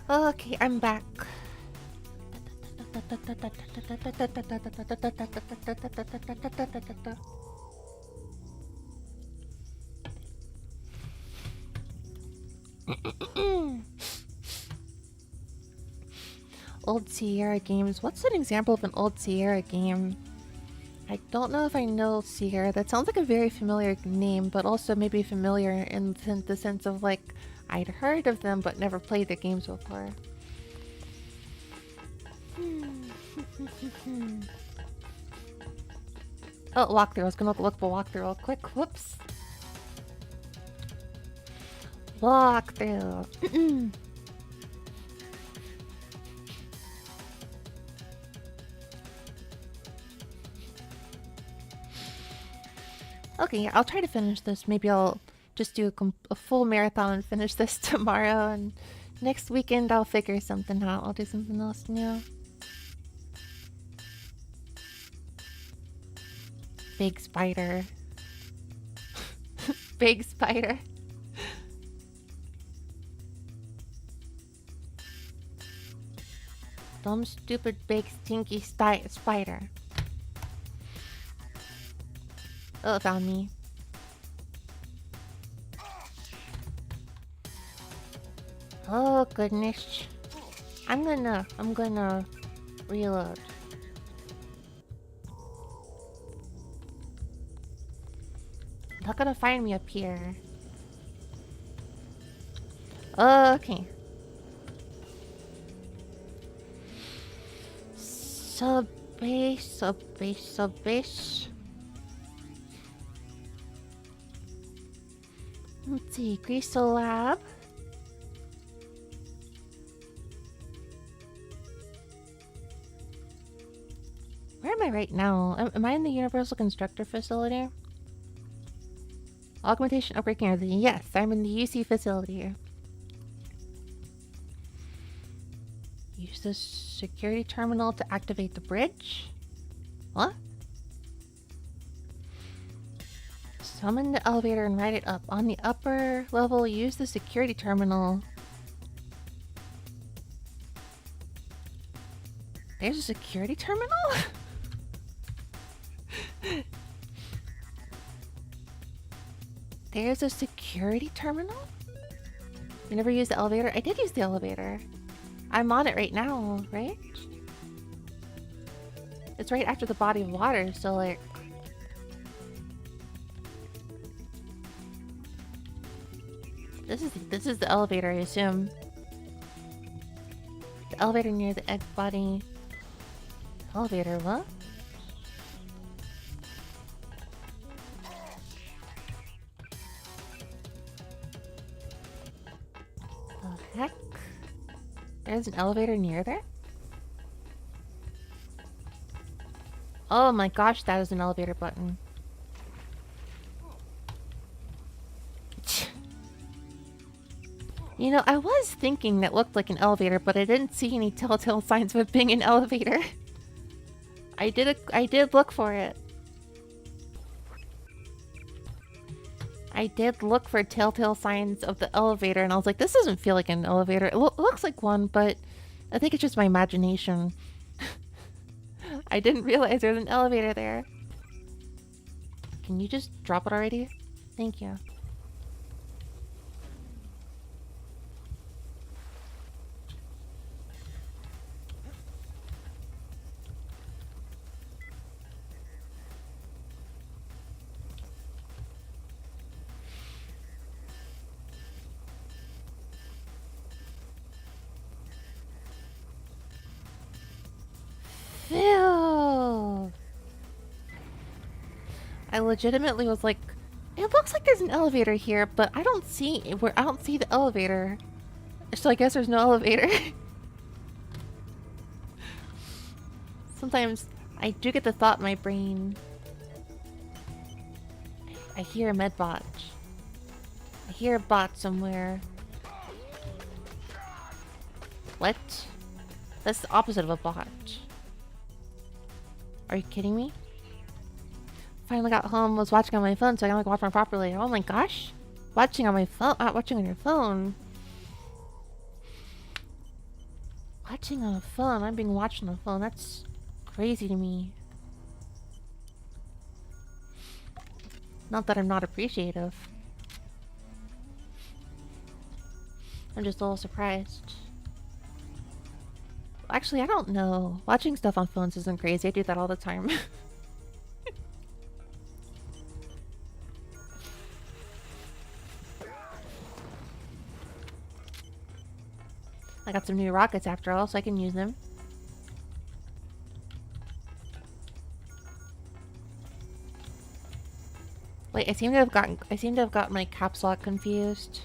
Okay, I'm back. Old Sierra games. What's an example of an old Sierra game? I don't know if I know Sierra. That sounds like a very familiar name, but also maybe familiar in the sense of like I'd heard of them but never played their games before. Oh, walkthrough. I was gonna look for walkthrough real quick. Whoops. Walkthrough. Okay, yeah, I'll try to finish this. Maybe I'll just do a full marathon and finish this tomorrow. And next weekend, I'll figure something out. I'll do something else new. Big spider. Big spider. Dumb, stupid, big, stinky spider. Oh, it found me. Oh, goodness. I'm gonna reload. Not gonna find me up here. Okay. Subbase. Let's see, Crystal Lab. Where am I right now? Am I in the Universal Constructor facility? Augmentation upgrade area. Yes, I'm in the UC facility. Use the security terminal to activate the bridge? What? Summon the elevator and ride it up. On the upper level, use the security terminal. There's a security terminal? There's a security terminal? You never used the elevator? I did use the elevator. I'm on it right now, right? It's right after the body of water, so like... This is the elevator, I assume. The elevator near the egg body. Elevator, what? The heck? There's an elevator near there? Oh my gosh, that is an elevator button. You know, I was thinking that looked like an elevator, but I didn't see any telltale signs of it being an elevator. I did look for it. I did look for telltale signs of the elevator, and I was like, this doesn't feel like an elevator. It looks like one, but I think it's just my imagination. I didn't realize there was an elevator there. Can you just drop it already? Thank you. Ew. I legitimately was like, it looks like there's an elevator here, but I don't see the elevator. So I guess there's no elevator. Sometimes I do get the thought in my brain. I hear a med bot. I hear a bot somewhere. What? That's the opposite of a bot. Are you kidding me? Finally got home, was watching on my phone, so I can like watch more properly. Oh my gosh. Watching on my phone, watching on your phone. Watching on a phone. I'm being watched on a phone. That's crazy to me. Not that I'm not appreciative. I'm just a little surprised. Actually, I don't know. Watching stuff on phones isn't crazy. I do that all the time. I got some new rockets after all, so I can use them. Wait, I seem to have got my caps lock confused.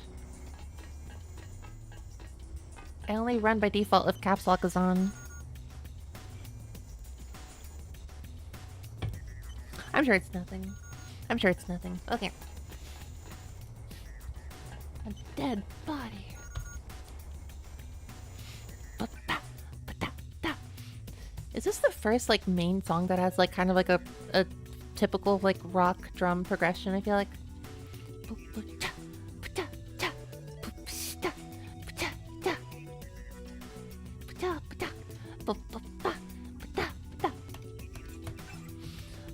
I only run by default if caps lock is on. I'm sure it's nothing. I'm sure it's nothing. Okay. A dead body. Is this the first like main song that has like kind of like a typical like rock drum progression? I feel like.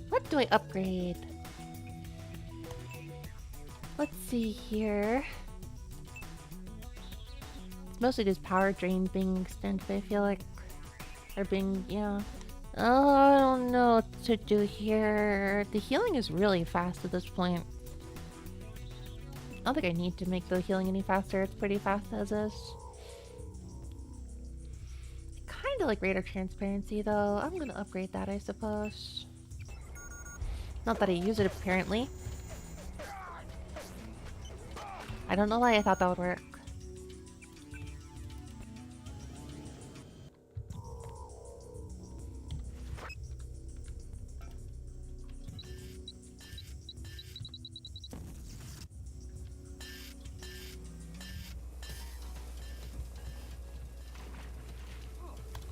What do I upgrade? Let's see here. It's mostly just power drain being extended, I feel like. Or being, yeah. Oh, I don't know what to do here. The healing is really fast at this point. I don't think I need to make the healing any faster. It's pretty fast as is. I kinda like radar transparency though. I'm gonna upgrade that, I suppose. Not that I use it apparently. I don't know why I thought that would work.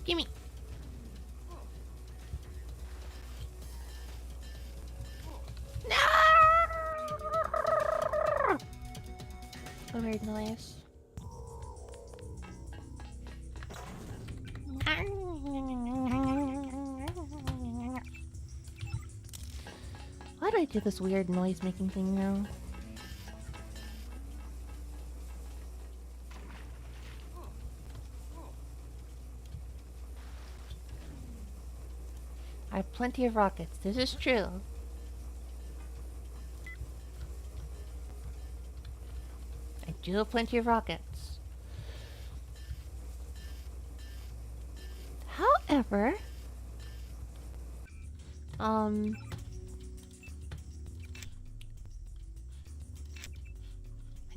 Gimme. No! A weird noise. Why do I do this weird noise making thing now? I have plenty of rockets. This is true. I do have plenty of rockets. However, I'm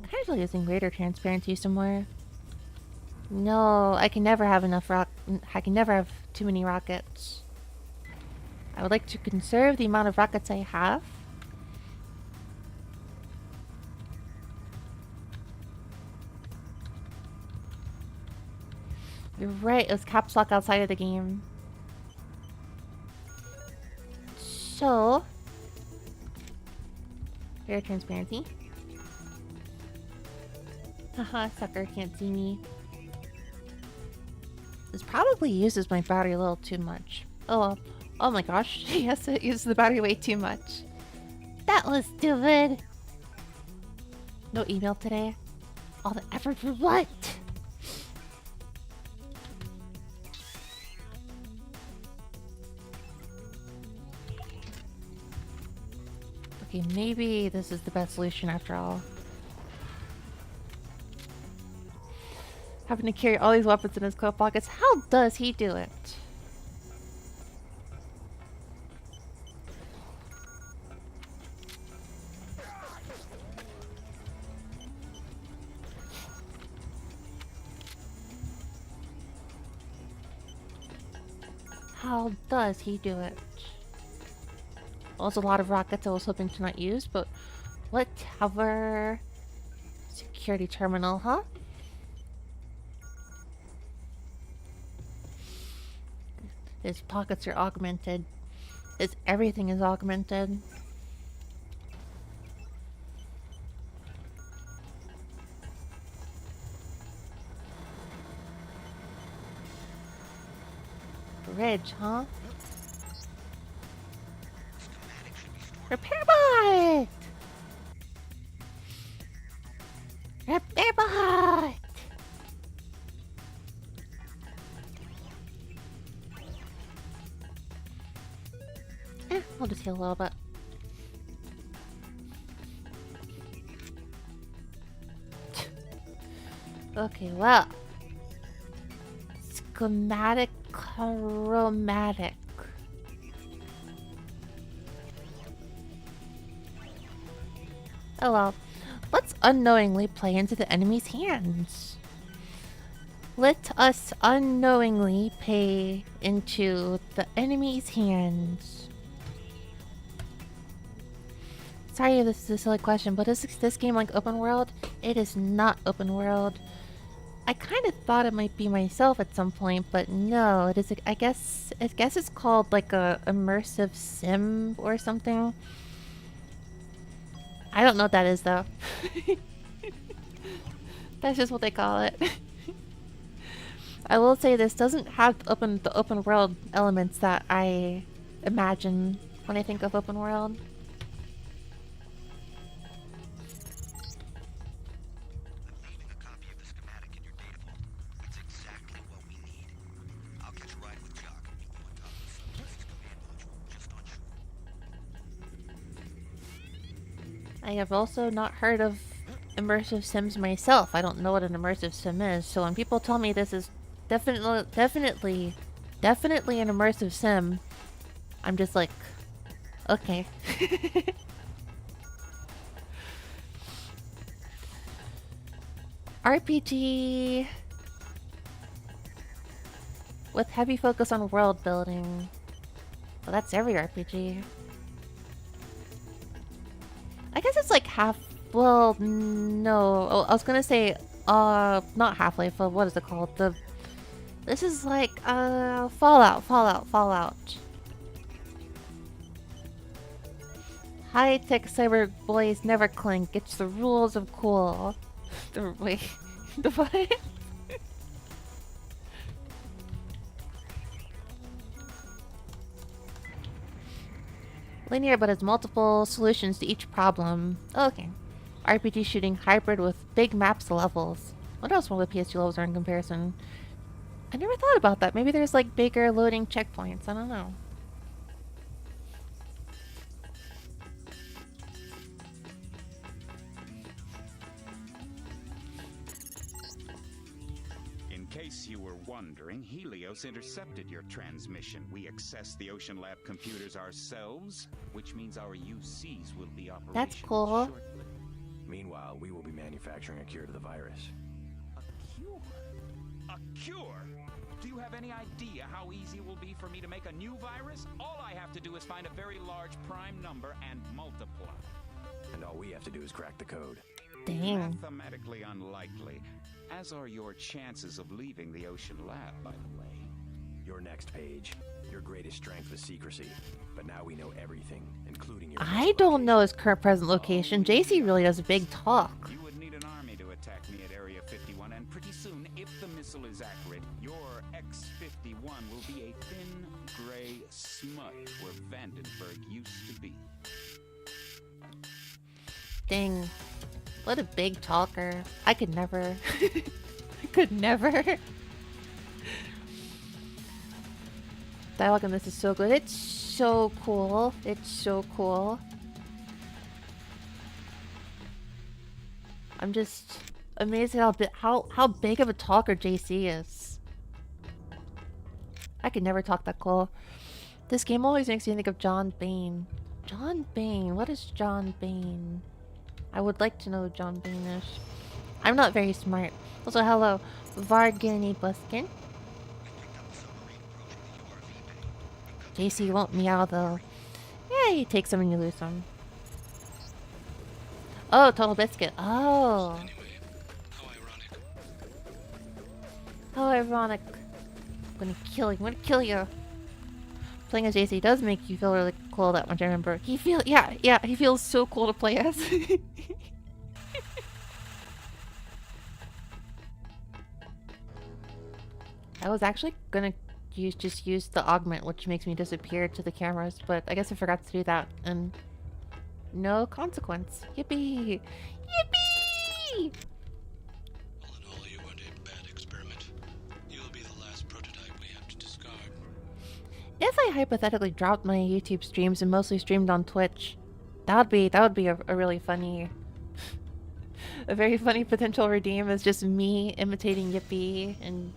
kind of using greater transparency somewhere. No, I can never have enough I can never have too many rockets. I would like to conserve the amount of rockets I have. You're right, it was caps lock outside of the game. So, fair transparency. Haha, sucker can't see me. This probably uses my battery a little too much. Oh well. Oh my gosh, yes, it uses the battery way too much. That was stupid. No email today? All the effort for what? Okay, maybe this is the best solution after all. Having to carry all these weapons in his coat pockets. How does he do it? How does he do it? Well, there's a lot of rockets I was hoping to not use, but whatever. Security terminal, huh? His pockets are augmented. His everything is augmented. Bridge, huh? Repair bot! Repair bot! I'll just heal a little bit. Okay, well. Schematic chromatic. Oh well. Let's unknowingly play into the enemy's hands. Let us unknowingly play into the enemy's hands. Sorry if this is a silly question, but is this game like open world? It is not open world. I kind of thought it might be myself at some point, but no, it is. I guess it's called like a immersive sim or something. I don't know what that is though. That's just what they call it. I will say this doesn't have the open world elements that I imagine when I think of open world. I have also not heard of immersive sims myself. I don't know what an immersive sim is, so when people tell me this is definitely an immersive sim, I'm just like, okay. RPG with heavy focus on world building. Well, that's every RPG. I guess it's like half. Well, no. Oh, I was gonna say, not Half-Life. What is it called? This is like, Fallout. High-tech cyber boys never clink. It's the rules of cool. Wait, the what? Linear, but has multiple solutions to each problem. Okay. RPG shooting hybrid with big maps levels. What else will the PS2 levels are in comparison? I never thought about that. Maybe there's like bigger loading checkpoints. I don't know. In case you were wondering, Helios intercepted your transmission. We accessed the Ocean Lab computers ourselves, which means our UCs will be operational. That's cool. Shortly. Meanwhile, we will be manufacturing a cure to the virus. A cure? A cure? Do you have any idea how easy it will be for me to make a new virus? All I have to do is find a very large prime number and multiply. And all we have to do is crack the code. Dang. Mathematically unlikely, as are your chances of leaving the Ocean Lab, by the way. Your next page. Your greatest strength was secrecy. But now we know everything, including your... I don't know his current present location. JC really does a big talk. You would need an army to attack me at Area 51, and pretty soon, if the missile is accurate, your X-51 will be a thin, gray smudge where Vandenberg used to be. Dang. What a big talker. I could never. I could never. Dialogue in this is so good. It's so cool. It's so cool. I'm just amazed at how big of a talker JC is. I could never talk that cool. This game always makes me think of John Bain. John Bain. What is John Bain? I would like to know who John Bain is. I'm not very smart. Also, hello, Vargini Buskin. JC won't meow though. Yeah, you take some and you lose some. Oh, Total Biscuit. Oh. How ironic. I'm gonna kill you. I'm gonna kill you. Playing as JC does make you feel really cool that much, I remember. He feels so cool to play as. I was actually gonna just use the augment, which makes me disappear to the cameras, but I guess I forgot to do that, and no consequence. Yippee! Yippee! All in all, you weren't a bad experiment. You'll be the last prototype we have to discard. If I hypothetically dropped my YouTube streams and mostly streamed on Twitch, that would be a really funny, a very funny potential redeem is just me imitating Yippee and.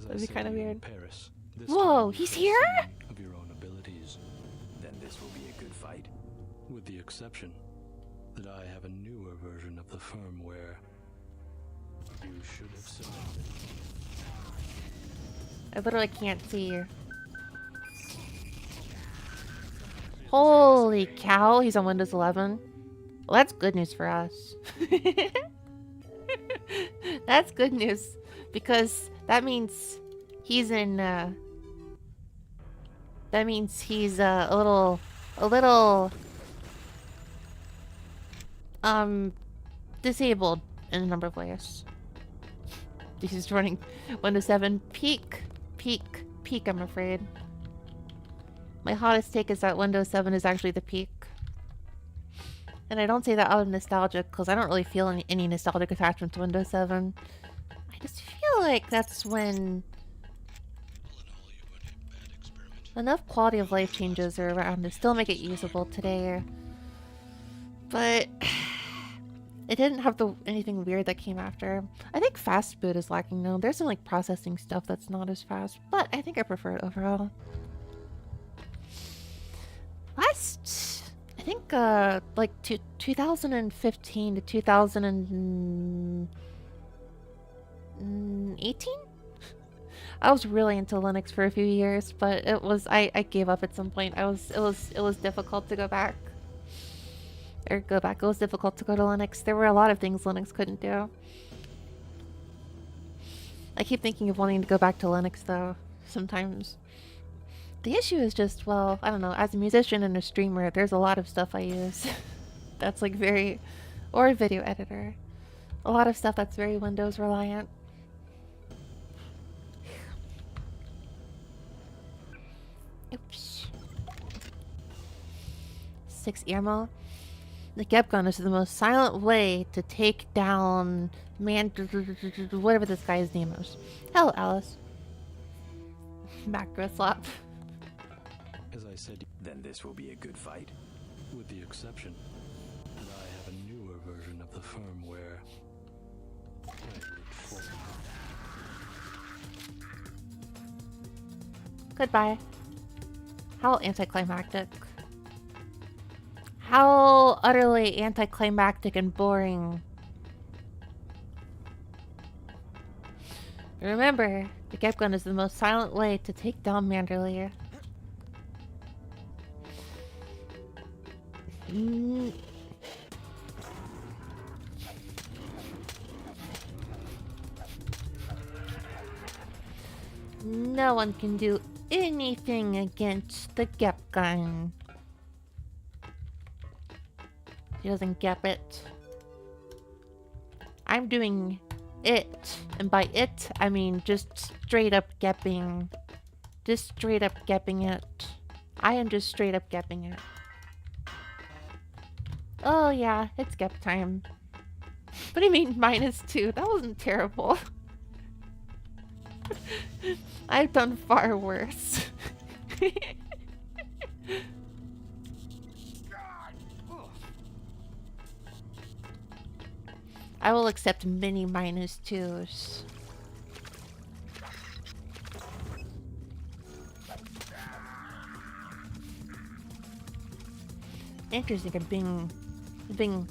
That'd be kind of weird. Paris, Whoa, he's here? Of your own abilities. Then this will be a good fight. With the exception that I have a newer version of the firmware you should have selected. I literally can't see. Holy cow, he's on Windows 11. Well, that's good news for us. That's good news because that means he's in that means he's a little disabled in a number of ways. He's running Windows 7 peak, I'm afraid. My hottest take is that Windows 7 is actually the peak. And I don't say that out of nostalgia because I don't really feel any nostalgic attachment to Windows 7. I just feel like that's when enough quality of life changes are around to still make it usable today. But it didn't have anything weird that came after. I think fast boot is lacking though. There's some like processing stuff that's not as fast, but I think I prefer it overall. I think like 2015 to 2018. I was really into Linux for a few years, but I gave up at some point. It was difficult to go back. It was difficult to go to Linux. There were a lot of things Linux couldn't do. I keep thinking of wanting to go back to Linux though, sometimes. The issue is just, well, I don't know, as a musician and a streamer, there's a lot of stuff I use that's like or a video editor. A lot of stuff that's very Windows reliant. Oops. 6 ammo. The Gep gun is the most silent way to take down whatever this guy's name is. Hello, Alice. Macro slap. As I said, then this will be a good fight. With the exception that I have a newer version of the firmware. Goodbye. How anticlimactic. How utterly anticlimactic and boring. Remember, the Gep gun is the most silent way to take down Manderley. No one can do anything against the Gep gun. He doesn't get it. I'm doing it. And by it, I mean just straight up gepping. Just straight up gepping it. I am just straight up gepping it. Oh yeah, it's gep time. What do you mean -2? That wasn't terrible. I've done far worse. I will accept many -2s. Interesting, I'm being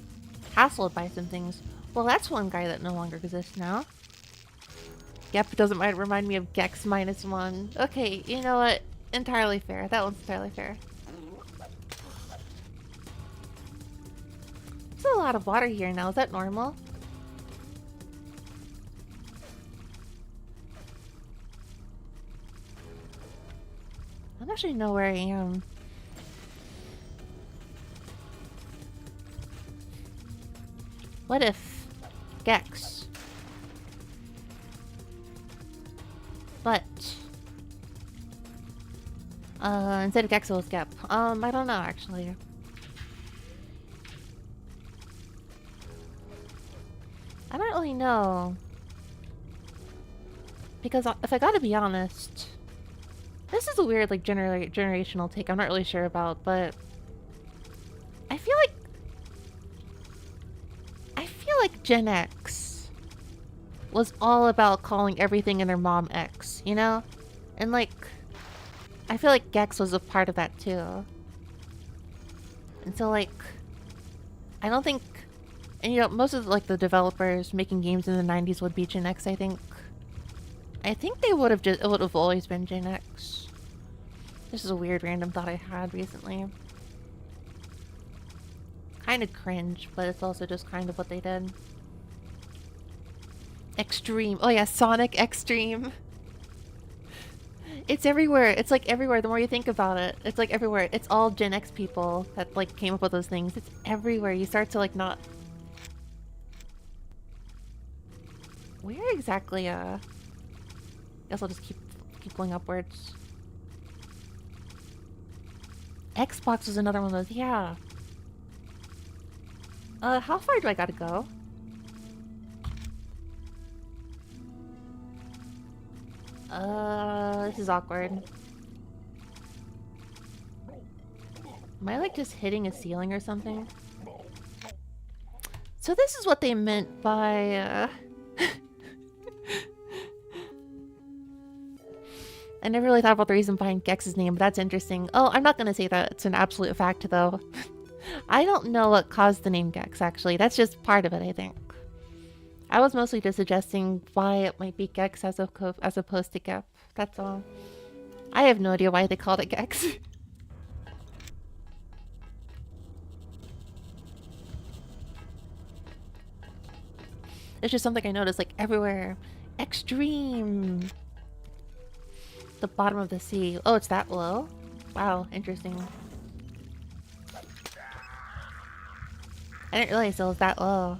hassled by some things. Well, that's one guy that no longer exists now. Yep, doesn't remind me of Gex -1. Okay, you know what? Entirely fair. That one's entirely fair. There's a lot of water here now. Is that normal? I don't actually know where I am. What if Gex But instead of Gex, it was Gep. I don't know actually. I don't really know. Because if I gotta be honest, this is a weird like generational take I'm not really sure about, but I feel like Gen X was all about calling everything in their mom X, you know? And like I feel like Gex was a part of that too. And so like I don't think, and you know, most of like the developers making games in the 90s would be Gen X, I think. I think they would have it would have always been Gen X. This is a weird random thought I had recently. Kind of cringe, but it's also just kind of what they did. Extreme. Oh yeah, Sonic Extreme. It's everywhere. It's like everywhere. The more you think about it, it's like everywhere. It's all Gen X people that like came up with those things. It's everywhere. You start to like not. Where exactly? Guess I'll just keep going upwards. Xbox was another one of those. Yeah. How far do I gotta go? This is awkward. Am I like just hitting a ceiling or something? So this is what they meant by, I never really thought about the reason behind Gex's name, but that's interesting. Oh, I'm not gonna say that it's an absolute fact, though. I don't know what caused the name Gex, actually. That's just part of it, I think. I was mostly just suggesting why it might be Gex as opposed to Gep. That's all. I have no idea why they called it Gex. It's just something I noticed, like, everywhere. Extreme! The bottom of the sea. Oh, it's that low? Wow, interesting. I didn't realize it was that low.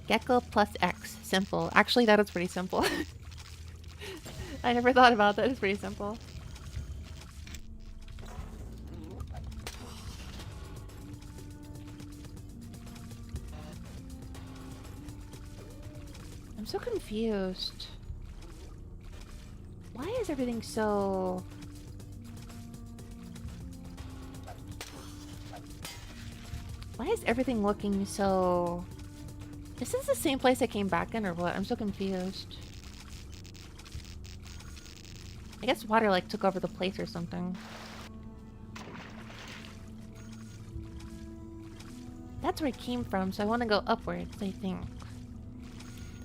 Gecko plus X. Simple. Actually, that is pretty simple. I never thought about that. It's pretty simple. I'm so confused. Why is everything so... Why is everything looking so... Is this the same place I came back in or what? I'm so confused. I guess water like took over the place or something. That's where I came from, so I want to go upwards, I think.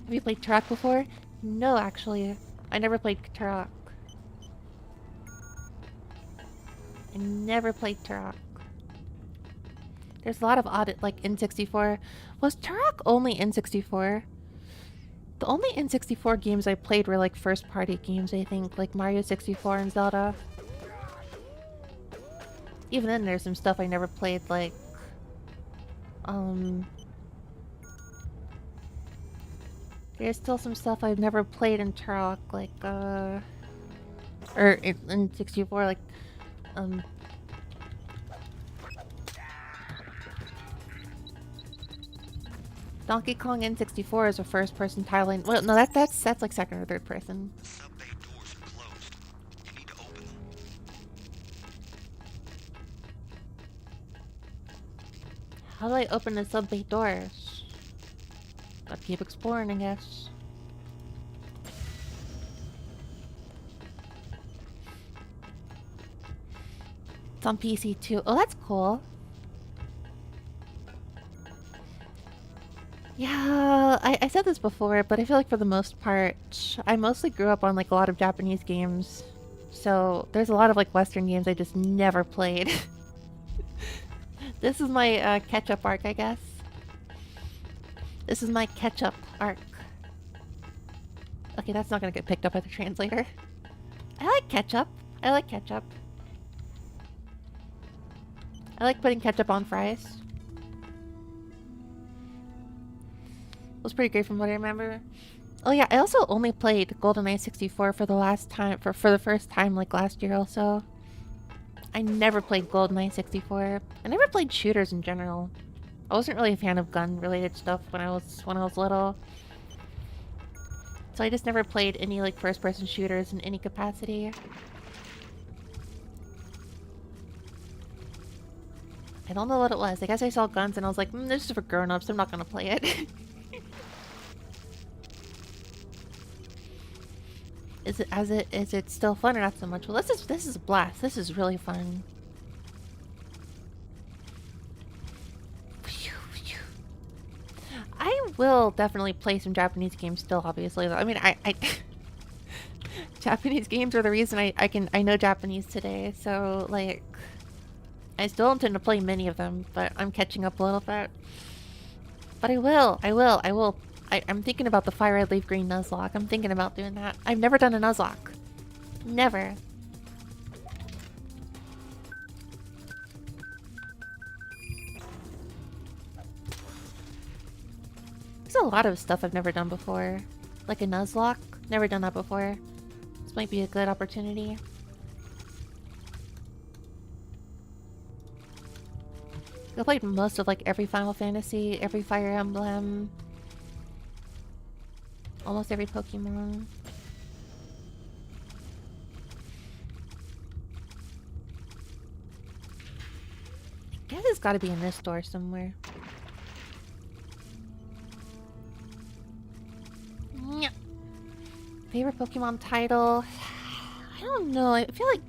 Have you played Turok before? No, actually. I never played Turok. I never played Turok. There's a lot of audit like N64. Was Turok only N64? The only N64 games I played were like first party games, I think, like Mario 64 and Zelda. Even then there's some stuff I never played, like there's still some stuff I've never played in Turok, like or in 64, like Donkey Kong N64 is a first-person tiling. Well, no, that's like second or third person. The sub-bay doors are closed. You need to open them. How do I open the sub-bay doors? Gotta keep exploring, I guess. It's on PC too. Oh, that's cool. Yeah, I said this before, but I feel like for the most part, I mostly grew up on like a lot of Japanese games. So there's a lot of like Western games I just never played. This is my catch-up arc, I guess. This is my catch-up arc. Okay, that's not gonna get picked up by the translator. I like ketchup. I like ketchup. I like putting ketchup on fries. It was pretty great from what I remember. Oh yeah, I also only played GoldenEye 64 for the last time, for the first time like last year also. I never played GoldenEye 64. I never played shooters in general. I wasn't really a fan of gun-related stuff when I was little. So I just never played any like first-person shooters in any capacity. I don't know what it was. I guess I saw guns and I was like, this is for grown-ups. I'm not gonna play it. Is it still fun or not so much? Well, this is a blast. This is really fun. I will definitely play some Japanese games still, obviously. I mean, I Japanese games are the reason I know Japanese today. So like, I still intend to play many of them, but I'm catching up a little bit. But I will. I'm thinking about the Fire Red Leaf Green Nuzlocke. I'm thinking about doing that. I've never done a Nuzlocke. Never. There's a lot of stuff I've never done before. Like a Nuzlocke. Never done that before. This might be a good opportunity. I played most of like every Final Fantasy, every Fire Emblem. Almost every Pokemon. I guess it's gotta be in this store somewhere. Yeah. Favorite Pokemon title? I don't know. I feel like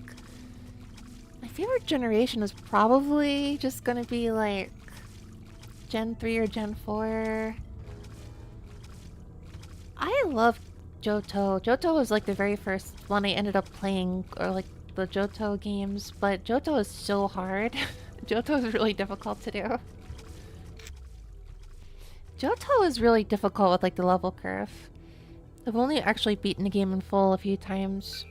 my favorite generation is probably just gonna be like Gen 3 or Gen 4. I love Johto. Johto was like the very first one I ended up playing, or like the Johto games, but Johto is so hard. Johto is really difficult to do. Johto is really difficult with like the level curve. I've only actually beaten the game in full a few times.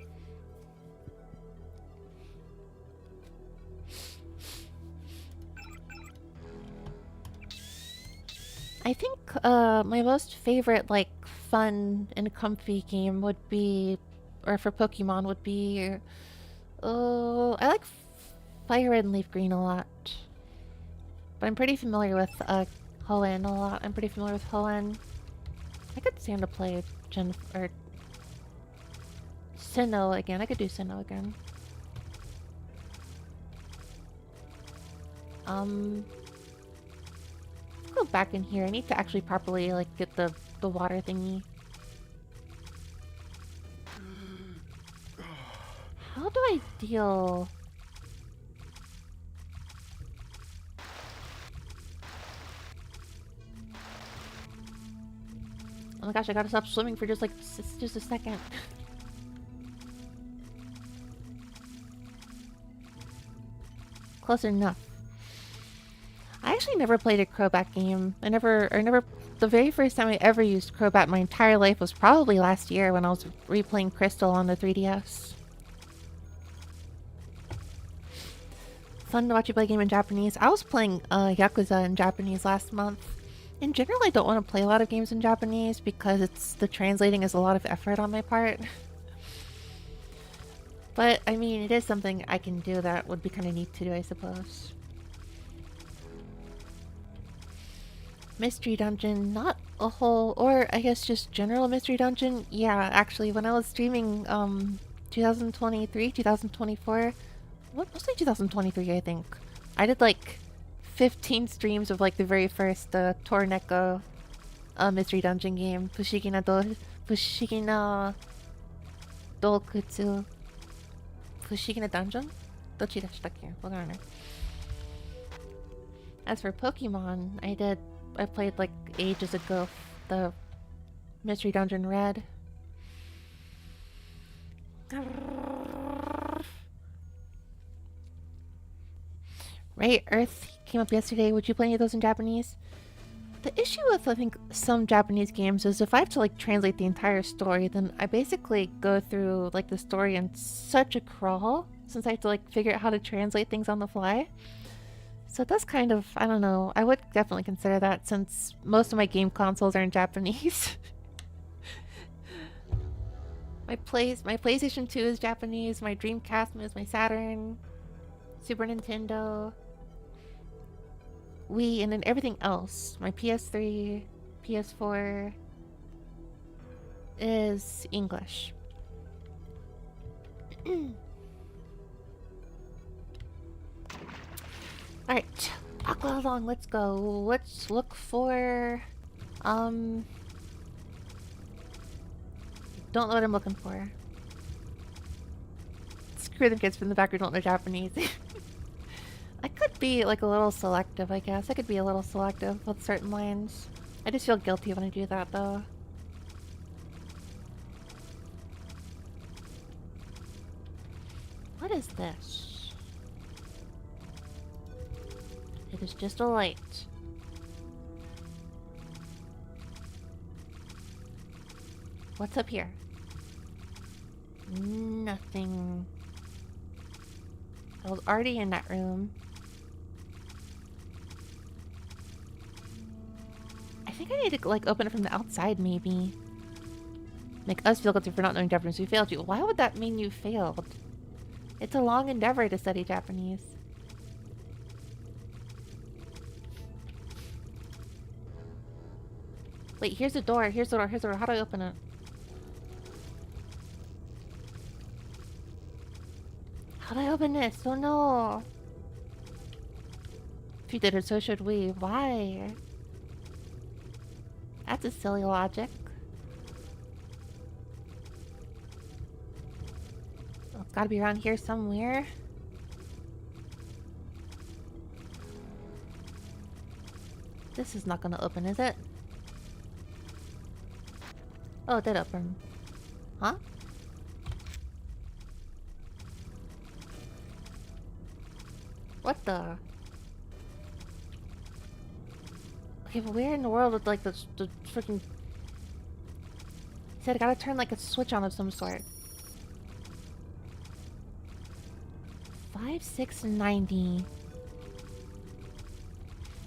I think my most favorite like fun and comfy game would be, or for Pokemon would be, I like Fire Red and Leaf Green a lot. But I'm pretty familiar with Hoenn a lot. I'm pretty familiar with Hoenn. I could stand to play or Sinnoh again. I could do Sinnoh again. Go back in here. I need to actually properly like get the water thingy. How do I deal? Oh my gosh, I gotta stop swimming for just like just a second. Close enough. I actually never played a Crobat game. The very first time I ever used Crobat in my entire life was probably last year when I was replaying Crystal on the 3DS. Fun to watch you play a game in Japanese. I was playing Yakuza in Japanese last month. In general, I don't want to play a lot of games in Japanese because the translating is a lot of effort on my part. But, I mean, it is something I can do that would be kind of neat to do, I suppose. Mystery Dungeon, not a whole, or I guess just general Mystery Dungeon. Yeah, actually, when I was streaming 2023, 2024, mostly 2023, I think. I did like 15 streams of like the very first Torneko Mystery Dungeon game, Fushigina Dokutsu. Fushigina Dungeon? Dochi dashitakke? Wakaranai. As for Pokemon, I played like ages ago the Mystery Dungeon Red. Right, Earth came up yesterday. Would you play any of those in Japanese? The issue with, I think, some Japanese games is if I have to like translate the entire story, then I basically go through like the story in such a crawl, since I have to like figure out how to translate things on the fly. So that's kind of, I don't know, I would definitely consider that since most of my game consoles are in Japanese. My PlayStation 2 is Japanese, my Dreamcast is my Saturn, Super Nintendo, Wii, and then everything else. My PS3, PS4 is English. Alright, Aqua along, let's go. Let's look for don't know what I'm looking for. Screw them kids from the back who don't know Japanese. I could be like a little selective, I guess. I could be a little selective with certain lines. I just feel guilty when I do that though. What is this? It is just a light. What's up here? Nothing. I was already in that room. I think I need to like open it from the outside maybe. Make us feel guilty for not knowing Japanese. We failed you. Why would that mean you failed? It's a long endeavor to study Japanese. Wait, here's the door. Here's the door. Here's the door. How do I open it? How do I open this? Oh no. If you did it, so should we. Why? That's a silly logic. Well, it's gotta be around here somewhere. This is not gonna open, is it? Oh, it did open. Huh? What the? Okay, but where in the world would like the freaking... He said I gotta turn like a switch on of some sort. 5, 6, 90.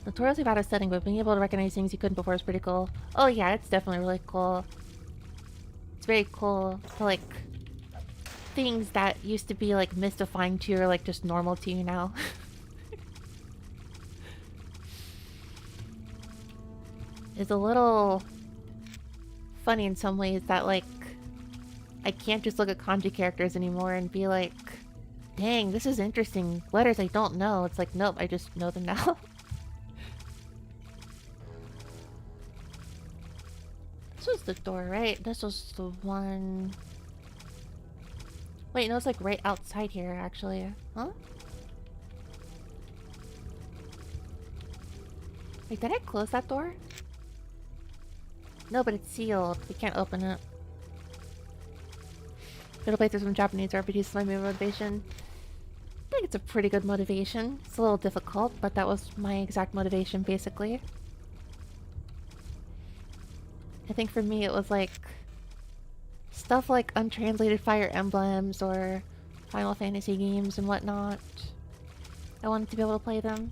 Notoriously bad at setting, but being able to recognize things you couldn't before is pretty cool. Oh yeah, it's definitely really cool. It's very cool to like... things that used to be like mystifying to you are like just normal to you now. It's a little funny in some ways that like I can't just look at kanji characters anymore and be like, dang, this is interesting. Letters I don't know. It's like, nope, I just know them now. This was the door, right? This was the one... Wait, no, it's like right outside here, actually. Huh? Wait, did I close that door? No, but it's sealed. We can't open it. Gonna play through some Japanese RPGs is my main motivation. I think it's a pretty good motivation. It's a little difficult, but that was my exact motivation, basically. I think for me it was like... stuff like untranslated Fire Emblems or Final Fantasy games and whatnot. I wanted to be able to play them.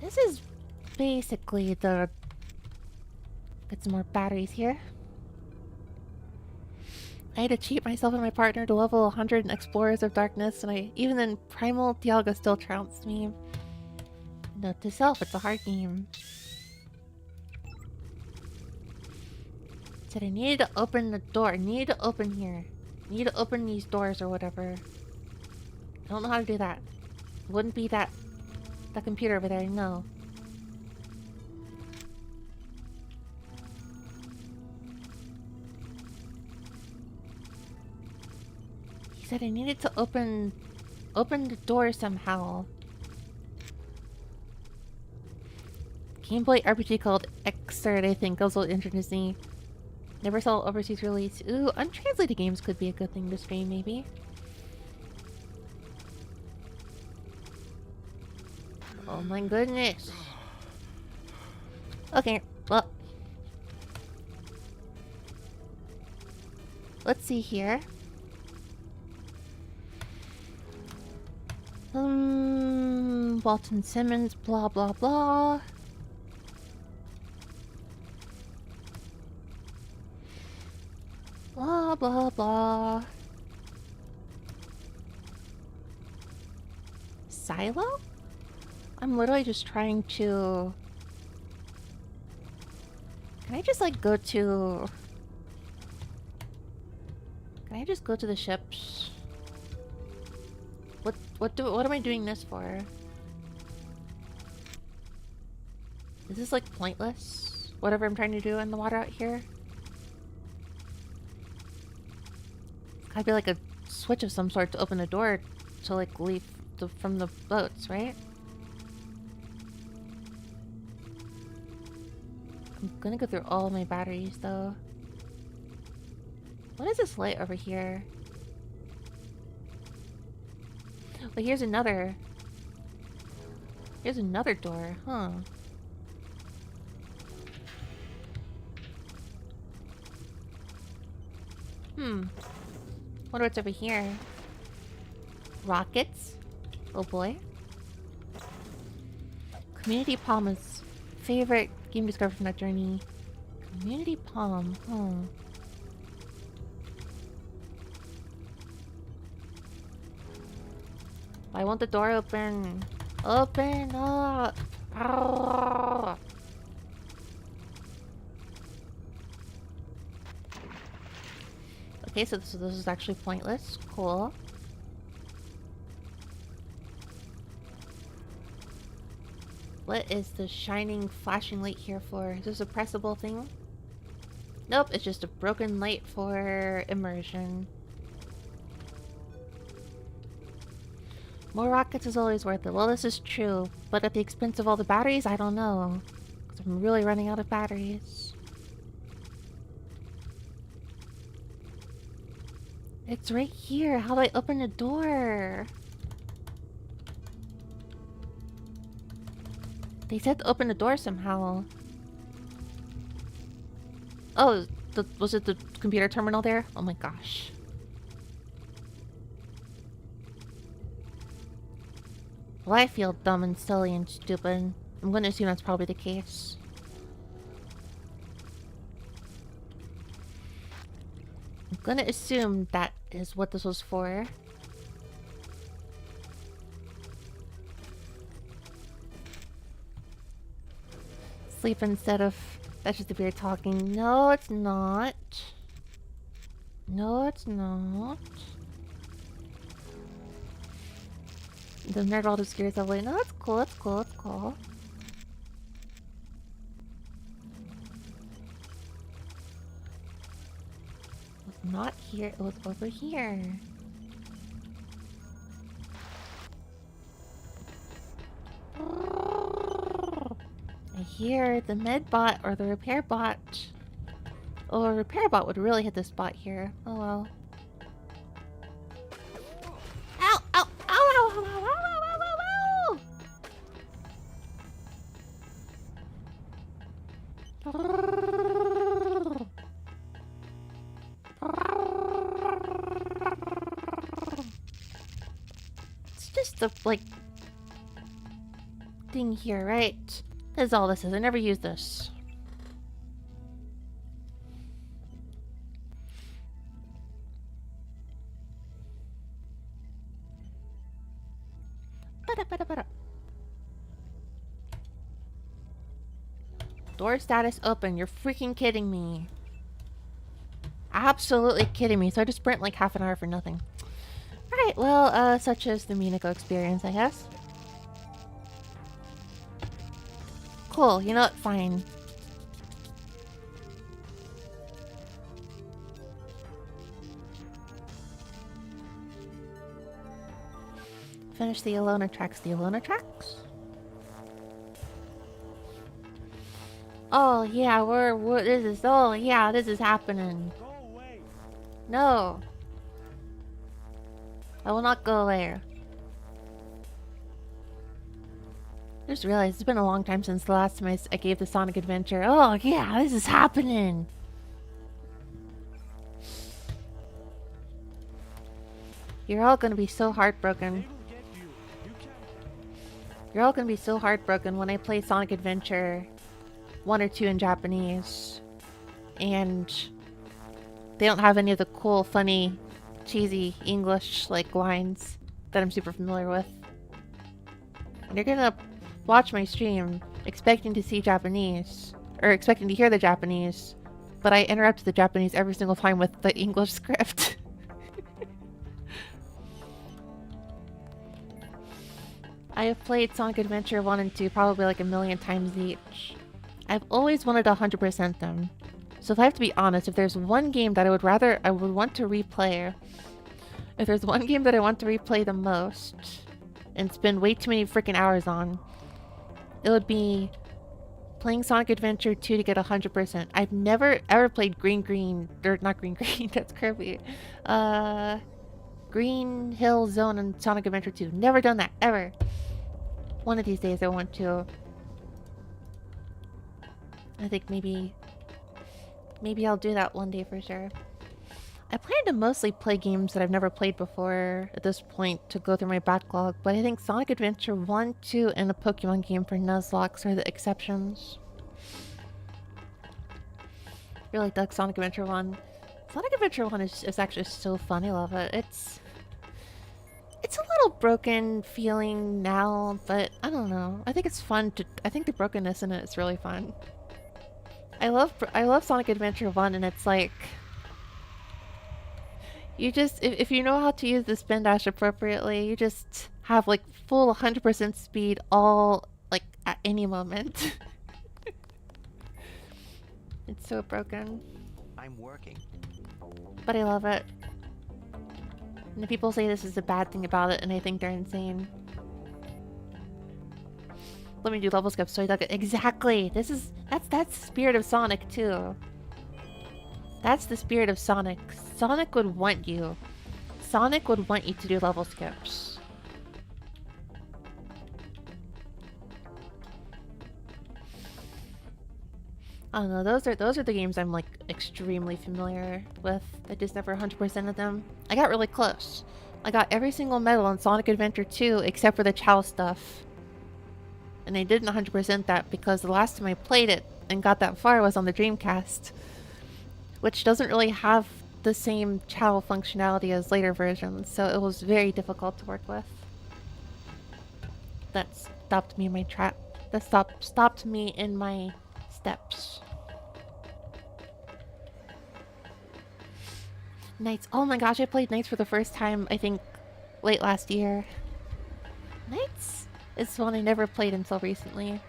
This is basically the... Get some more batteries here. I had to cheat myself and my partner to level 100 in Explorers of Darkness, and even then Primal Dialga still trounced me. Note to self, it's a hard game. Said I needed to open the door. I needed to open here. I need to open these doors or whatever. I don't know how to do that. It wouldn't be that computer over there, no. He said I needed to open the door somehow. Game Boy RPG called Xrd, I think. Also interesting. Never saw overseas release. Ooh, untranslated games could be a good thing to stream, maybe. Oh my goodness. Okay, well. Let's see here. Walton Simmons, blah blah blah. Blah, blah, blah. Silo? I'm literally just trying to... Can I just, like, go to... Can I just go to the ships? What am I doing this for? Is this, like, pointless? Whatever I'm trying to do in the water out here? Gotta be like a switch of some sort to open a door to, like, leave from the boats, right? I'm gonna go through all my batteries, though. What is this light over here? Well, here's another. Here's another door, huh? Wonder what's over here. Rockets? Oh boy. Community Palm is favorite game discovered from that journey. Community Palm, I want the door open. Open up! Ah. Okay, so this is actually pointless. Cool. What is the shining, flashing light here for? Is this a pressable thing? Nope, it's just a broken light for immersion. More rockets is always worth it. Well, this is true, but at the expense of all the batteries, I don't know. Because I'm really running out of batteries. It's right here. How do I open the door? They said to open the door somehow. Oh, was it the computer terminal there? Oh my gosh. Well, I feel dumb and silly and stupid. I'm gonna assume that's probably the case. I'm gonna assume that is what this was for. Sleep instead of... That's just the beard talking. No, it's not. No, it's not. The nerd world of scares away. No, it's cool, it's cool, it's cool. It was not here, it was over here. I hear the med bot or the repair bot. Oh, a repair bot would really hit this spot here. Oh well. Ow! Ow! Ow! Ow! Ow! Ow! Ow! Ow! It's just the, like, thing here, right? This is all this is. I never used this. Door status open. You're freaking kidding me. Absolutely kidding me. So I just sprint like half an hour for nothing. Alright, well, such as the Minako experience, I guess. Cool, you know what? Fine. Finish the Alona tracks. The Alona tracks? Oh yeah, this is, oh yeah, this is happening. Go away. No. I will not go there. I just realized it's been a long time since the last time I gave the Sonic Adventure. Oh yeah, this is happening. You're all gonna be so heartbroken. You're all gonna be so heartbroken when I play Sonic Adventure 1 or 2 in Japanese. And They don't have any of the cool, funny, cheesy English like lines that I'm super familiar with. And you're gonna watch my stream expecting to see Japanese, or expecting to hear the Japanese, but I interrupt the Japanese every single time with the English script. I have played Sonic Adventure 1 and 2 probably like a million times each. I've always wanted to 100% them. So if I have to be honest, if there's one game that I would want to replay, if there's one game that I want to replay the most and spend way too many freaking hours on, it would be playing Sonic Adventure 2 to get 100%. I've never ever played not Green, that's Kirby. Green Hill Zone and Sonic Adventure 2. Never done that, ever. One of these days I want to. I think maybe I'll do that one day for sure. I plan to mostly play games that I've never played before at this point to go through my backlog, but I think Sonic Adventure 1, 2, and a Pokemon game for Nuzlocke are the exceptions. Really dug Sonic Adventure 1. Sonic Adventure 1 is actually so fun, I love it. It's a little broken feeling now, but I don't know. I think it's fun I think the brokenness in it is really fun. I love Sonic Adventure 1, and it's like you just if you know how to use the spin dash appropriately, you just have like full 100% speed all like at any moment. It's so broken. I'm working. But I love it. And the people say this is a bad thing about it, and I think they're insane. Let me do level skip so I dug it. Exactly! That's the spirit of Sonic too. That's the spirit of Sonic. Sonic would want you. Sonic would want you to do level skips. I don't know, those are the games I'm like extremely familiar with. I just never 100%ed them. I got really close. I got every single medal in Sonic Adventure 2 except for the Chow stuff. And I didn't 100% that because the last time I played it and got that far was on the Dreamcast, which doesn't really have the same Chow functionality as later versions, so it was very difficult to work with. That stopped me in my trap. That stopped me in my steps. Knights. Oh my gosh, I played Knights for the first time, I think, late last year. Knights is one I never played until recently.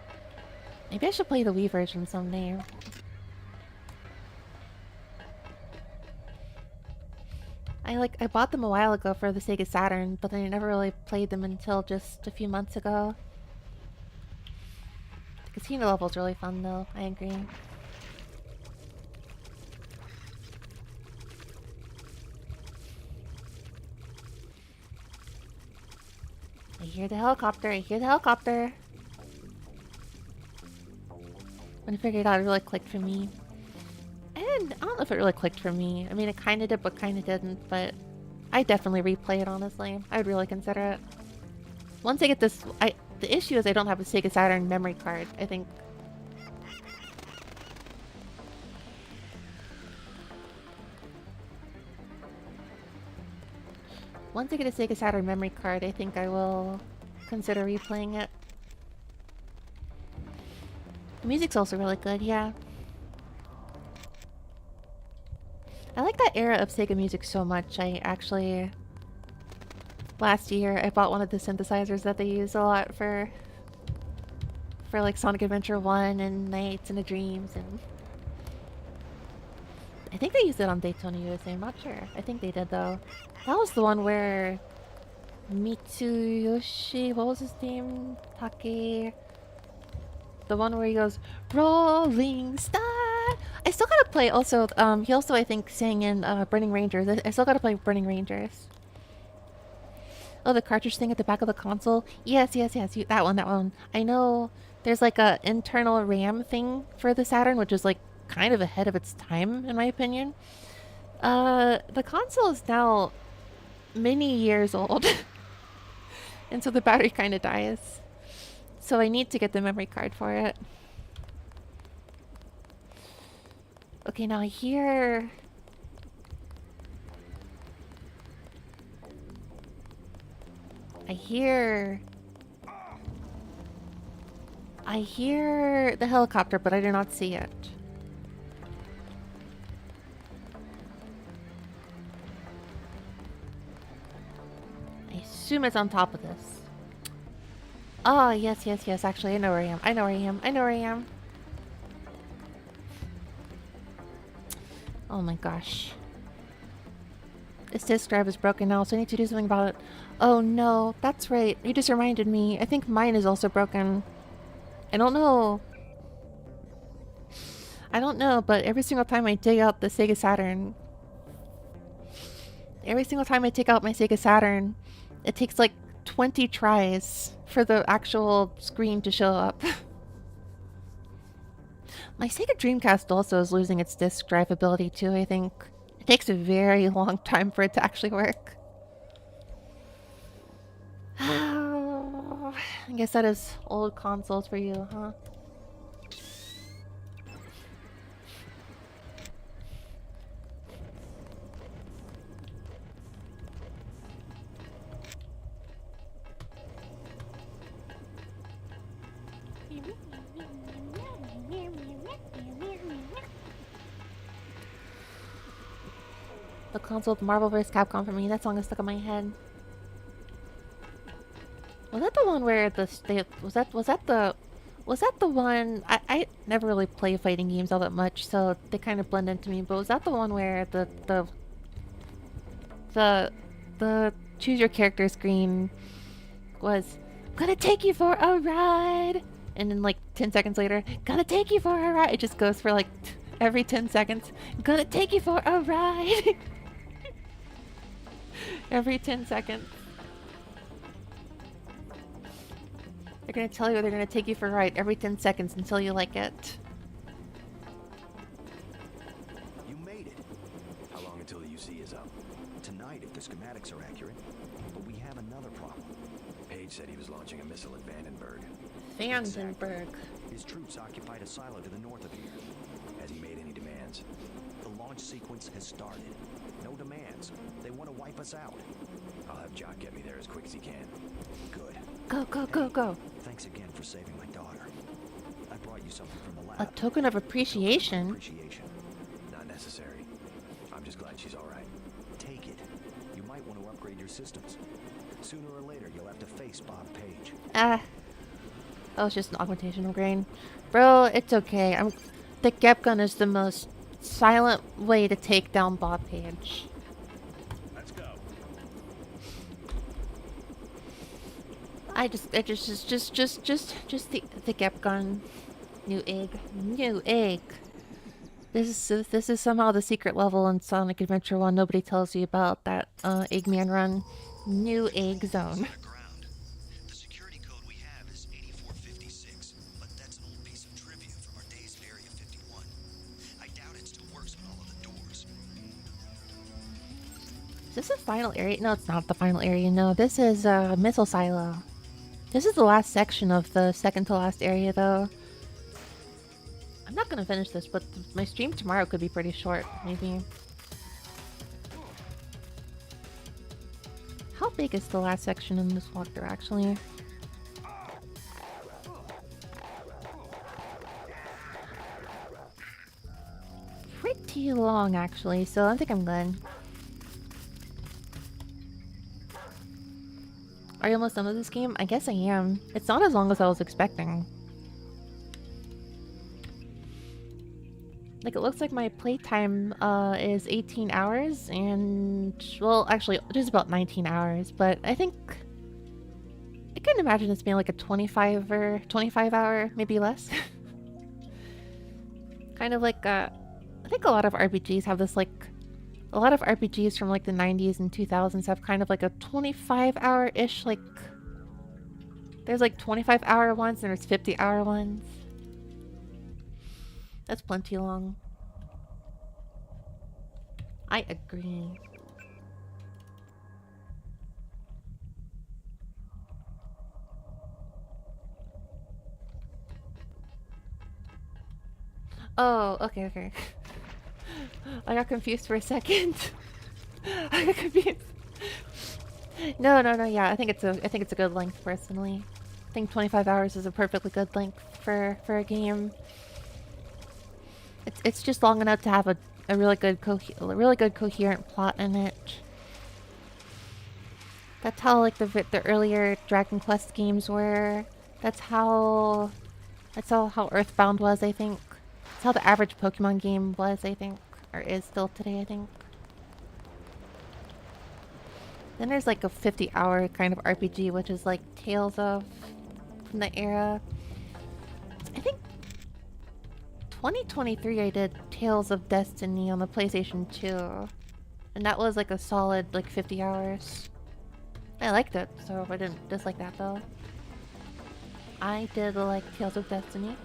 Maybe I should play the Wii version someday. I bought them a while ago for the Sega Saturn, but I never really played them until just a few months ago. The casino level's really fun though, I agree. I hear the helicopter, I hear the helicopter! When I figured it out, it really clicked for me. And I don't know if it really clicked for me. I mean, it kinda did, but kinda didn't, but I definitely replay it, honestly. I would really consider it. Once I get this... the issue is I don't have a Sega Saturn memory card, I think. Once I get a Sega Saturn memory card, I think I will consider replaying it. The music's also really good, yeah. I like that era of Sega music so much. I actually... Last year, I bought one of the synthesizers that they use a lot for like Sonic Adventure 1 and Nights and Dreams, and... I think they used it on Daytona USA, I'm not sure. I think they did though. That was the one where Mitsuyoshi, what was his name? Take... The one where he goes, Rolling Star! I still gotta play also, he also I think sang in Burning Rangers. I still gotta play Burning Rangers. Oh, the cartridge thing at the back of the console? Yes, that one. I know there's like a internal RAM thing for the Saturn, which is like kind of ahead of its time, in my opinion. The console is now many years old. And so the battery kind of dies. So I need to get the memory card for it. Okay, now I hear I hear the helicopter, but I do not see it. I assume it's on top of this. Oh, yes, yes, yes. Actually, I know where I am. I know where I am. I know where I am. Oh my gosh. This disk drive is broken now, so I need to do something about it. Oh no, that's right. You just reminded me. I think mine is also broken. I don't know. I don't know, but every single time I dig out the Sega Saturn... Every single time I take out my Sega Saturn, it takes like 20 tries for the actual screen to show up. My Sega Dreamcast also is losing its disk drive ability too, I think. It takes a very long time for it to actually work. I guess that is old consoles for you, huh? The console with Marvel vs. Capcom for me. That song is stuck in my head. Was that the one where was that the one? I never really play fighting games all that much, so they kind of blend into me. But was that the one where the choose your character screen was gonna take you for a ride, and then like 10 seconds later, gonna take you for a ride. It just goes for like every 10 seconds. Gonna take you for a ride. Every 10 seconds. They're gonna tell you they're gonna take you for a ride every 10 seconds until you like it. You made it. How long until the UC is up? Tonight, if the schematics are accurate. But we have another problem. Page said he was launching a missile at Vandenberg. Vandenberg. Exactly. His troops occupied a silo to the north of here. Has he made any demands? The launch sequence has started. No demands. They want to wipe us out. I'll have Jock get me there as quick as he can. Good. Go, go, go, go. Thanks again for saving my daughter. I brought you something from the A lab. token of appreciation. Not necessary. I'm just glad she's all right. Take it. You might want to upgrade your systems. Sooner or later, you'll have to face Bob Page. Ah. That was just an augmentational grain. Bro, it's okay. The Gep gun is the most silent way to take down Bob Page. Let's go. Just the Gep gun. New egg. New egg. This is somehow the secret level in Sonic Adventure 1 nobody tells you about, that Eggman run. New egg zone. The security code we have is 8456, but that's an old piece of trivia from our days at Area 51. I doubt it still works on all of the doors. Is this the final area? No, it's not the final area. No, this is Missile Silo. This is the last section of the second to last area, though. I'm not gonna finish this, but my stream tomorrow could be pretty short, maybe. How big is the last section in this walkthrough, actually? Pretty long, actually, so I think I'm good. Are you almost done with this game? I guess I am. It's not as long as I was expecting. Like, it looks like my playtime is 18 hours, and... well, actually, just about 19 hours, but I think... I couldn't imagine this being like a 25 hour, maybe less. Kind of like, I think a lot of RPGs have this, like... A lot of RPGs from, like, the 90s and 2000s have kind of like a 25-hour-ish, like... There's, like, 25-hour ones, and there's 50-hour ones. That's plenty long. I agree. Oh, okay, okay. I got confused for a second. I got confused. No, no, no. Yeah, I think it's a good length personally. I think 25 hours is a perfectly good length for a game. It's just long enough to have a really good coherent plot in it. That's how like the earlier Dragon Quest games were. That's how Earthbound was, I think. That's how the average Pokemon game was, I think, or is still today, I think. Then there's like a 50-hour kind of RPG, which is like Tales of from the era. I think 2023 I did Tales of Destiny on the PlayStation 2. And that was like a solid like 50 hours. I liked it, so I didn't dislike that though. I did like Tales of Destiny.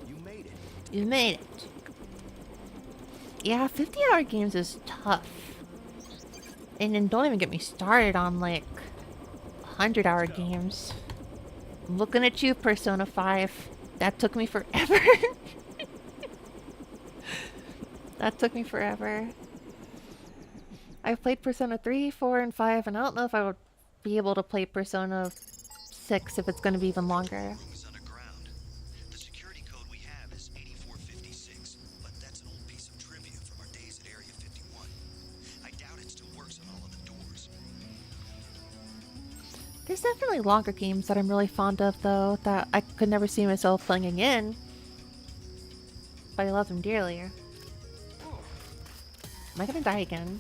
You made it. You made it. Yeah, 50-hour games is tough. And then don't even get me started on like 100-hour games. I'm looking at you, Persona 5. That took me forever. That took me forever. I've played Persona 3, 4, and 5, and I don't know if I would be able to play Persona 6 if it's going to be even longer. Is underground. The security code we have is 8456, but that's an old piece of trivia from our days at Area 51. I doubt it still works on all of the doors. There's definitely longer games that I'm really fond of, though, that I could never see myself playing again. But I love them dearly. Am I gonna die again?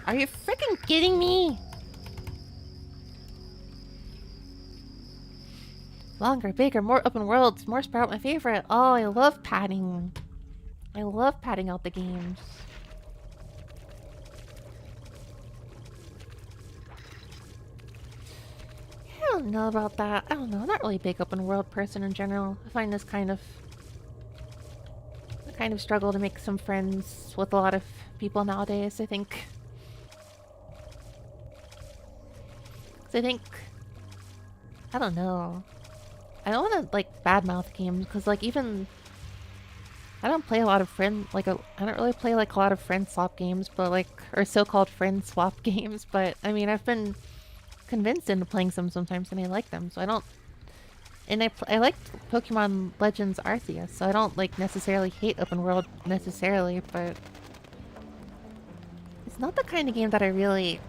Are you freaking kidding me? Longer, bigger, more open worlds, more Sprout, my favorite. Oh, I love padding. I love padding out the games. I don't know about that. I don't know. I'm not really a big open world person in general. I find this kind of struggle to make some friends with a lot of people nowadays, I think. I think, I don't know. I don't want to like badmouth games because like even I don't play a lot of I don't really play like a lot of friend swap games, but like or so-called friend swap games. But I mean I've been convinced into playing some sometimes and I like them, so I don't. And I like Pokemon Legends Arceus, so I don't like necessarily hate open world necessarily, but it's not the kind of game that I really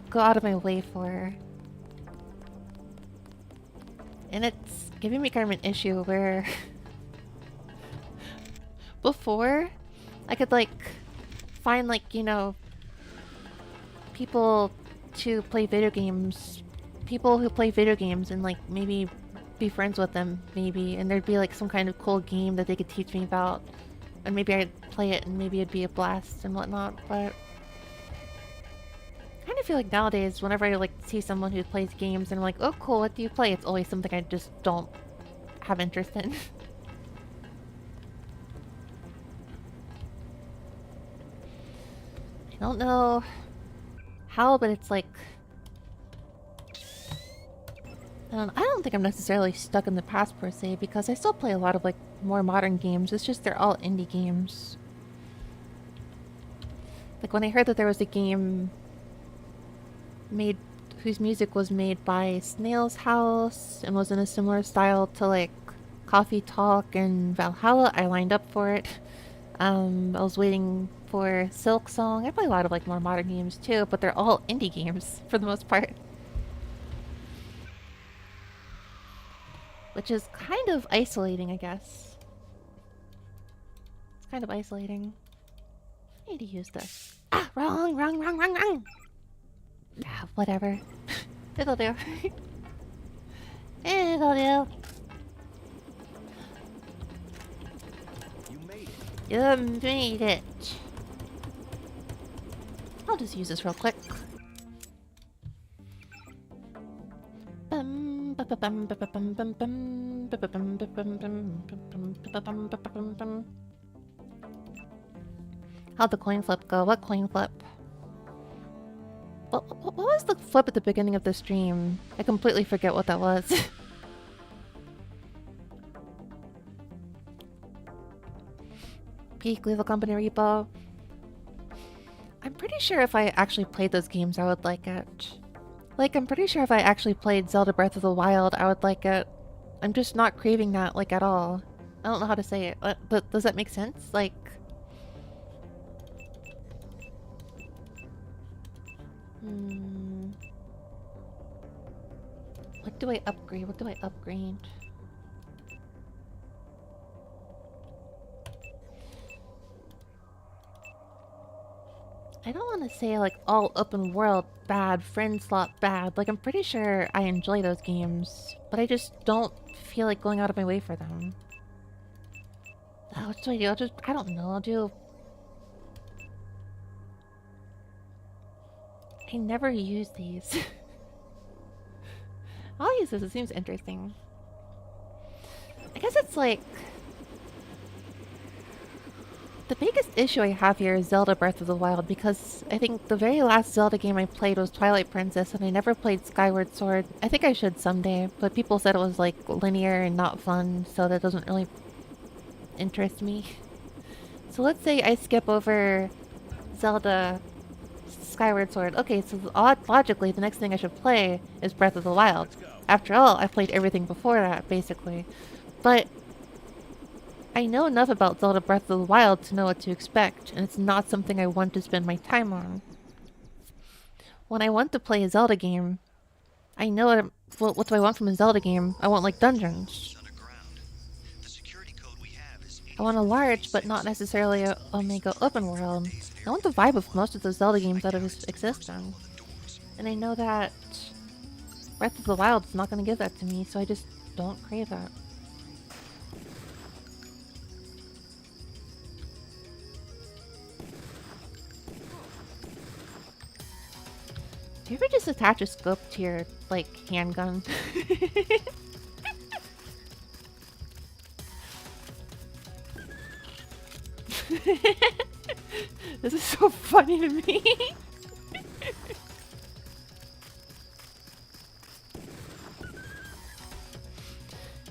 go out of my way for. And it's giving me kind of an issue where before I could like find like, you know, people to play video games, people who play video games and like maybe be friends with them maybe, and there'd be like some kind of cool game that they could teach me about and maybe I'd play it and maybe it'd be a blast and whatnot, but I kind of feel like nowadays whenever I like see someone who plays games and I'm like, oh cool, what do you play? It's always something I just don't have interest in. I don't know how, but it's like I don't think I'm necessarily stuck in the past per se because I still play a lot of like more modern games. It's just they're all indie games. Like when I heard that there was a game made whose music was made by Snail's House and was in a similar style to like Coffee Talk and Valhalla, I lined up for it. I was waiting for Silk Song. I play a lot of like more modern games too, but they're all indie games for the most part. Which is kind of isolating, I guess. It's kind of isolating. I need to use this. Ah, wrong. Ah, whatever. It'll do. It'll do. You made it. You made it. I'll just use this real quick. How'd the coin flip go? What coin flip? What was the flip at the beginning of the stream? I completely forget what that was. Peak Lethal Company Repo. I'm pretty sure if I actually played those games, I would like it. Like, I'm pretty sure if I actually played Zelda Breath of the Wild, I would like it. I'm just not craving that, like, at all. I don't know how to say it, but does that make sense? Like... What do I upgrade? What do I upgrade? I don't want to say like all open world bad, friend slot bad. Like I'm pretty sure I enjoy those games, but I just don't feel like going out of my way for them. What do I do? I don't know. I'll do... I never use these. I'll use this. It seems interesting. I guess it's like... The biggest issue I have here is Zelda Breath of the Wild because I think the very last Zelda game I played was Twilight Princess and I never played Skyward Sword. I think I should someday, but people said it was like linear and not fun, so that doesn't really interest me. So let's say I skip over Zelda Skyward Sword. Okay, so logically the next thing I should play is Breath of the Wild. After all, I played everything before that, basically. But I know enough about Zelda Breath of the Wild to know what to expect, and it's not something I want to spend my time on. When I want to play a Zelda game, I know what do I want from a Zelda game? I want like dungeons. I want a large, but not necessarily a Omega open world. I want the vibe of most of the Zelda games that have existed. And I know that Breath of the Wild is not going to give that to me, so I just don't crave that. Do you ever just attach a scope to your, like, handgun? This is so funny to me.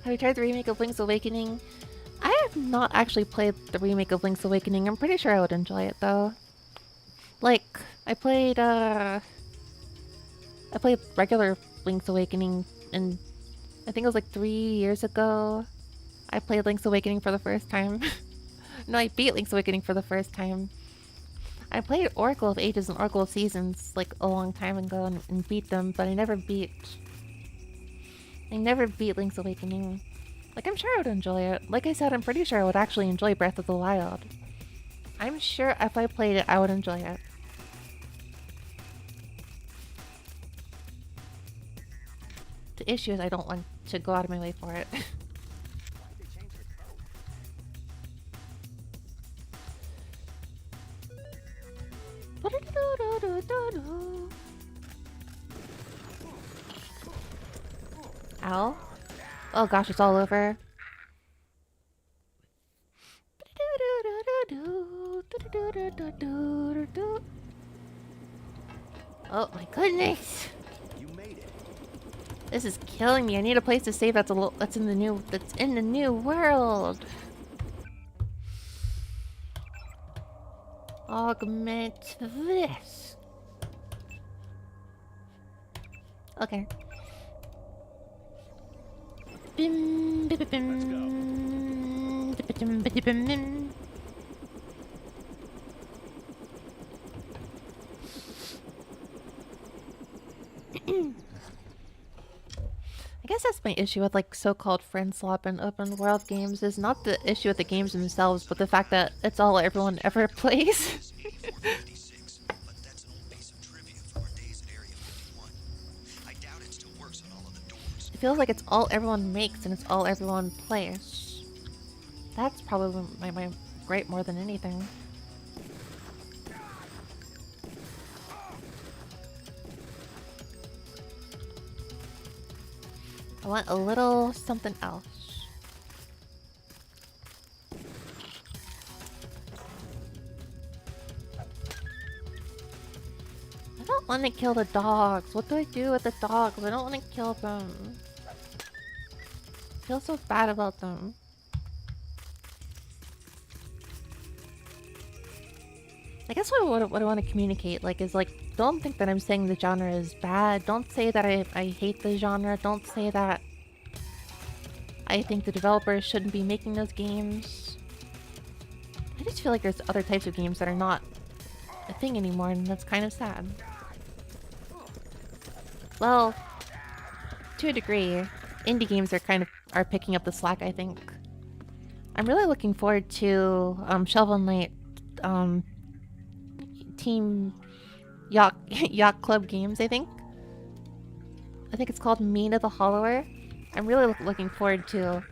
Have you tried the remake of Link's Awakening? I have not actually played the remake of Link's Awakening. I'm pretty sure I would enjoy it, though. Like, I played regular Link's Awakening, and I think it was like 3 years ago. I played Link's Awakening for the first time. No, I beat Link's Awakening for the first time. I played Oracle of Ages and Oracle of Seasons like a long time ago and beat them, but I never beat Link's Awakening. Like, I'm sure I would enjoy it. Like I said, I'm pretty sure I would actually enjoy Breath of the Wild. I'm sure if I played it, I would enjoy it. The issue is I don't want to go out of my way for it. Ow. Oh gosh, it's all over. Oh my goodness! You made it. This is killing me. I need a place to save that's in the new world. Augment this. Okay. Bim, bim, bim, bim, bim, bim, bim. I guess that's my issue with like so-called friend swap and open world games is not the issue with the games themselves, but the fact that it's all everyone ever plays. It feels like it's all everyone makes and it's all everyone plays. That's probably my gripe more than anything. I want a little something else. I don't want to kill the dogs. What do I do with the dogs? I don't want to kill them. I feel so bad about them. I guess what I want to communicate, like, is like, don't think that I'm saying the genre is bad. Don't say that I hate the genre. Don't say that I think the developers shouldn't be making those games. I just feel like there's other types of games that are not a thing anymore, and that's kind of sad. Well, to a degree, indie games are picking up the slack, I think. I'm really looking forward to Shovel Knight Team Yacht Club Games, I think. I think it's called Mina the Hollower. I'm really looking forward to...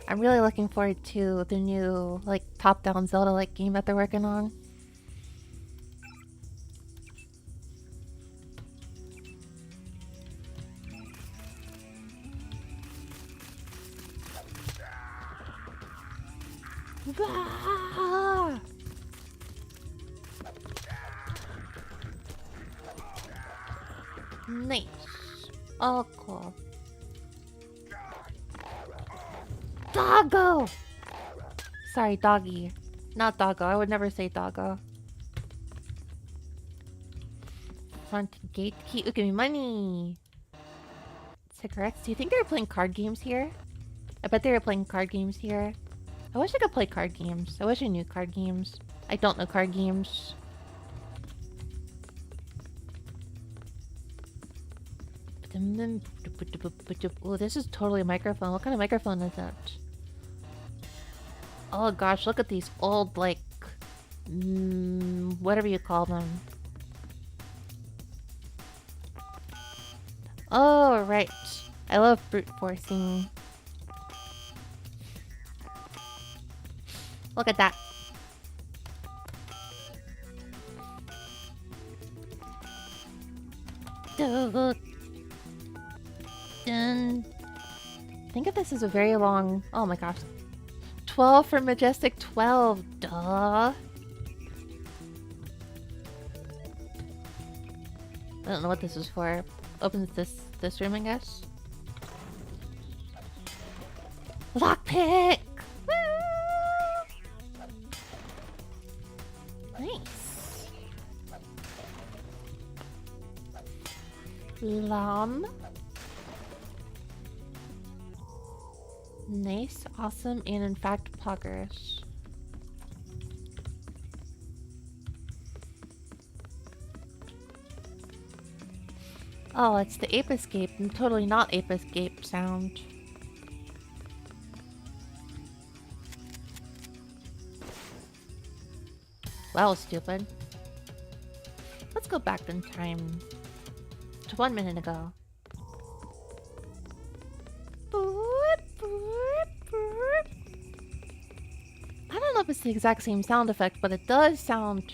I'm really looking forward to the new, like, top-down Zelda-like game that they're working on. Ah! Nice. Oh, cool. Doggo! Sorry, doggy. Not doggo. I would never say doggo. Front gate key. Ooh, give me money. Cigarettes. Do you think they were playing card games here? I bet they were playing card games here. I wish I could play card games. I wish I knew card games. I don't know card games. Oh, this is totally a microphone. What kind of microphone is that? Oh gosh, look at these old, like... whatever you call them. Oh, right. I love brute forcing. Look at that. Dun. Think of this as a very long... Oh my gosh. 12 for Majestic 12. Duh. I don't know what this is for. Opens this room, I guess. Lockpick! Nice. Llama. Nice, awesome, and in fact, poggers. Oh, it's the Ape Escape, and totally not Ape Escape sound. That was stupid. Let's go back in time to 1 minute ago. I don't know if it's the exact same sound effect, but it does sound...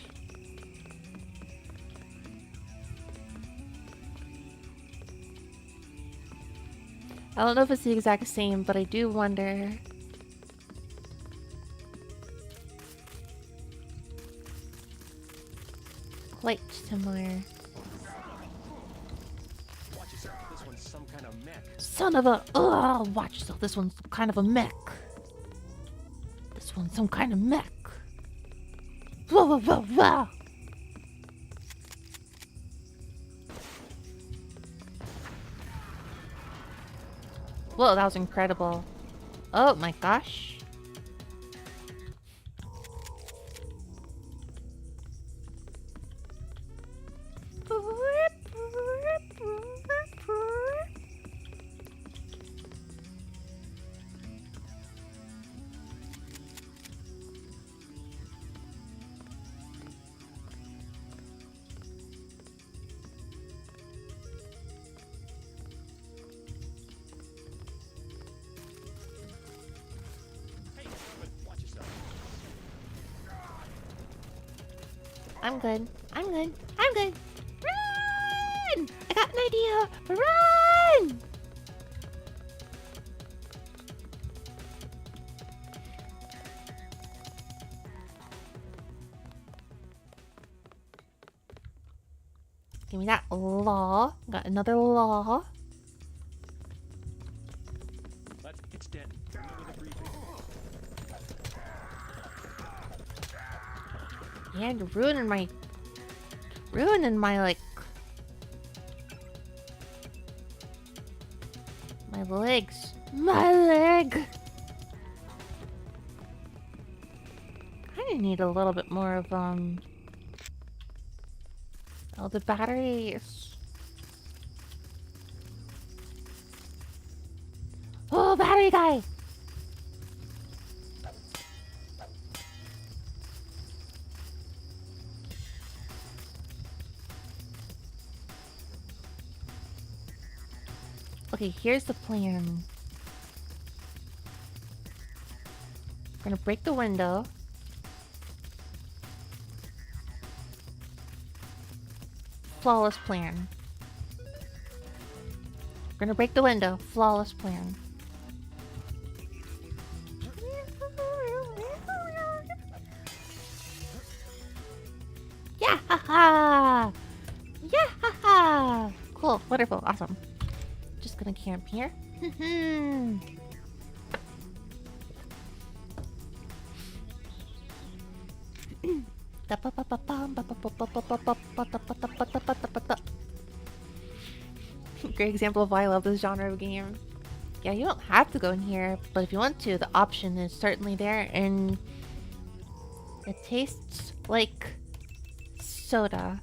I don't know if it's the exact same, but I do wonder... Quite similar. Watch yourself. This one's some kind of mech. Son of a... Ugh, watch yourself. This one's kind of a mech. This one's some kind of mech. Whoa, whoa, whoa, whoa. Whoa, that was incredible. Oh my gosh. I'm good. I'm good. I'm good. Run! I got an idea. Run! Give me that law. Got another law. Let's extend. Remember the briefing. And ruining my like my legs. My leg. Kinda need a little bit more of oh, the batteries. Oh, battery guy. Okay, here's the plan. We're gonna break the window. Flawless plan. We're gonna break the window. Flawless plan. Yeah, haha! Yeah, haha! Cool, wonderful, awesome. Just gonna camp here. Great example of why I love this genre of game. Yeah, you don't have to go in here, but if you want to, the option is certainly there, and it tastes like soda.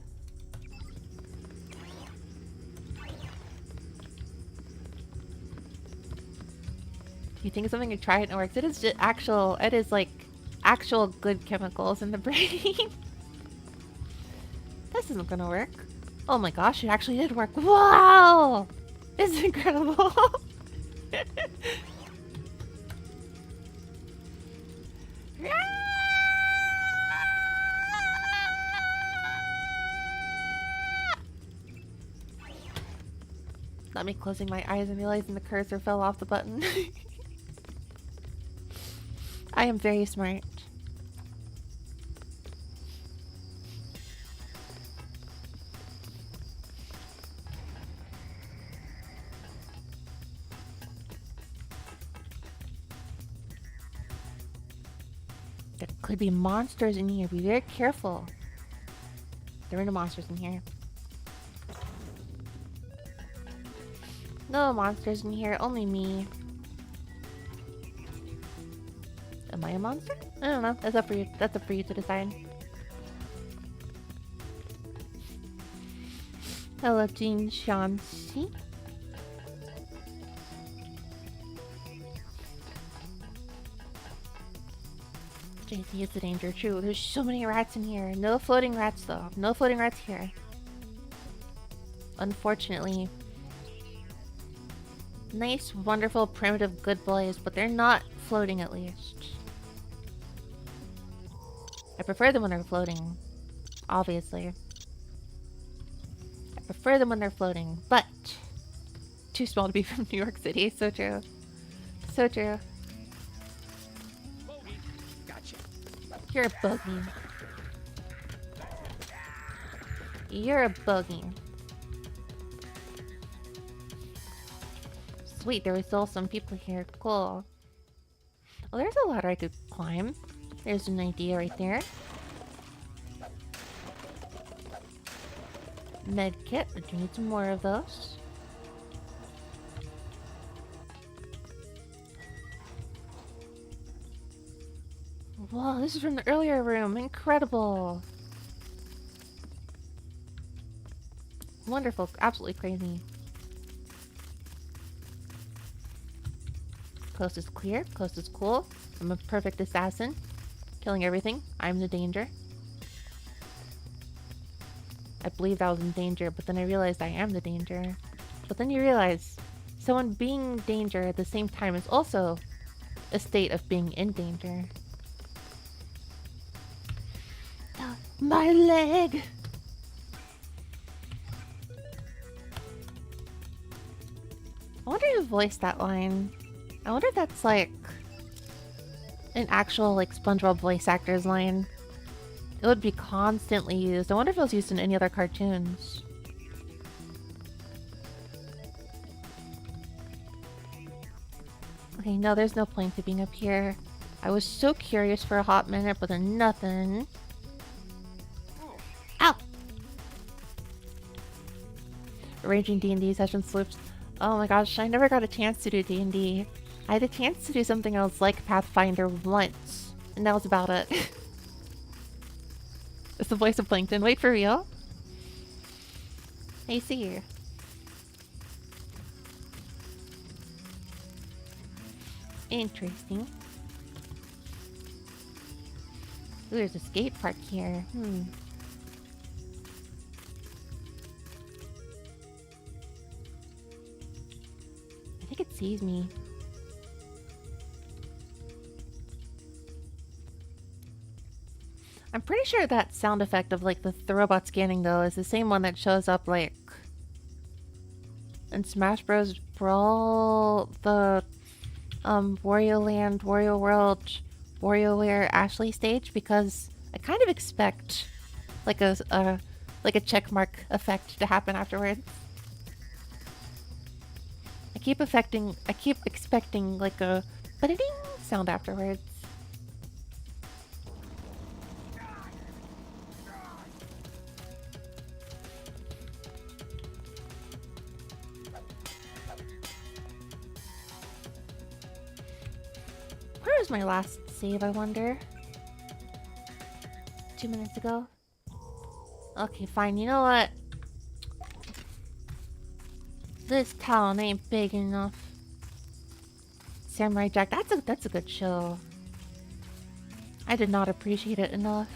You think of something and try it and it works. It is just it is like actual good chemicals in the brain. This isn't gonna work. Oh my gosh, it actually did work. Wow! It's incredible. Not me closing my eyes and realizing the cursor fell off the button. I am very smart. There could be monsters in here. Be very careful. There are no monsters in here. No monsters in here, only me. Am I a monster? I don't know. That's up for you. That's up for you to decide. Hello, Jean Shanxi. JC is the danger. True. There's so many rats in here. No floating rats, though. No floating rats here. Unfortunately. Nice, wonderful, primitive, good boys, but they're not floating at least. I prefer them when they're floating. Obviously. I prefer them when they're floating, but too small to be from New York City. So true. So true. Bogey. Gotcha. You're a bogey. You're a bogey. Sweet, there was still some people here. Cool. Well, there's a ladder I could climb. There's an idea right there. Medkit. I do need some more of those. Whoa, this is from the earlier room. Incredible. Wonderful. Absolutely crazy. Coast is clear. Coast is cool. I'm a perfect assassin. Killing everything. I'm the danger. I believed I was in danger, but then I realized I am the danger. But then you realize someone being danger at the same time is also a state of being in danger. My leg! I wonder who voiced that line. I wonder if that's like an actual like SpongeBob voice actor's line. It would be constantly used. I wonder if it was used in any other cartoons. Okay, no, there's no point to being up here. I was so curious for a hot minute, but then nothing. Ow! Arranging D&D session slips. Oh my gosh, I never got a chance to do D&D. I had a chance to do something else like Pathfinder once, and that was about it. It's the voice of Plankton. Wait, for real? Hey, see you. Interesting. Ooh, there's a skate park here. I think it sees me. I'm pretty sure that sound effect of like the robot scanning though is the same one that shows up like in Smash Bros. Brawl, the Wario Land, Wario World, WarioWare Ashley stage, because I kind of expect like a check mark effect to happen afterwards. I keep expecting like a ba-ding sound afterwards. Where was my last save, I wonder? 2 minutes ago? Okay, fine. You know what? This town ain't big enough. Samurai Jack, that's a good show. I did not appreciate it enough.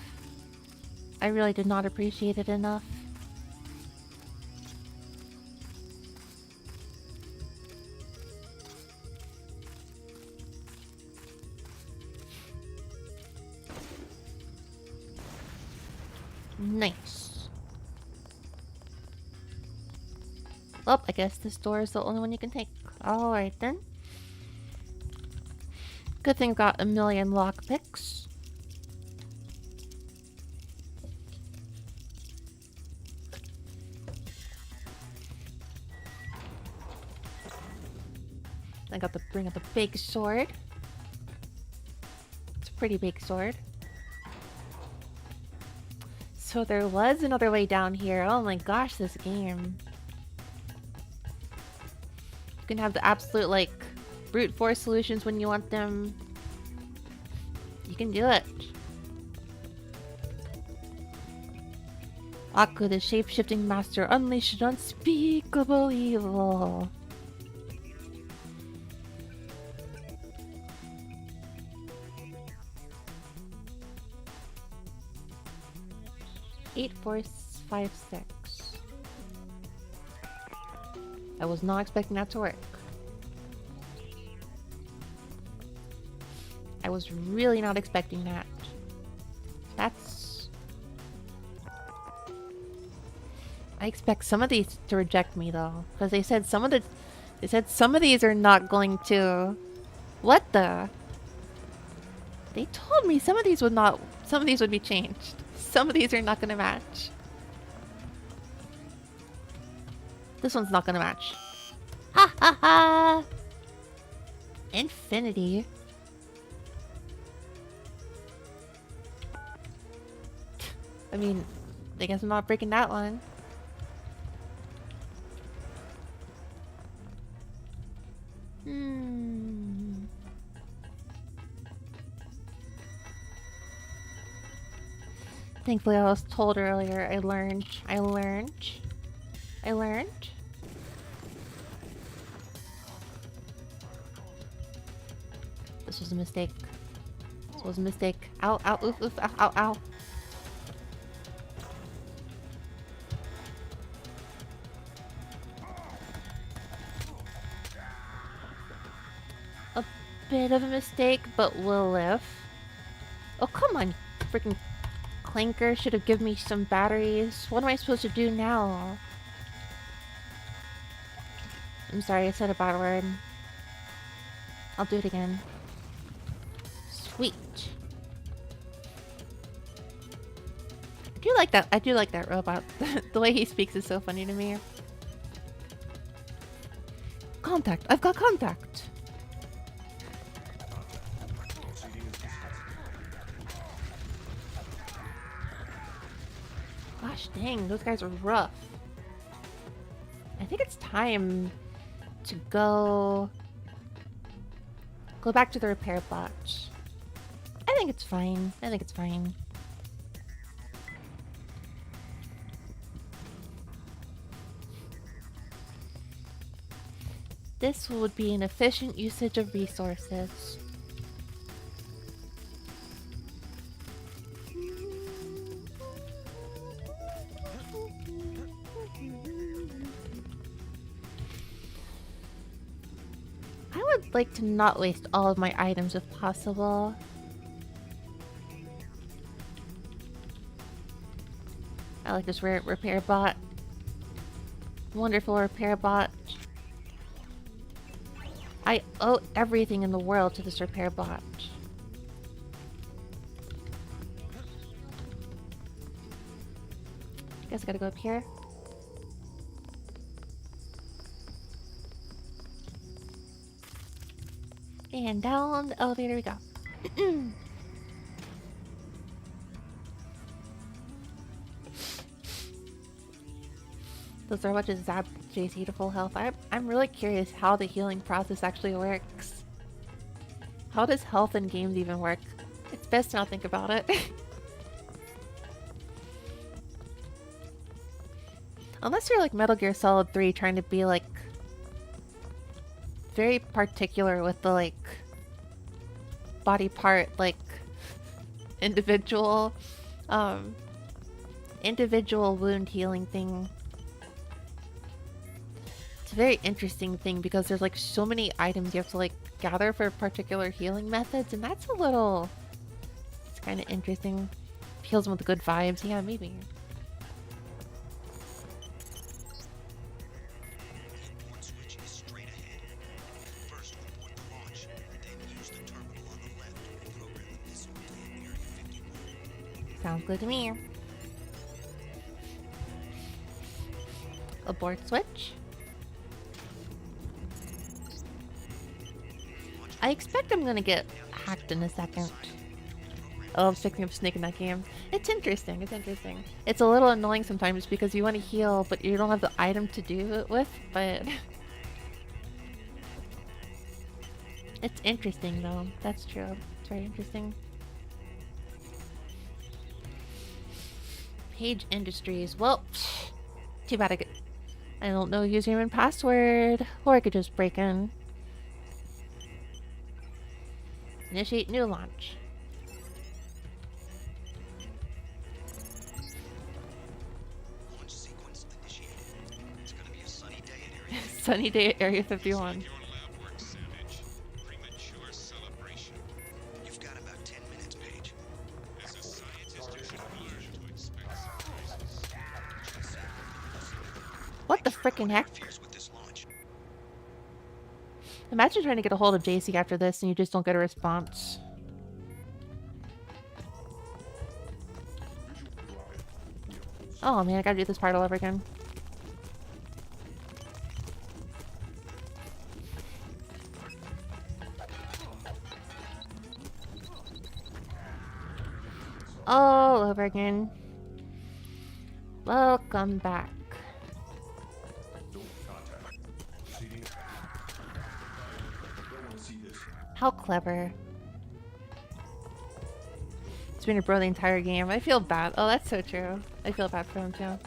I really did not appreciate it enough. Nice. Well, I guess this door is the only one you can take. Alright then. Good thing I've got a million lockpicks. I got to bring out the big sword. It's a pretty big sword. So there was another way down here. Oh my gosh, this game. You can have the absolute, like, brute force solutions when you want them. You can do it. Aku, the shape-shifting master, unleashed unspeakable evil. Eight, 4, 5, 6. I was not expecting that to work. I was really not expecting that. That's... I expect some of these to reject me though, because they said some of these are not going to. What the? They told me some of these would be changed. Some of these are not gonna match. This one's not gonna match. Ha ha ha! Infinity. I mean, I guess I'm not breaking that one. Thankfully, I was told earlier. I learned. This was a mistake. Ow, ow, oof, oof, ow, ow, ow. A bit of a mistake, but we'll live. Oh, come on, freaking Clanker. Should have given me some batteries. What am I supposed to do now? I'm sorry, I said a bad word. I'll do it again. Sweet. I do like that robot. The way he speaks is so funny to me. Contact! I've got contact! Gosh dang, those guys are rough. I think it's time to go back to the repair bot. I think it's fine. I think it's fine. This would be an efficient usage of resources. I would like to not waste all of my items if possible. I like this repair bot. Wonderful repair bot. I owe everything in the world to this repair bot. Guess I gotta go up here. And down the elevator we go. Those are what just zap JC to full health. I'm really curious how the healing process actually works. How does health in games even work? It's best to not think about it. Unless you're like Metal Gear Solid 3 trying to be like very particular with the like body part like individual wound healing thing. It's a very interesting thing because there's like so many items you have to like gather for particular healing methods, and that's a little, it's kind of interesting. Heals them with good vibes. Yeah, maybe. Sounds good to me. Abort switch. I expect I'm gonna get hacked in a second. Oh, I'm picking up Snake in that game. It's interesting, it's interesting. It's a little annoying sometimes because you want to heal, but you don't have the item to do it with, but... It's interesting though, that's true. It's very interesting. Page Industries. Well, too bad I don't know username and password. Or I could just break in. Initiate new launch. Launch sequence initiated. It's gonna be a sunny day at Area 51. Sunny day at Area 51. You've got about 10 minutes, Paige. As a scientist, you should learn to expect surprises. What the frickin' heck? Imagine trying to get a hold of JC after this and you just don't get a response. Oh man, I gotta do this part all over again. All over again. Welcome back. How clever. It's been a bro the entire game. I feel bad. Oh, that's so true. I feel bad for him too.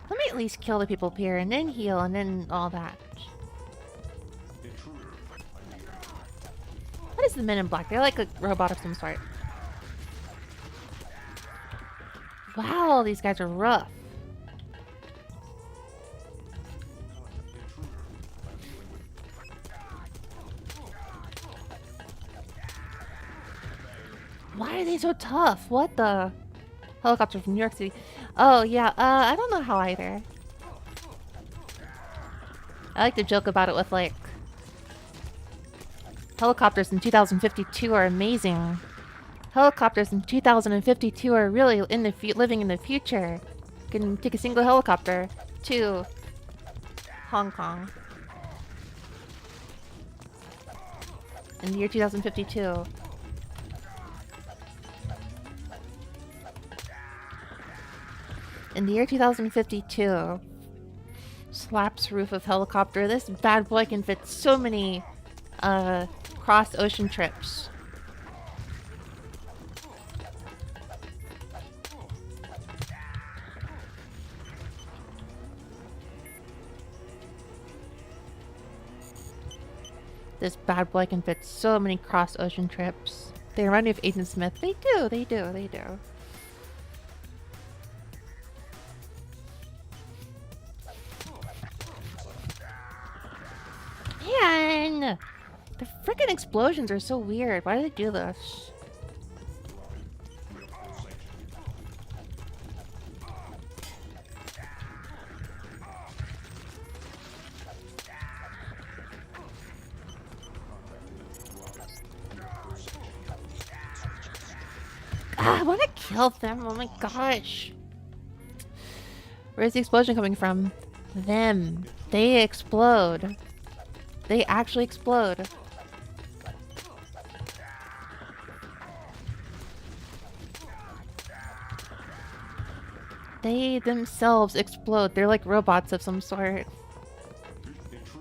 Let me at least kill the people up here and then heal and then all that. What is the Men in Black? They're like a robot of some sort. Wow, these guys are rough. Why are they so tough? What the? Helicopter from New York City. Oh, yeah, I don't know how either. I like to joke about it with, like, helicopters in 2052 are amazing. Helicopters in 2052 are really living in the future. can take a single helicopter to Hong Kong in the year 2052. In the year 2052, slaps roof of helicopter. This bad boy can fit so many cross ocean trips. This bad boy can fit so many cross ocean trips. They remind me of Agent Smith. They do, they do, they do. Man! The freaking explosions are so weird. Why do they do this? Ah, I want to kill them. Oh my gosh. Where's the explosion coming from? Them. They explode. They actually explode. They themselves explode. They're like robots of some sort.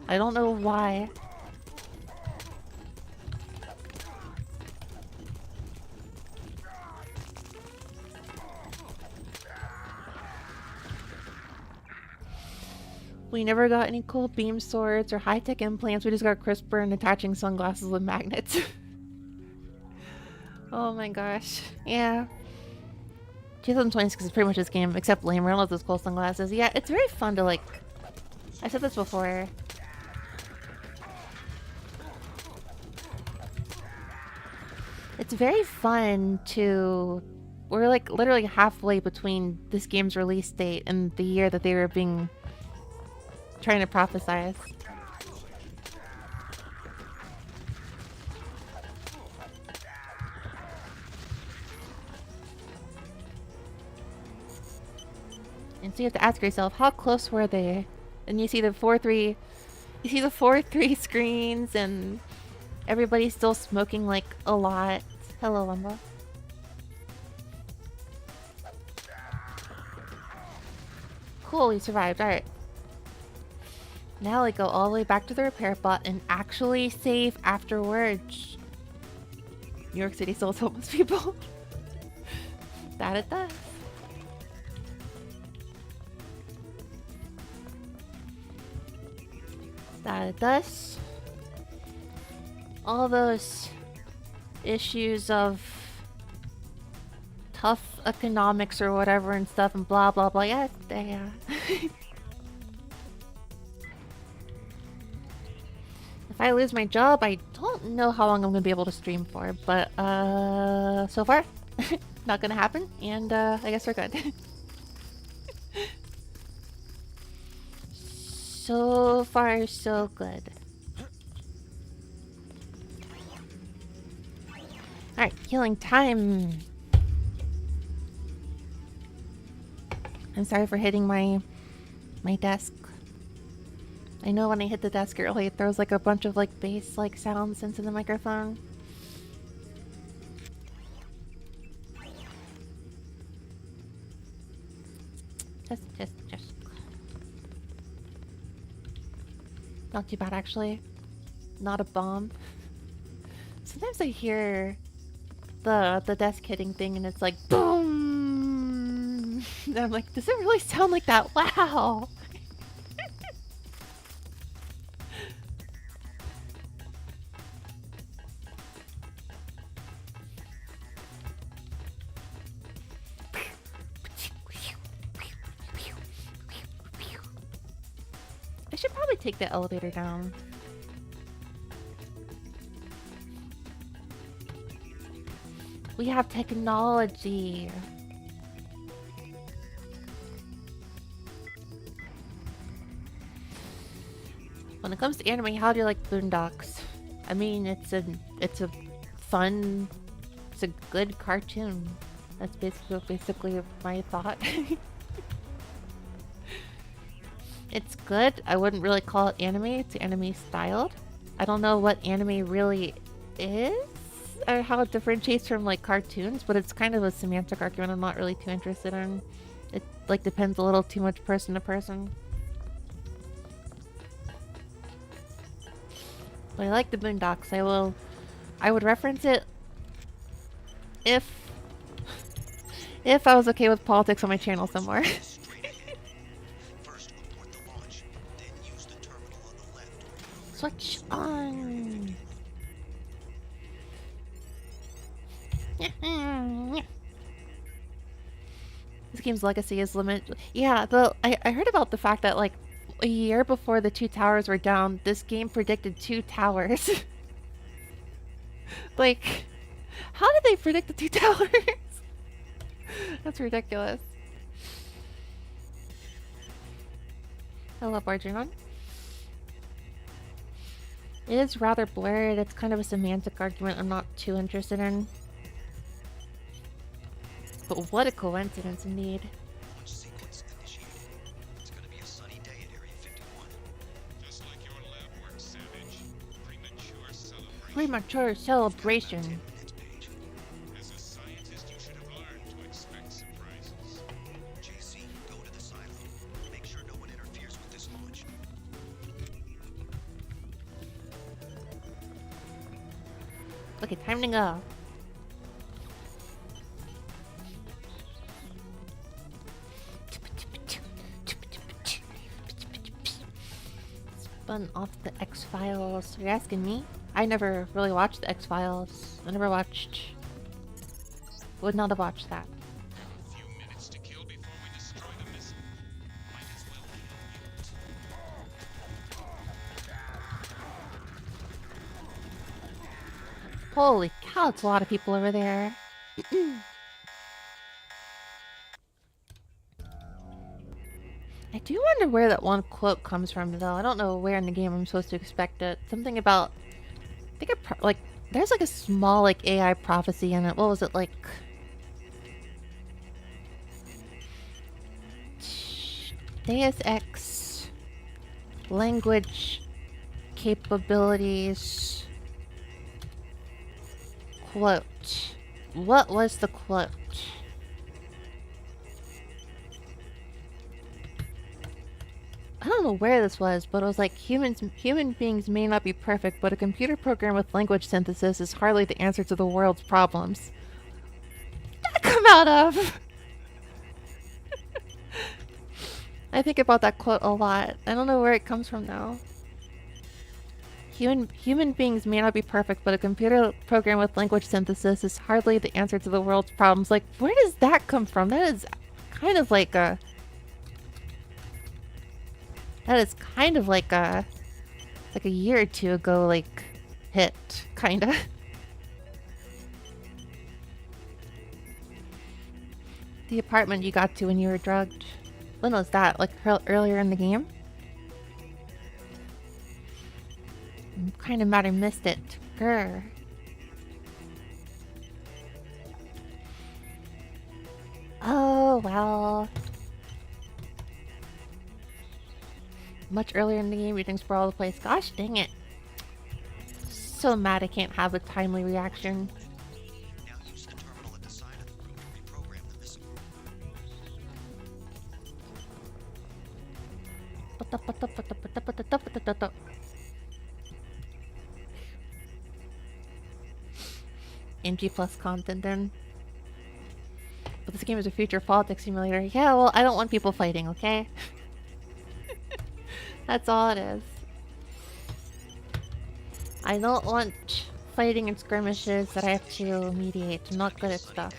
I don't know why. We never got any cool beam swords or high-tech implants. We just got CRISPR and attaching sunglasses with magnets. Oh my gosh. Yeah. 2026 is pretty much this game, except lame. I love those cool sunglasses. Yeah, it's very fun to like... I said this before. It's very fun to... We're like literally halfway between this game's release date and the year that they were being... trying to prophesize. And so you have to ask yourself, how close were they? And you see the 4-3... You see the 4-3 screens and everybody's still smoking like a lot. Hello, Lumba. Cool, you survived. Alright. Now I go all the way back to the repair bot and actually save afterwards. New York City still has homeless people. That it does. That it does. All those issues of tough economics or whatever and stuff and blah blah blah. Yeah, yeah. If I lose my job, I don't know how long I'm gonna be able to stream for, but so far, not gonna happen, and I guess we're good. So far, so good. Alright, healing time. I'm sorry for hitting my desk. I know when I hit the desk early, it throws like a bunch of like bass like sounds into the microphone. Just. Not too bad actually. Not a bomb. Sometimes I hear the desk hitting thing and it's like boom. And I'm like, does it really sound like that? Wow. I should probably take the elevator down. We have technology. When it comes to anime, how do you like Boondocks? I mean, it's a fun, it's a good cartoon. That's basically my thought. It's good. I wouldn't really call it anime. It's anime styled. I don't know what anime really is or how it differentiates from like cartoons, but it's kind of a semantic argument I'm not really too interested in. It like depends a little too much person to person. But I like the Boondocks. I would reference it if I was okay with politics on my channel somewhere. Switch on. This game's legacy is limited. Yeah, I heard about the fact that like a year before the 2 towers were down, this game predicted 2 towers. Like, how did they predict the 2 towers? That's ridiculous. Hello, Bargeron. It is rather blurred. It's kind of a semantic argument I'm not too interested in. But what a coincidence indeed. Launch sequence initiated. It's gonna be a sunny day at Area 51. Just like your lab work, Savage. Premature celebration. Premature celebration. As a scientist, you should have learned to expect surprises. JC, go to the silo. Make sure no one interferes with this launch. Okay, time to go. Spun off the X-Files. You're asking me? I never really watched the X-Files. I never watched... Would not have watched that. A few minutes to kill before we destroy the missile. Might as well be Holy cow, it's a lot of people over there. I do wonder where that one quote comes from, though. I don't know where in the game I'm supposed to expect it. Something about... I think like... There's like a small like AI prophecy in it. What was it like? Deus Ex language capabilities quote. What was the quote? I don't know where this was, but it was like human beings may not be perfect, but a computer program with language synthesis is hardly the answer to the world's problems. Where'd that come out of? I think about that quote a lot. I don't know where it comes from now. Human beings may not be perfect, but a computer program with language synthesis is hardly the answer to the world's problems. Like, where does that come from? That is kind of like a... That is kind of like a year or two ago, like, hit, kinda. The apartment you got to when you were drugged. When was that? Like, earlier in the game? I'm kinda mad I missed it. Grr. Oh, well. Much earlier in the game, readings were all over the place. Gosh dang it. So mad I can't have a timely reaction. Now use the terminal at the side of the room to reprogram the missile. NG plus content then. But this game is a future politics simulator. Yeah, well, I don't want people fighting, okay? That's all it is. I don't want fighting and skirmishes that I have to mediate. I'm not good at stuff.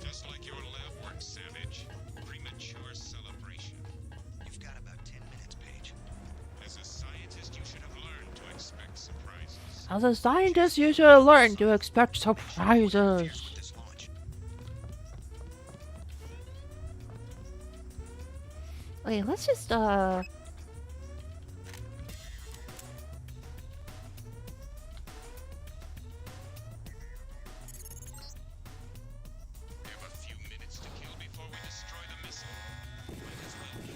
just like your lab work, Savage. Premature celebration. You've got about 10 minutes, Paige. As a scientist, you should have learned to expect surprises. As a scientist, you should learn to expect surprises. Okay, let's just, We have a few minutes to kill before we destroy the missile. Might as well be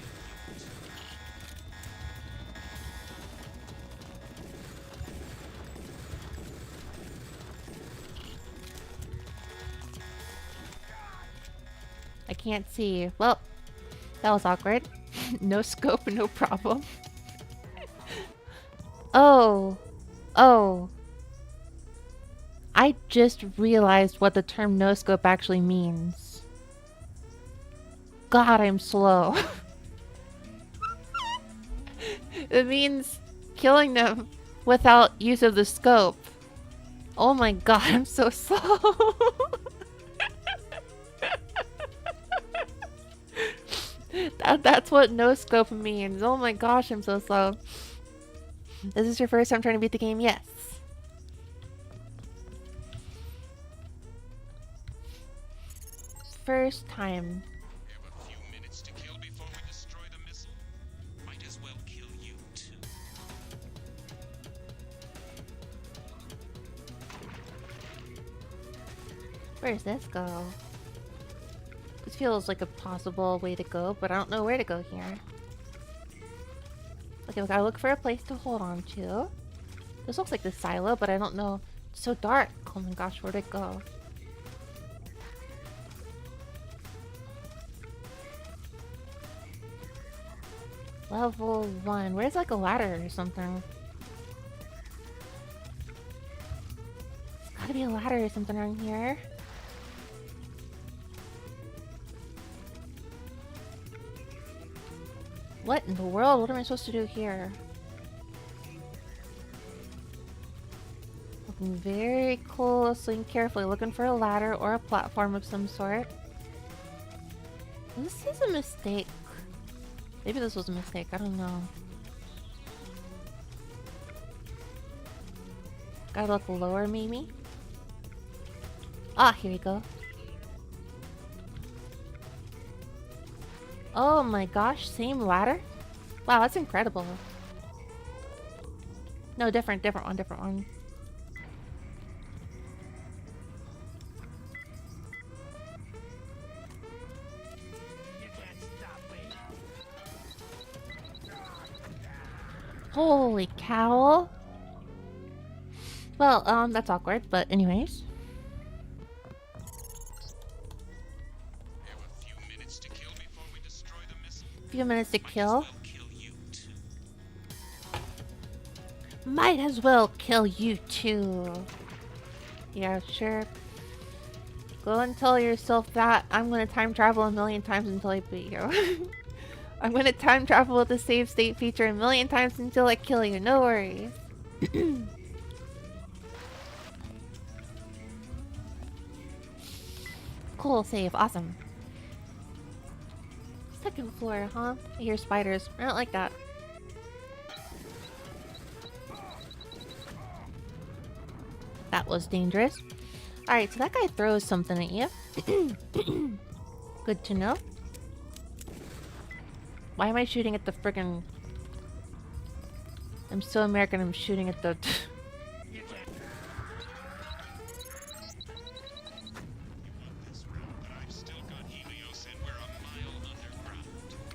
I can't see. Well, that was awkward. No scope, no problem. Oh. Oh. I just realized what the term no scope actually means. God, I'm slow. It means killing them without use of the scope. Oh my god, I'm so slow. That's what no scope means. Oh my gosh, I'm so slow. This is your first time trying to beat the game? Yes. First time. We have a few minutes to kill before we destroy the missile. Might as well kill you too. Where does this go? This feels like a possible way to go, but I don't know where to go here. Okay, we gotta look for a place to hold on to. This looks like the silo, but I don't know. It's so dark. Oh my gosh, where'd it go? Level 1. Where's like a ladder or something? There's gotta be a ladder or something around here. What in the world? What am I supposed to do here? Looking very closely and carefully, looking for a ladder or a platform of some sort. This is a mistake. Maybe this was a mistake, I don't know. Gotta look lower, maybe? Ah, here we go. Oh my gosh, same ladder? Wow, that's incredible. No, different one. Holy cow. Well, that's awkward, but anyways. Few minutes to kill. Might as well kill you too. Yeah, sure. Go and tell yourself that I'm gonna time travel a million times until I beat you. I'm gonna time travel with the save state feature a million times until I kill you, no worries. Cool save, awesome. Second floor, huh? I hear spiders. I don't like that. That was dangerous. Alright, so that guy throws something at you. Good to know. Why am I shooting at the friggin... I'm so American, I'm shooting at the...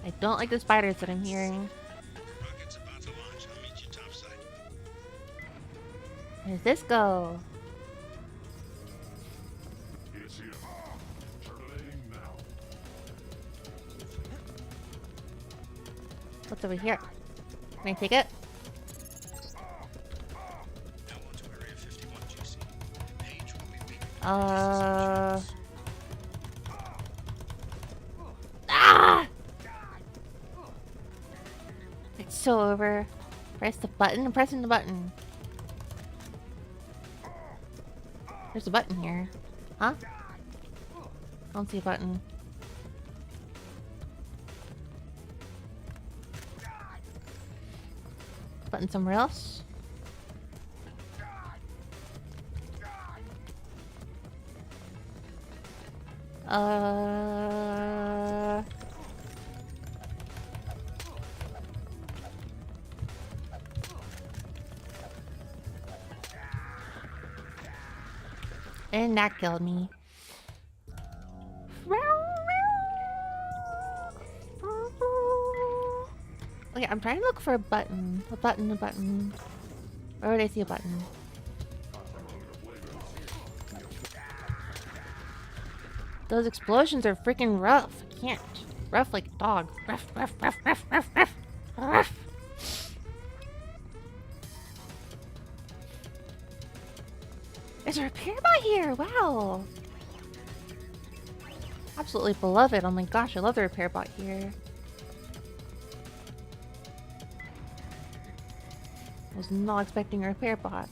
I don't like the spiders that I'm hearing. Where does this go? What's over here? Can I take it? Ah! It's so over. Press the button. I'm pressing the button. There's a button here. Huh? I don't see a button. Button somewhere else. And that killed me. Okay, I'm trying to look for a button. A button. Where would I see a button? Those explosions are freaking rough. I can't. Rough like a dog. Rough, rough, rough, rough, rough, rough. Rough. There's a repair bot here. Wow. Absolutely beloved. Oh my gosh, I love the repair bot here. Was not expecting a repair bot.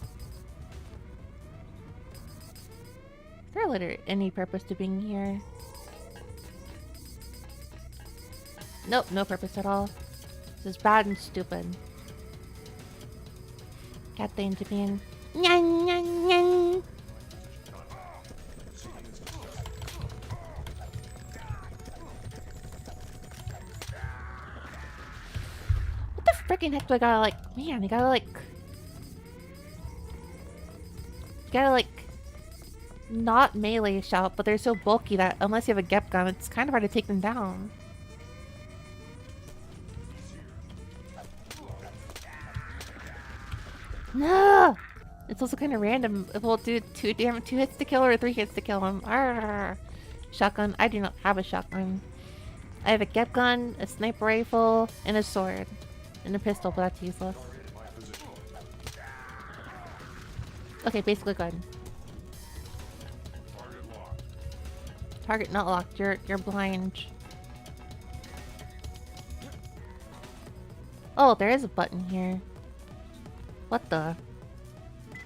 Is there literally any purpose to being here? Nope, no purpose at all. This is bad and stupid. Cat thing to being. Nyang, nyang, nyang. What the freaking heck do I gotta like? Man, you gotta like. You gotta like. Not melee shout, but they're so bulky that unless you have a Gep gun, it's kind of hard to take them down. No! It's also kind of random. It will do 2 hits to kill or 3 hits to kill him. Arrgh. Shotgun. I do not have a shotgun. I have a Gep gun, a sniper rifle, and a sword. And a pistol, but that's useless. Okay, basically good. Target not locked. You're blind. Oh, there is a button here. What the?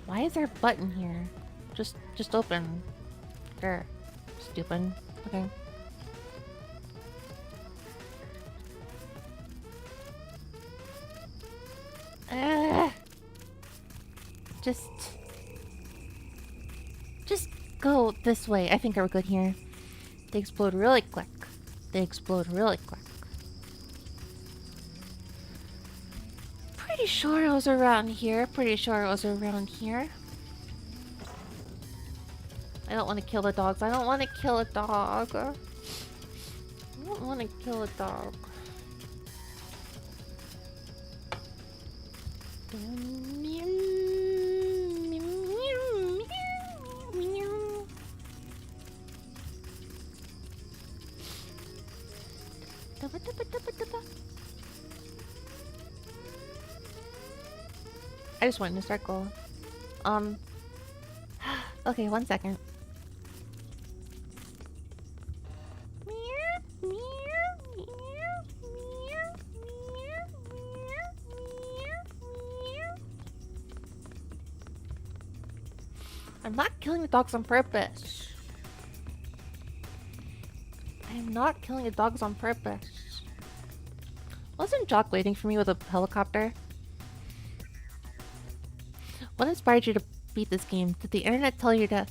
Why is there a button here? Just open. There. Stupid. Okay. Just go this way. I think we're good here. They explode really quick. They explode really quick. Pretty sure it was around here. Pretty sure it was around here. I don't want to kill the dogs. I don't want to kill a dog. I don't want to kill a dog. I just went in a circle. Okay, 1 second. I'm not killing the dogs on purpose. I am not killing the dogs on purpose. Wasn't Jock waiting for me with a helicopter? What inspired you to beat this game? Did the internet tell you to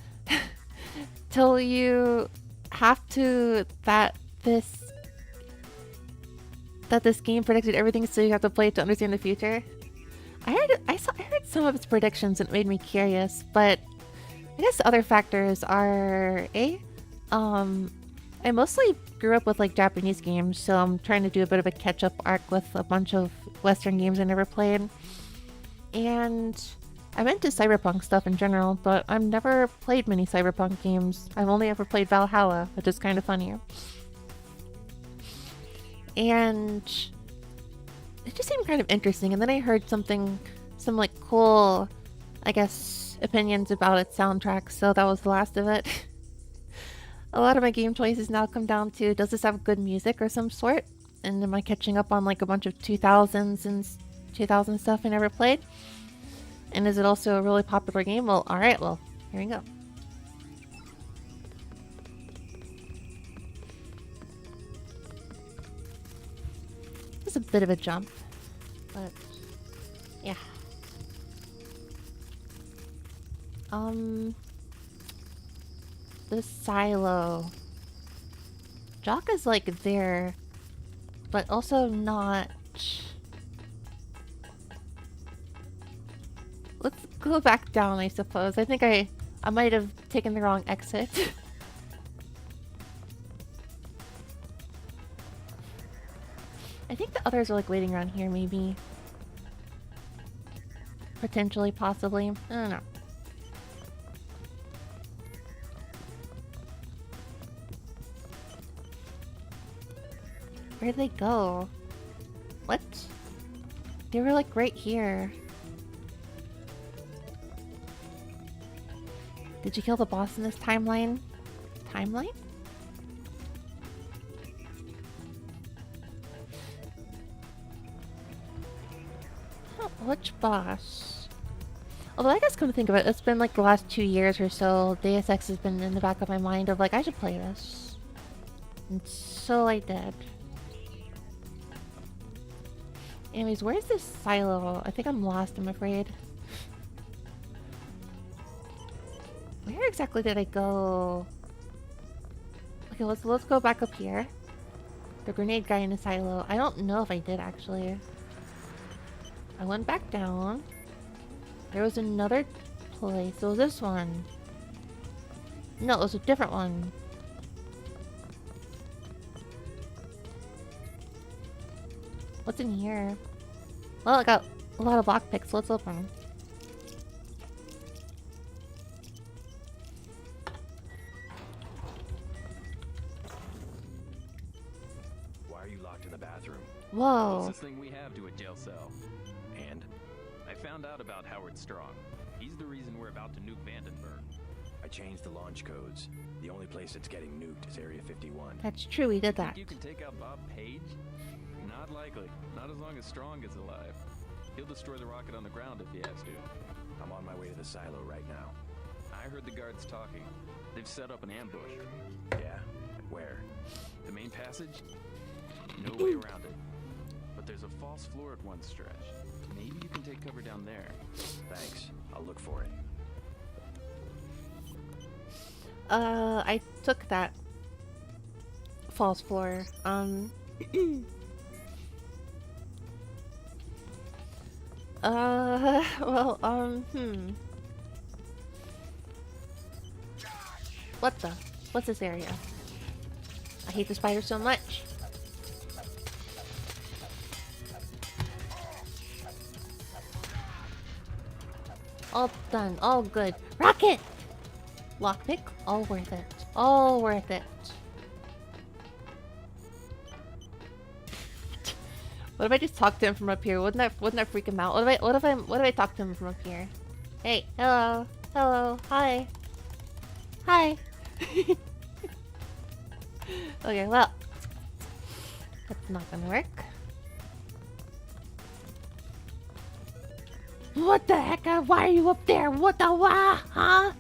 tell you have to that this game predicted everything, so you have to play it to understand the future? I heard some of its predictions and it made me curious, but I guess the other factors are I mostly grew up with like Japanese games, so I'm trying to do a bit of a catch-up arc with a bunch of Western games I never played. And I'm into cyberpunk stuff in general, but I've never played many cyberpunk games. I've only ever played Valhalla, which is kind of funny. And it just seemed kind of interesting. And then I heard some like cool, I guess, opinions about its soundtrack, so that was the last of it. A lot of my game choices now come down to, does this have good music or some sort? And am I catching up on like a bunch of 2000s and 2000 stuff I never played? And is it also a really popular game? Well, alright, well, here we go. It's a bit of a jump, but yeah. The silo. Jock is like there, but also not. Let's go back down, I suppose. I think I might have taken the wrong exit. I think the others are like waiting around here, maybe. Potentially, possibly. I don't know. Where'd they go? What? They were like right here. Did you kill the boss in this timeline? Timeline? Huh, which boss? Although I guess come to think of it, it's been like the last 2 years or so, Deus Ex has been in the back of my mind of like, I should play this. And so I did. Anyways, where's this silo? I think I'm lost, I'm afraid. Where exactly did I go? Okay, let's go back up here. The grenade guy in the silo. I don't know if I did actually. I went back down. There was another place. So this one. No, it was a different one. What's in here? Well, I got a lot of lockpicks. Let's open. Why are you locked in the bathroom? Whoa. Closest thing we have to a jail cell. And? I found out about Howard Strong. He's the reason we're about to nuke Vandenberg. I changed the launch codes. The only place that's getting nuked is Area 51. That's true, we did that. Think you can take out Bob Page? Not likely. Not as long as Strong is alive. He'll destroy the rocket on the ground if he has to. I'm on my way to the silo right now. I heard the guards talking. They've set up an ambush. Yeah? Where? The main passage? No way around it. But there's a false floor at one stretch. Maybe you can take cover down there. Thanks. I'll look for it. I took that false floor. What the? What's this area? I hate the spider so much. All done, all good. Rocket! Lockpick, all worth it. All worth it. What if I just talk to him from up here? Wouldn't that freak him out? What if I talk to him from up here? Hey, hello, hello, hi, hi. Okay, well, that's not gonna work. What the heck? Why are you up there? What the wah? Huh?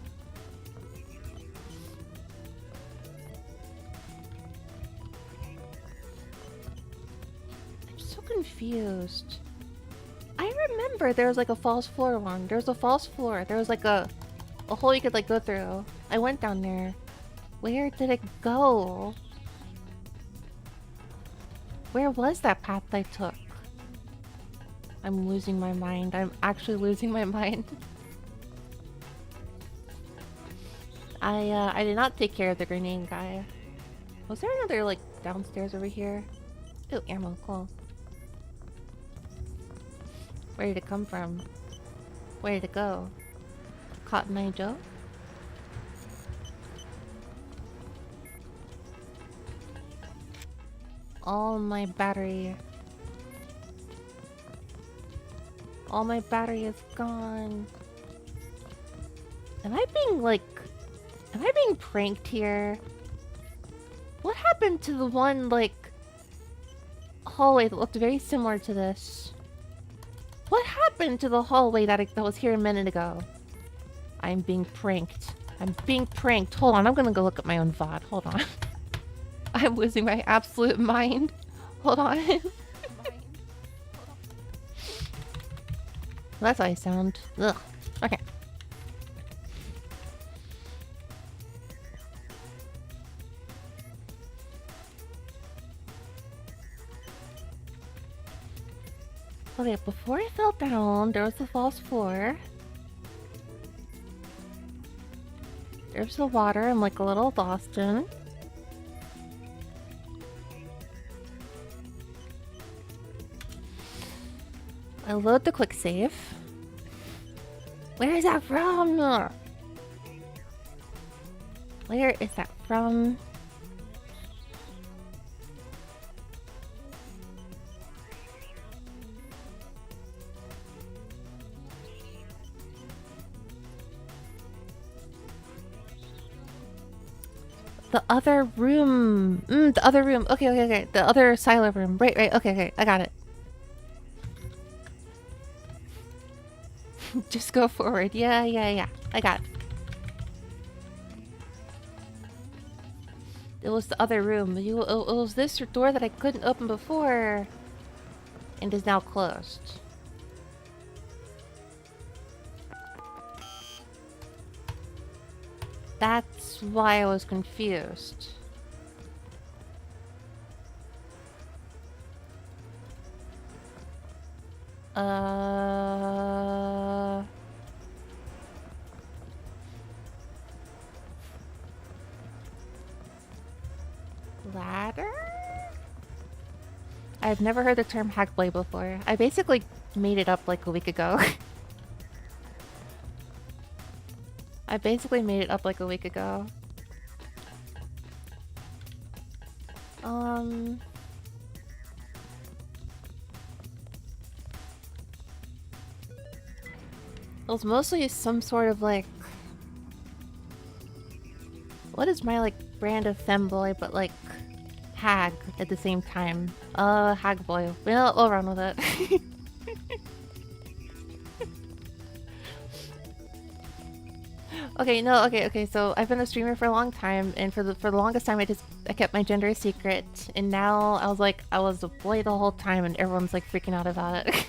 I'm so confused. I remember there was like a false floor one. There was a false floor. There was like a hole you could like go through. I went down there. Where did it go? Where was that path I took? I'm losing my mind. I'm actually losing my mind. I did not take care of the grenade guy. Was there another like downstairs over here? Ooh, ammo, cool. Where did it come from? Where did it go? Cotton Eye Joe? All my battery. All my battery is gone. Am I being pranked here? What happened to the one, like, hallway that looked very similar to this? What happened to the hallway that was here a minute ago? I'm being pranked. I'm being pranked. Hold on, I'm gonna go look at my own VOD. Hold on. I'm losing my absolute mind. Hold on. That's how I sound. Ugh. Okay. Okay, before I fell down, there was the false floor. There's the water I'm like a little lost in. I load the quick save. Where is that from? Where is that from? The other room. The other room. Okay, okay, okay. The other silo room. Right, right. Okay, okay. I got it. Just go forward. Yeah, yeah, yeah. I got it. It was the other room. It was this door that I couldn't open before. And is now closed. That's why I was confused. Ladder? I've never heard the term hackblade before. I basically made it up like a week ago. I basically made it up like a week ago. It was mostly some sort of like... What is my like brand of femboy but like hag at the same time? Hag boy. We'll run with it. Okay, no, okay, so I've been a streamer for a long time, and for the longest time I kept my gender a secret, and now I was a boy the whole time, and everyone's like freaking out about it.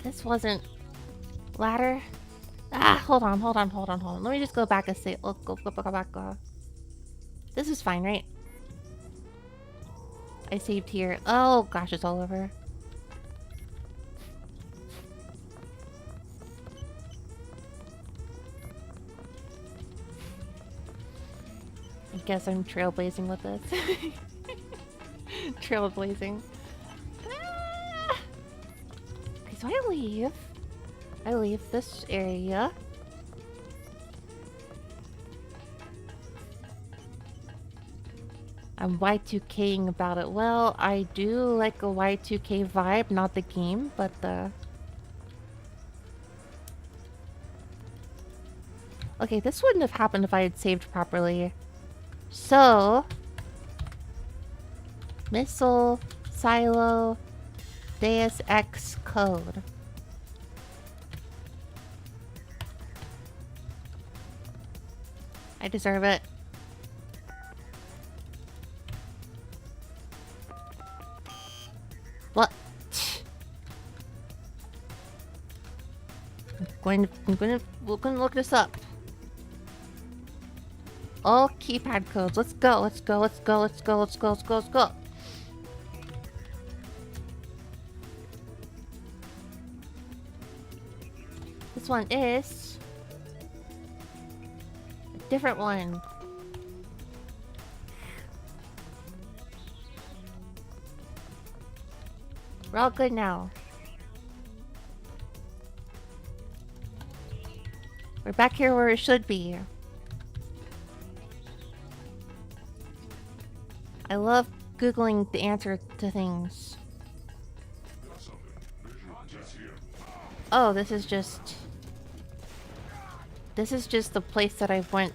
This wasn't... Ladder? Ah, hold on. Let me just go back a sec. Let's go back. This is fine, right? I saved here. Oh gosh, it's all over. I guess I'm trailblazing with this. Trailblazing. Ah! Okay, so I leave this area. I'm Y2K'ing about it. Well, I do like a Y2K vibe, not the game, but the... Okay, this wouldn't have happened if I had saved properly. So... Missile, Silo, Deus Ex code. I deserve it. What? We're gonna look this up. All keypad codes. Let's go. This one is a different one. We're all good now. We're back here where it should be. I love Googling the answer to things. Oh, this is just the place that I went.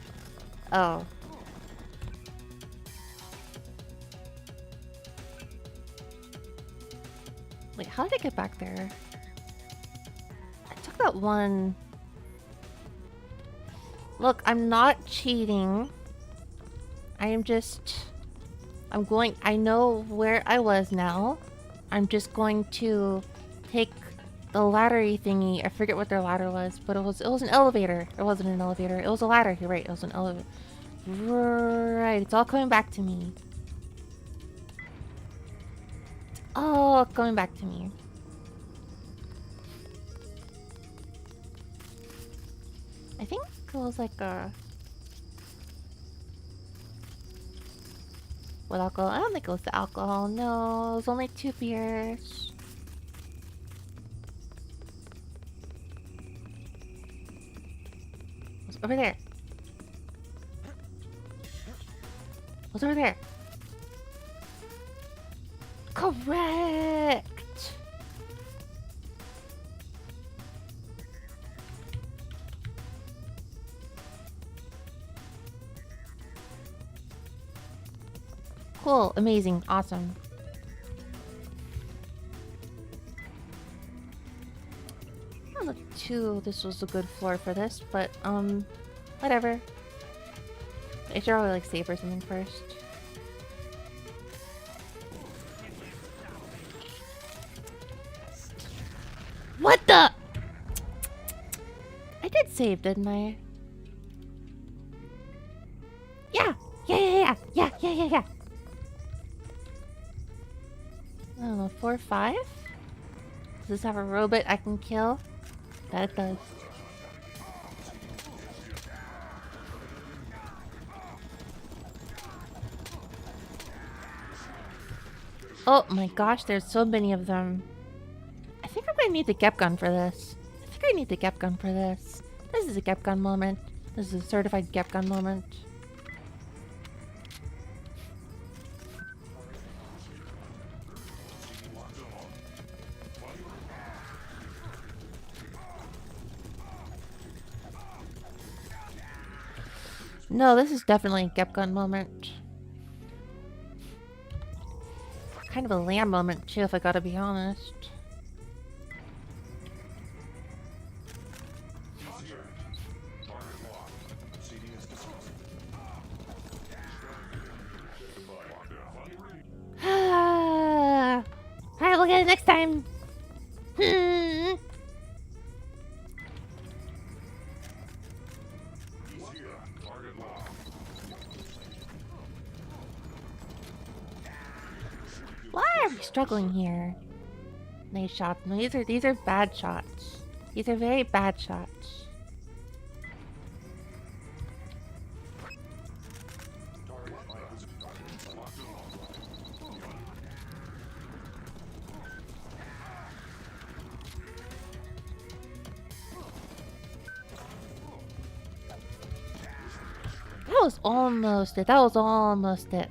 Oh. Wait, how did I get back there? I took that one. Look, I'm not cheating. I'm going... I know where I was now. I'm just going to take the laddery thingy. I forget what their ladder was, but it was an elevator. It wasn't an elevator. It was a ladder. You're right. It was an elevator. Right. It's all coming back to me. Oh, coming back to me. I think it was like a... What alcohol? I don't think it was the alcohol. No, it was only 2 beers. It was over there. It was over there. Correct! Cool, amazing, awesome. I'm not too this was a good floor for this, but whatever. I should probably like save or something first. What the? I did save, didn't I? Yeah! Yeah. I don't know, 4 or 5? Does this have a robot I can kill? That it does. Oh my gosh, there's so many of them. I think I'm gonna need the Gep gun for this. This is a Gep gun moment. This is a certified Gep gun moment. No, this is definitely a Gep gun moment. Kind of a lamb moment too, if I gotta be honest. Alright, we'll get it next time. Why are we struggling here? Nice shots. No, these are bad shots. These are very bad shots. That was almost it.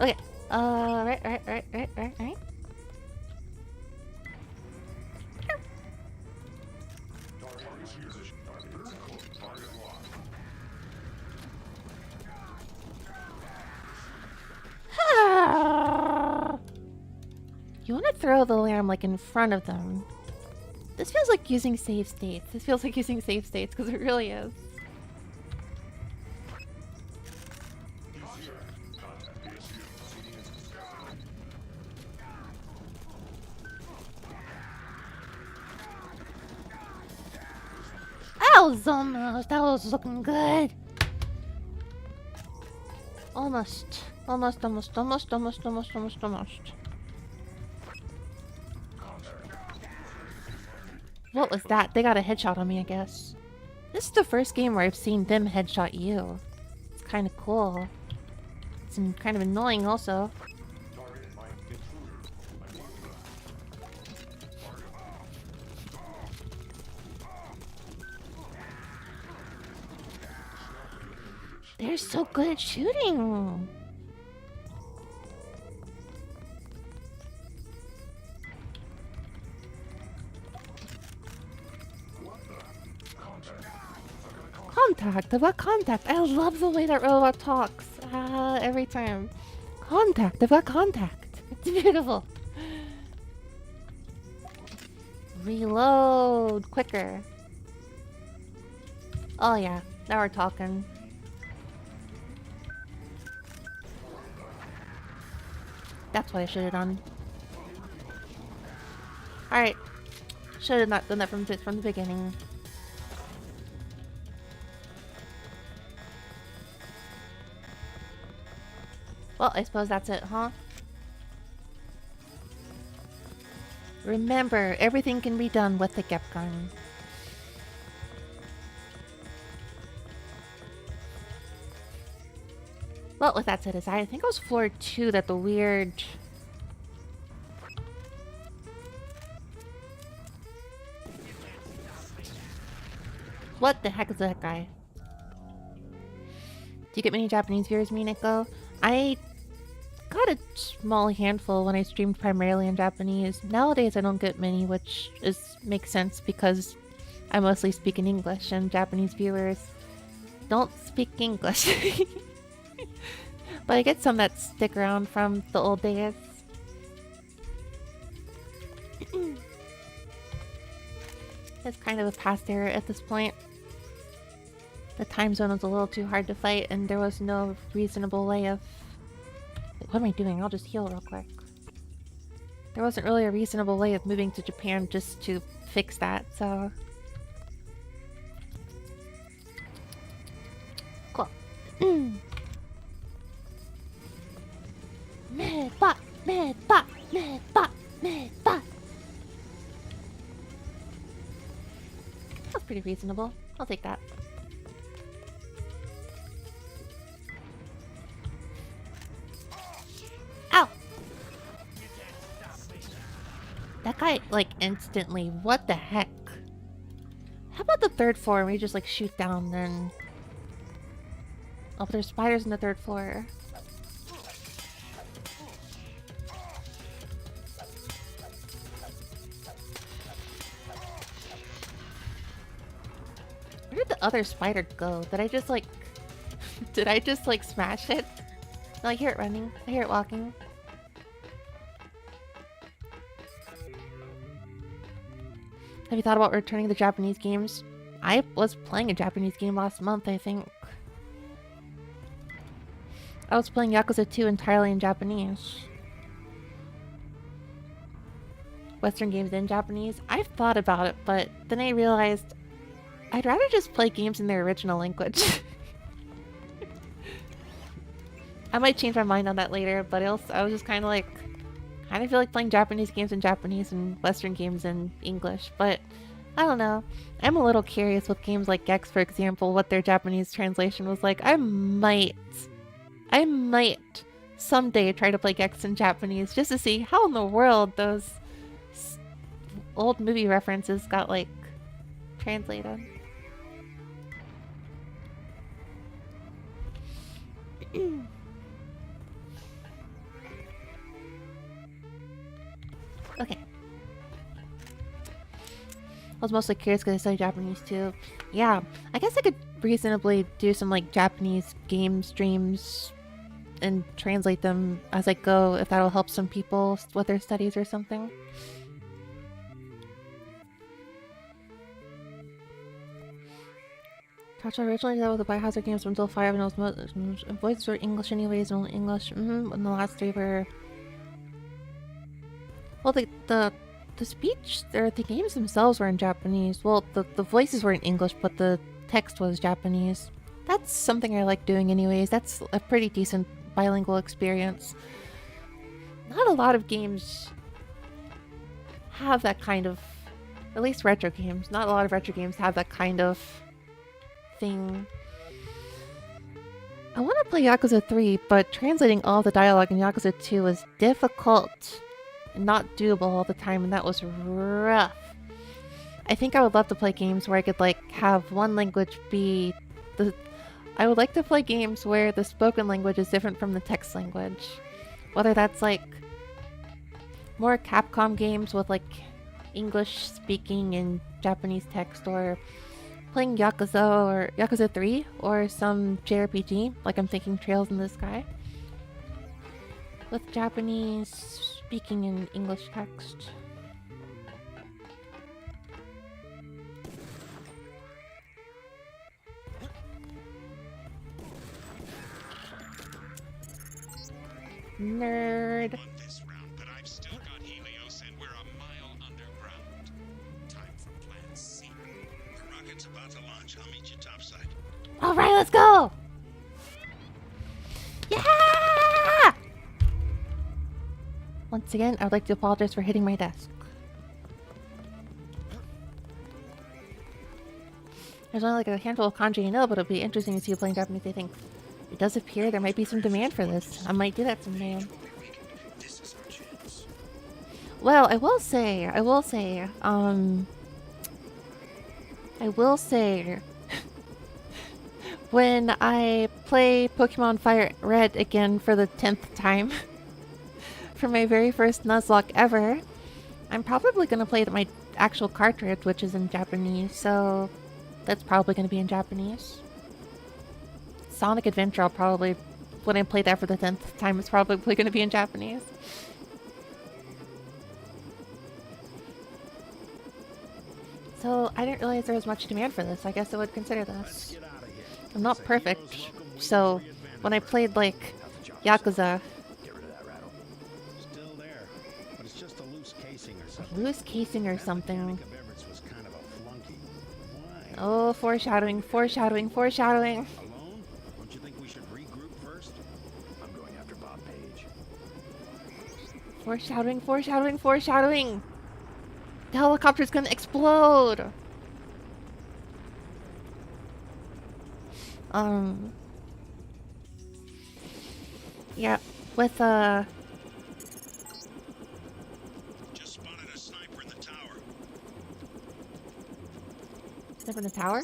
Okay. Right. You want to throw the lamb like in front of them. This feels like using save states. Because it really is. That was looking good. Almost. What was that? They got a headshot on me, I guess. This is the first game where I've seen them headshot you. It's kind of cool. It's kind of annoying also. They're so good at shooting. Contact. I've got contact. I love the way that robot talks. Every time. Contact. I've got contact. It's beautiful. Reload quicker. Oh yeah. Now we're talking. That's what I should have done. Alright. Should have not done that from the beginning. Well, I suppose that's it, huh? Remember, everything can be done with the Gep gun. Well, with that said aside, I think it was floor 2 that the weird... What the heck is that guy? Do you get many Japanese viewers, Mineko? I got a small handful when I streamed primarily in Japanese. Nowadays I don't get many, which makes sense because I mostly speak in English and Japanese viewers don't speak English. But I get some that stick around from the old days. It's kind of a past era at this point. The time zone was a little too hard to fight, and there was no reasonable way of... What am I doing? I'll just heal real quick. There wasn't really a reasonable way of moving to Japan just to fix that, so... Cool. Medbot! Medbot! Medbot! Medbot! That's pretty reasonable. I'll take that. Ow! That guy, like, instantly. What the heck? How about the third floor where you just, like, shoot down then... Oh, but there's spiders on the third floor. Where did the other spider go? Did I just, like... Did I just, like, smash it? No, I hear it running. I hear it walking. Have you thought about returning to Japanese games? I was playing a Japanese game last month, I think. I was playing Yakuza 2 entirely in Japanese. Western games in Japanese? I've thought about it, but then I realized I'd rather just play games in their original language. I might change my mind on that later, but I was just kind of like... I feel like playing Japanese games in Japanese and Western games in English, but I don't know. I'm a little curious with games like Gex, for example, what their Japanese translation was like. I might someday try to play Gex in Japanese just to see how in the world those old movie references got, like, translated. Okay. I was mostly curious because I study Japanese too. Yeah, I guess I could reasonably do some, like, Japanese game streams and translate them as I go if that'll help some people with their studies or something. Tasha originally dealt with the Biohazard games until 5 and those voices were English anyways, and only English. And the last 3 were... Well, the speech, or the games themselves were in Japanese. Well, the voices were in English, but the text was Japanese. That's something I like doing anyways. That's a pretty decent bilingual experience. Not a lot of games have that kind of... At least retro games. Not a lot of retro games have that kind of thing. I want to play Yakuza 3, but translating all the dialogue in Yakuza 2 was difficult. Not doable all the time, and that was rough. I think I would love to play games where I could, like, have one language be the... I would like to play games where the spoken language is different from the text language. Whether that's, like, more Capcom games with, like, English speaking and Japanese text, or playing Yakuza or Yakuza 3 or some JRPG, like I'm thinking Trails in the Sky, with Japanese speaking in English text. Nerd. This round, but I've still got Helios and we're a mile underground. Time for Plan C. The rocket's about to launch. I'll meet you topside. All right, let's go. Yeah! Once again, I would like to apologize for hitting my desk. There's only like a handful of kanji I know, but it'll be interesting to see you playing Japanese, I think. It does appear there might be some demand for this. I might do that someday. Well, I will say, when I play Pokemon Fire Red again for the 10th time, for my very first Nuzlocke ever, I'm probably going to play my actual cartridge, which is in Japanese, so that's probably going to be in Japanese. Sonic Adventure I'll probably when I play that for the 10th time, it's probably going to be in Japanese. So I didn't realize there was much demand for this. I guess I would consider this. I'm not perfect, so when I played like Yakuza, Still there, but it's just a loose casing or something. loose casing or something. Mechanic of Everett's was kind of a flunky. Why? Oh, foreshadowing, foreshadowing, foreshadowing. Alone? Don't you think we should regroup first? I'm going after Bob Page. Foreshadowing, foreshadowing, foreshadowing. The helicopter's gonna explode. Yeah, with Just spotted a sniper in the tower. up in the tower?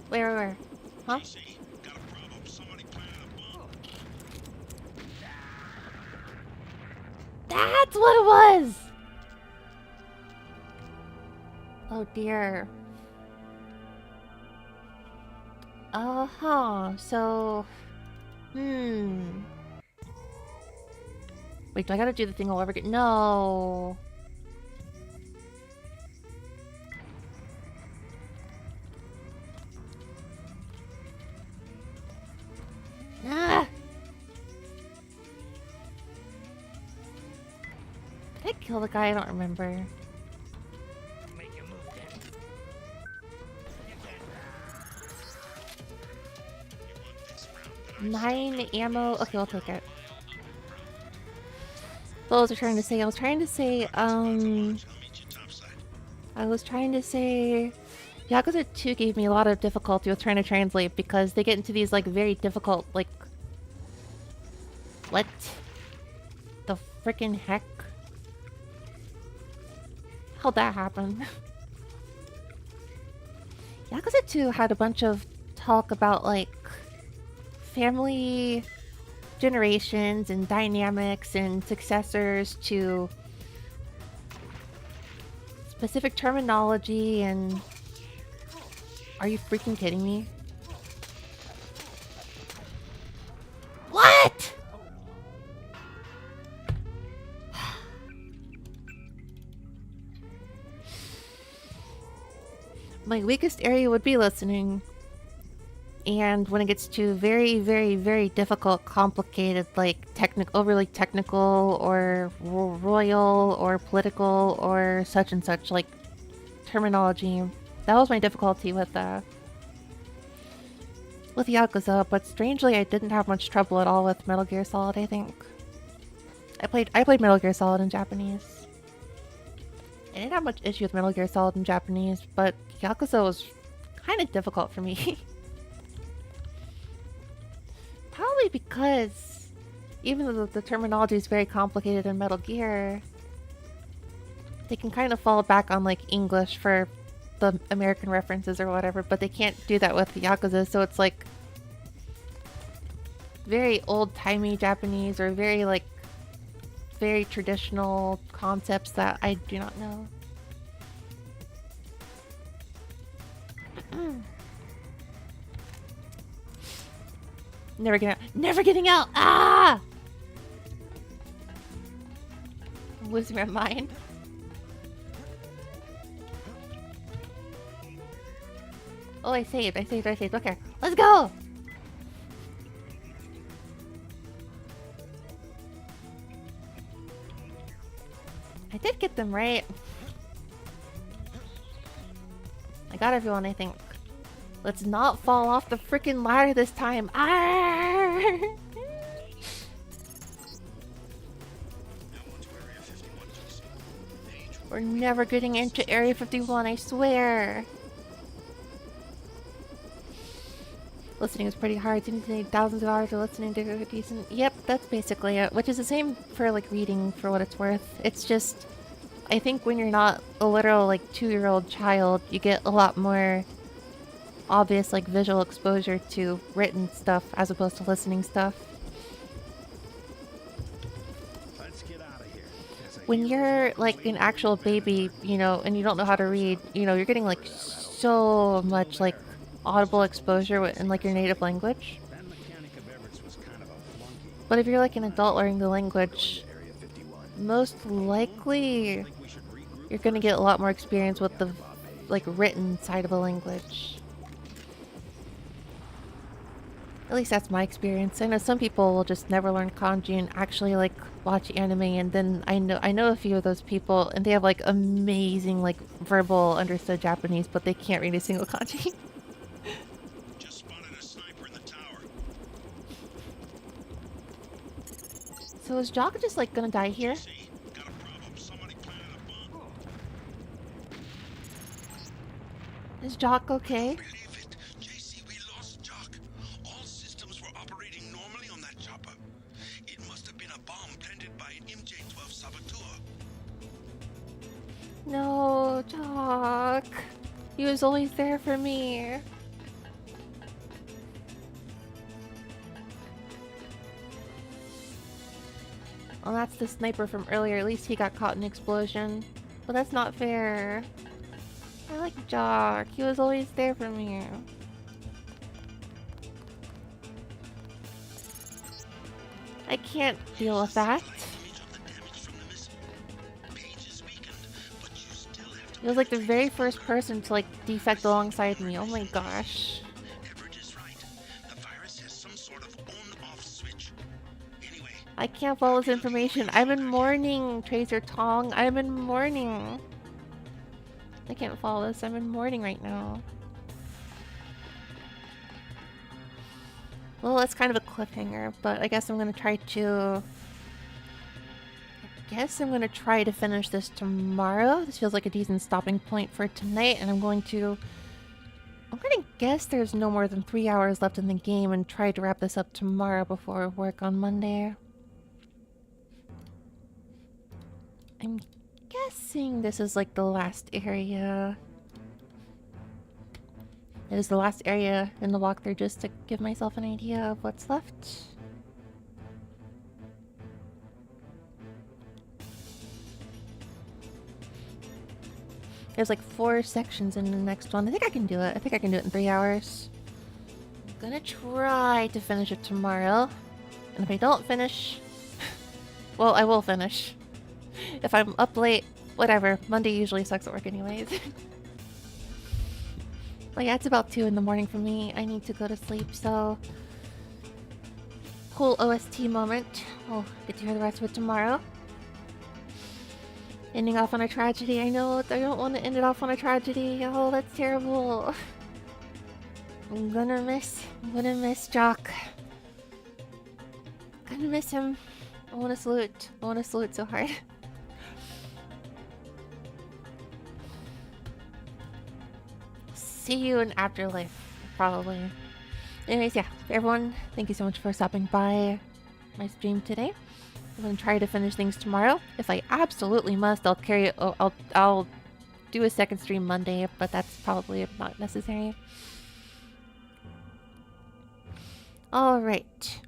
Where? Huh? See? Got a problem. Somebody planted a bomb. That's what it was! Oh dear. Uh-huh, so... Wait, do I gotta do the thing all over again? No! Ah! Did I kill the guy? I don't remember. 9 ammo. Okay, I'll take it. What was I trying to say? I was trying to say, Yakuza 2 gave me a lot of difficulty with trying to translate because they get into these, like, very difficult, like... What? The frickin' heck? How'd that happen? Yakuza 2 had a bunch of talk about, like, family generations and dynamics and successors to specific terminology and... Are you freaking kidding me? What?! My weakest area would be listening. And when it gets to very, very, very difficult, complicated, like overly technical or royal or political or such and such, like terminology, that was my difficulty with Yakuza. But strangely, I didn't have much trouble at all with Metal Gear Solid. I think I played Metal Gear Solid in Japanese. I didn't have much issue with Metal Gear Solid in Japanese, but Yakuza was kind of difficult for me. Probably because even though the terminology is very complicated in Metal Gear, they can kind of fall back on like English for the American references or whatever, but they can't do that with Yakuza, so it's like very old-timey Japanese or very like very traditional concepts that I do not know. Never getting out. Never getting out! Ah! I'm losing my mind. Oh, I saved. Okay, let's go! I did get them right. I got everyone, I think. Let's not fall off the freaking ladder this time. Ah! We're never getting into Area 51, I swear. Listening is pretty hard. You need thousands of hours of listening to get decent. Yep, that's basically it. Which is the same for like reading, for what it's worth. It's just, I think when you're not a literal like 2-year-old child, you get a lot more obvious like visual exposure to written stuff as opposed to listening stuff. Let's get out of here. When you're like an actual baby, you know, and you don't know how to read, you know, you're getting like so much like audible exposure in like your native language. That mechanic of Everett's was kind of a flunky. But if you're like an adult learning the language, most likely you're gonna get a lot more experience with the like written side of a language. At least that's my experience. I know some people will just never learn kanji and actually like watch anime, and then I know a few of those people and they have like amazing like verbal understood Japanese, but they can't read a single kanji. Just spotted a sniper in the tower. So is Jock just like gonna die here? Got a problem. Somebody planted a bomb. Is Jock okay? Believe it, JC, we lost Jock. All systems were operating normally on that chopper. It must have been a bomb planted by an MJ-12 saboteur. No, Jock. He was always there for me. Well, that's the sniper from earlier. At least he got caught in an explosion. But that's not fair. I like Jock. He was always there for me. I can't deal with that. He was like the very first person to like defect alongside me. Oh my gosh. I can't follow this information. I'm in mourning, Tracer Tong. I'm in mourning. I can't follow this. I'm in mourning right now. Well, it's kind of a cliffhanger, but I guess I'm gonna try to... finish this tomorrow. This feels like a decent stopping point for tonight, and I'm gonna guess there's no more than 3 hours left in the game and try to wrap this up tomorrow before work on Monday. I'm guessing this is like the last area. It is the last area in the walkthrough, just to give myself an idea of what's left. There's like 4 sections in the next one. I think I can do it. I think I can do it in 3 hours. I'm gonna try to finish it tomorrow. And if I don't finish... well, I will finish. If I'm up late, whatever. Monday usually sucks at work anyways. But yeah, it's about 2 in the morning for me. I need to go to sleep, so... cool OST moment. We'll get to hear the rest of it tomorrow. Ending off on a tragedy. I know, I don't want to end it off on a tragedy. Oh, that's terrible. I'm gonna miss Jock. Gonna miss him. I want to salute so hard. See you in Afterlife, probably. Anyways, yeah, everyone, thank you so much for stopping by my stream today. I'm gonna try to finish things tomorrow. If I absolutely must, I'll carry it. I'll do a second stream Monday, but that's probably not necessary. All right,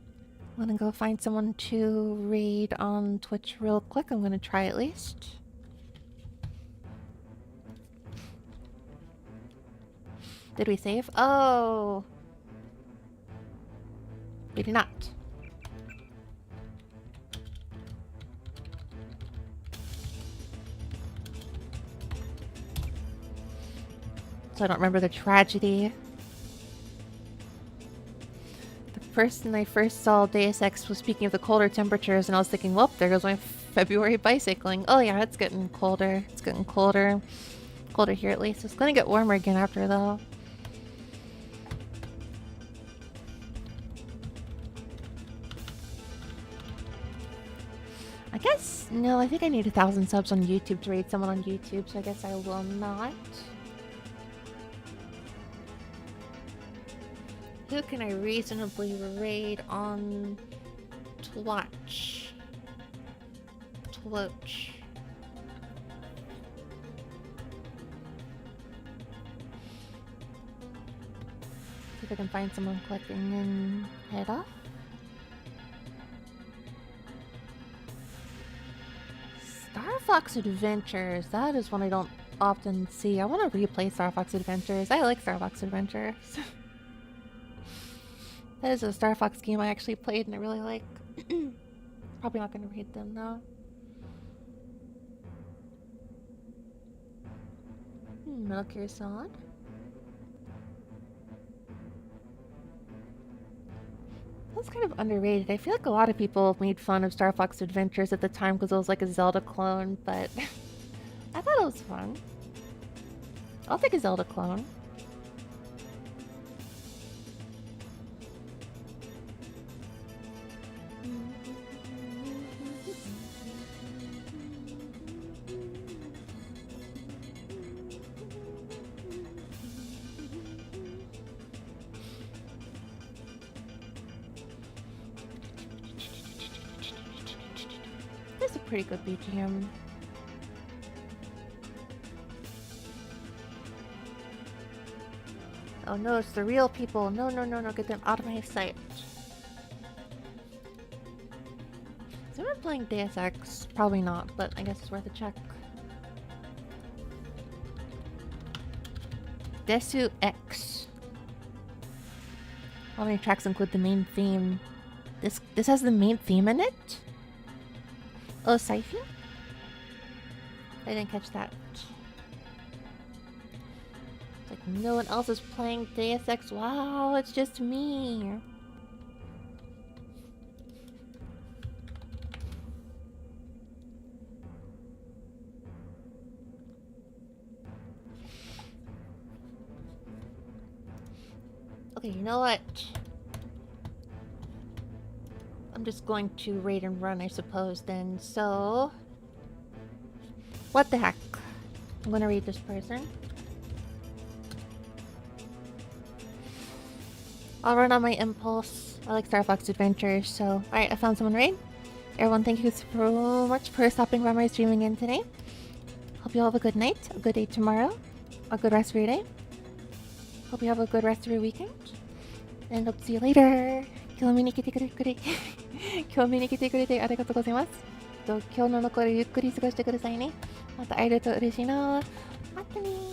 I'm gonna go find someone to raid on Twitch real quick. I'm gonna try at least. Did we save? Oh, we did not. So I don't remember the tragedy. The person I first saw Deus Ex was speaking of the colder temperatures, and I was thinking, well, there goes my February bicycling. Oh yeah, it's getting colder. It's getting colder. Colder here at least. It's gonna get warmer again after though. I guess, no, I think I need 1,000 subs on YouTube to raid someone on YouTube, so I guess I will not. Who can I reasonably raid on Twitch? Twitch. See if I can find someone quick and then head off. Star Fox Adventures. That is one I don't often see. I want to replay Star Fox Adventures. I like Star Fox Adventures. That is a Star Fox game I actually played and I really like. Probably not gonna read them though. Metal Gear Solid. That's kind of underrated. I feel like a lot of people made fun of Star Fox Adventures at the time because it was like a Zelda clone, but I thought it was fun. I'll take a Zelda clone. That's a pretty good BGM. Oh no, it's the real people. No, no, no, no, get them out of my sight. Is anyone playing Deus Ex? Probably not, but I guess it's worth a check. Deus Ex. How many tracks include the main theme? This has the main theme in it? Oh, Syphie? I didn't catch that. It's like no one else is playing Deus Ex. Wow, it's just me. Okay, you know what? I'm just going to raid and run, I suppose, then. So... what the heck? I'm gonna read this person. I'll run on my impulse. I like Star Fox Adventures, so... alright, I found someone raid. Everyone, thank you so much for stopping by my streaming in today. Hope you all have a good night, a good day tomorrow, a good rest of your day. Hope you have a good rest of your weekend. And hope to see you later. 今日見に来てくれ今日見に来てくれてありがとうございます。今日の残りゆっくり過ごしてくださいね。また会えると嬉しいな。またねー。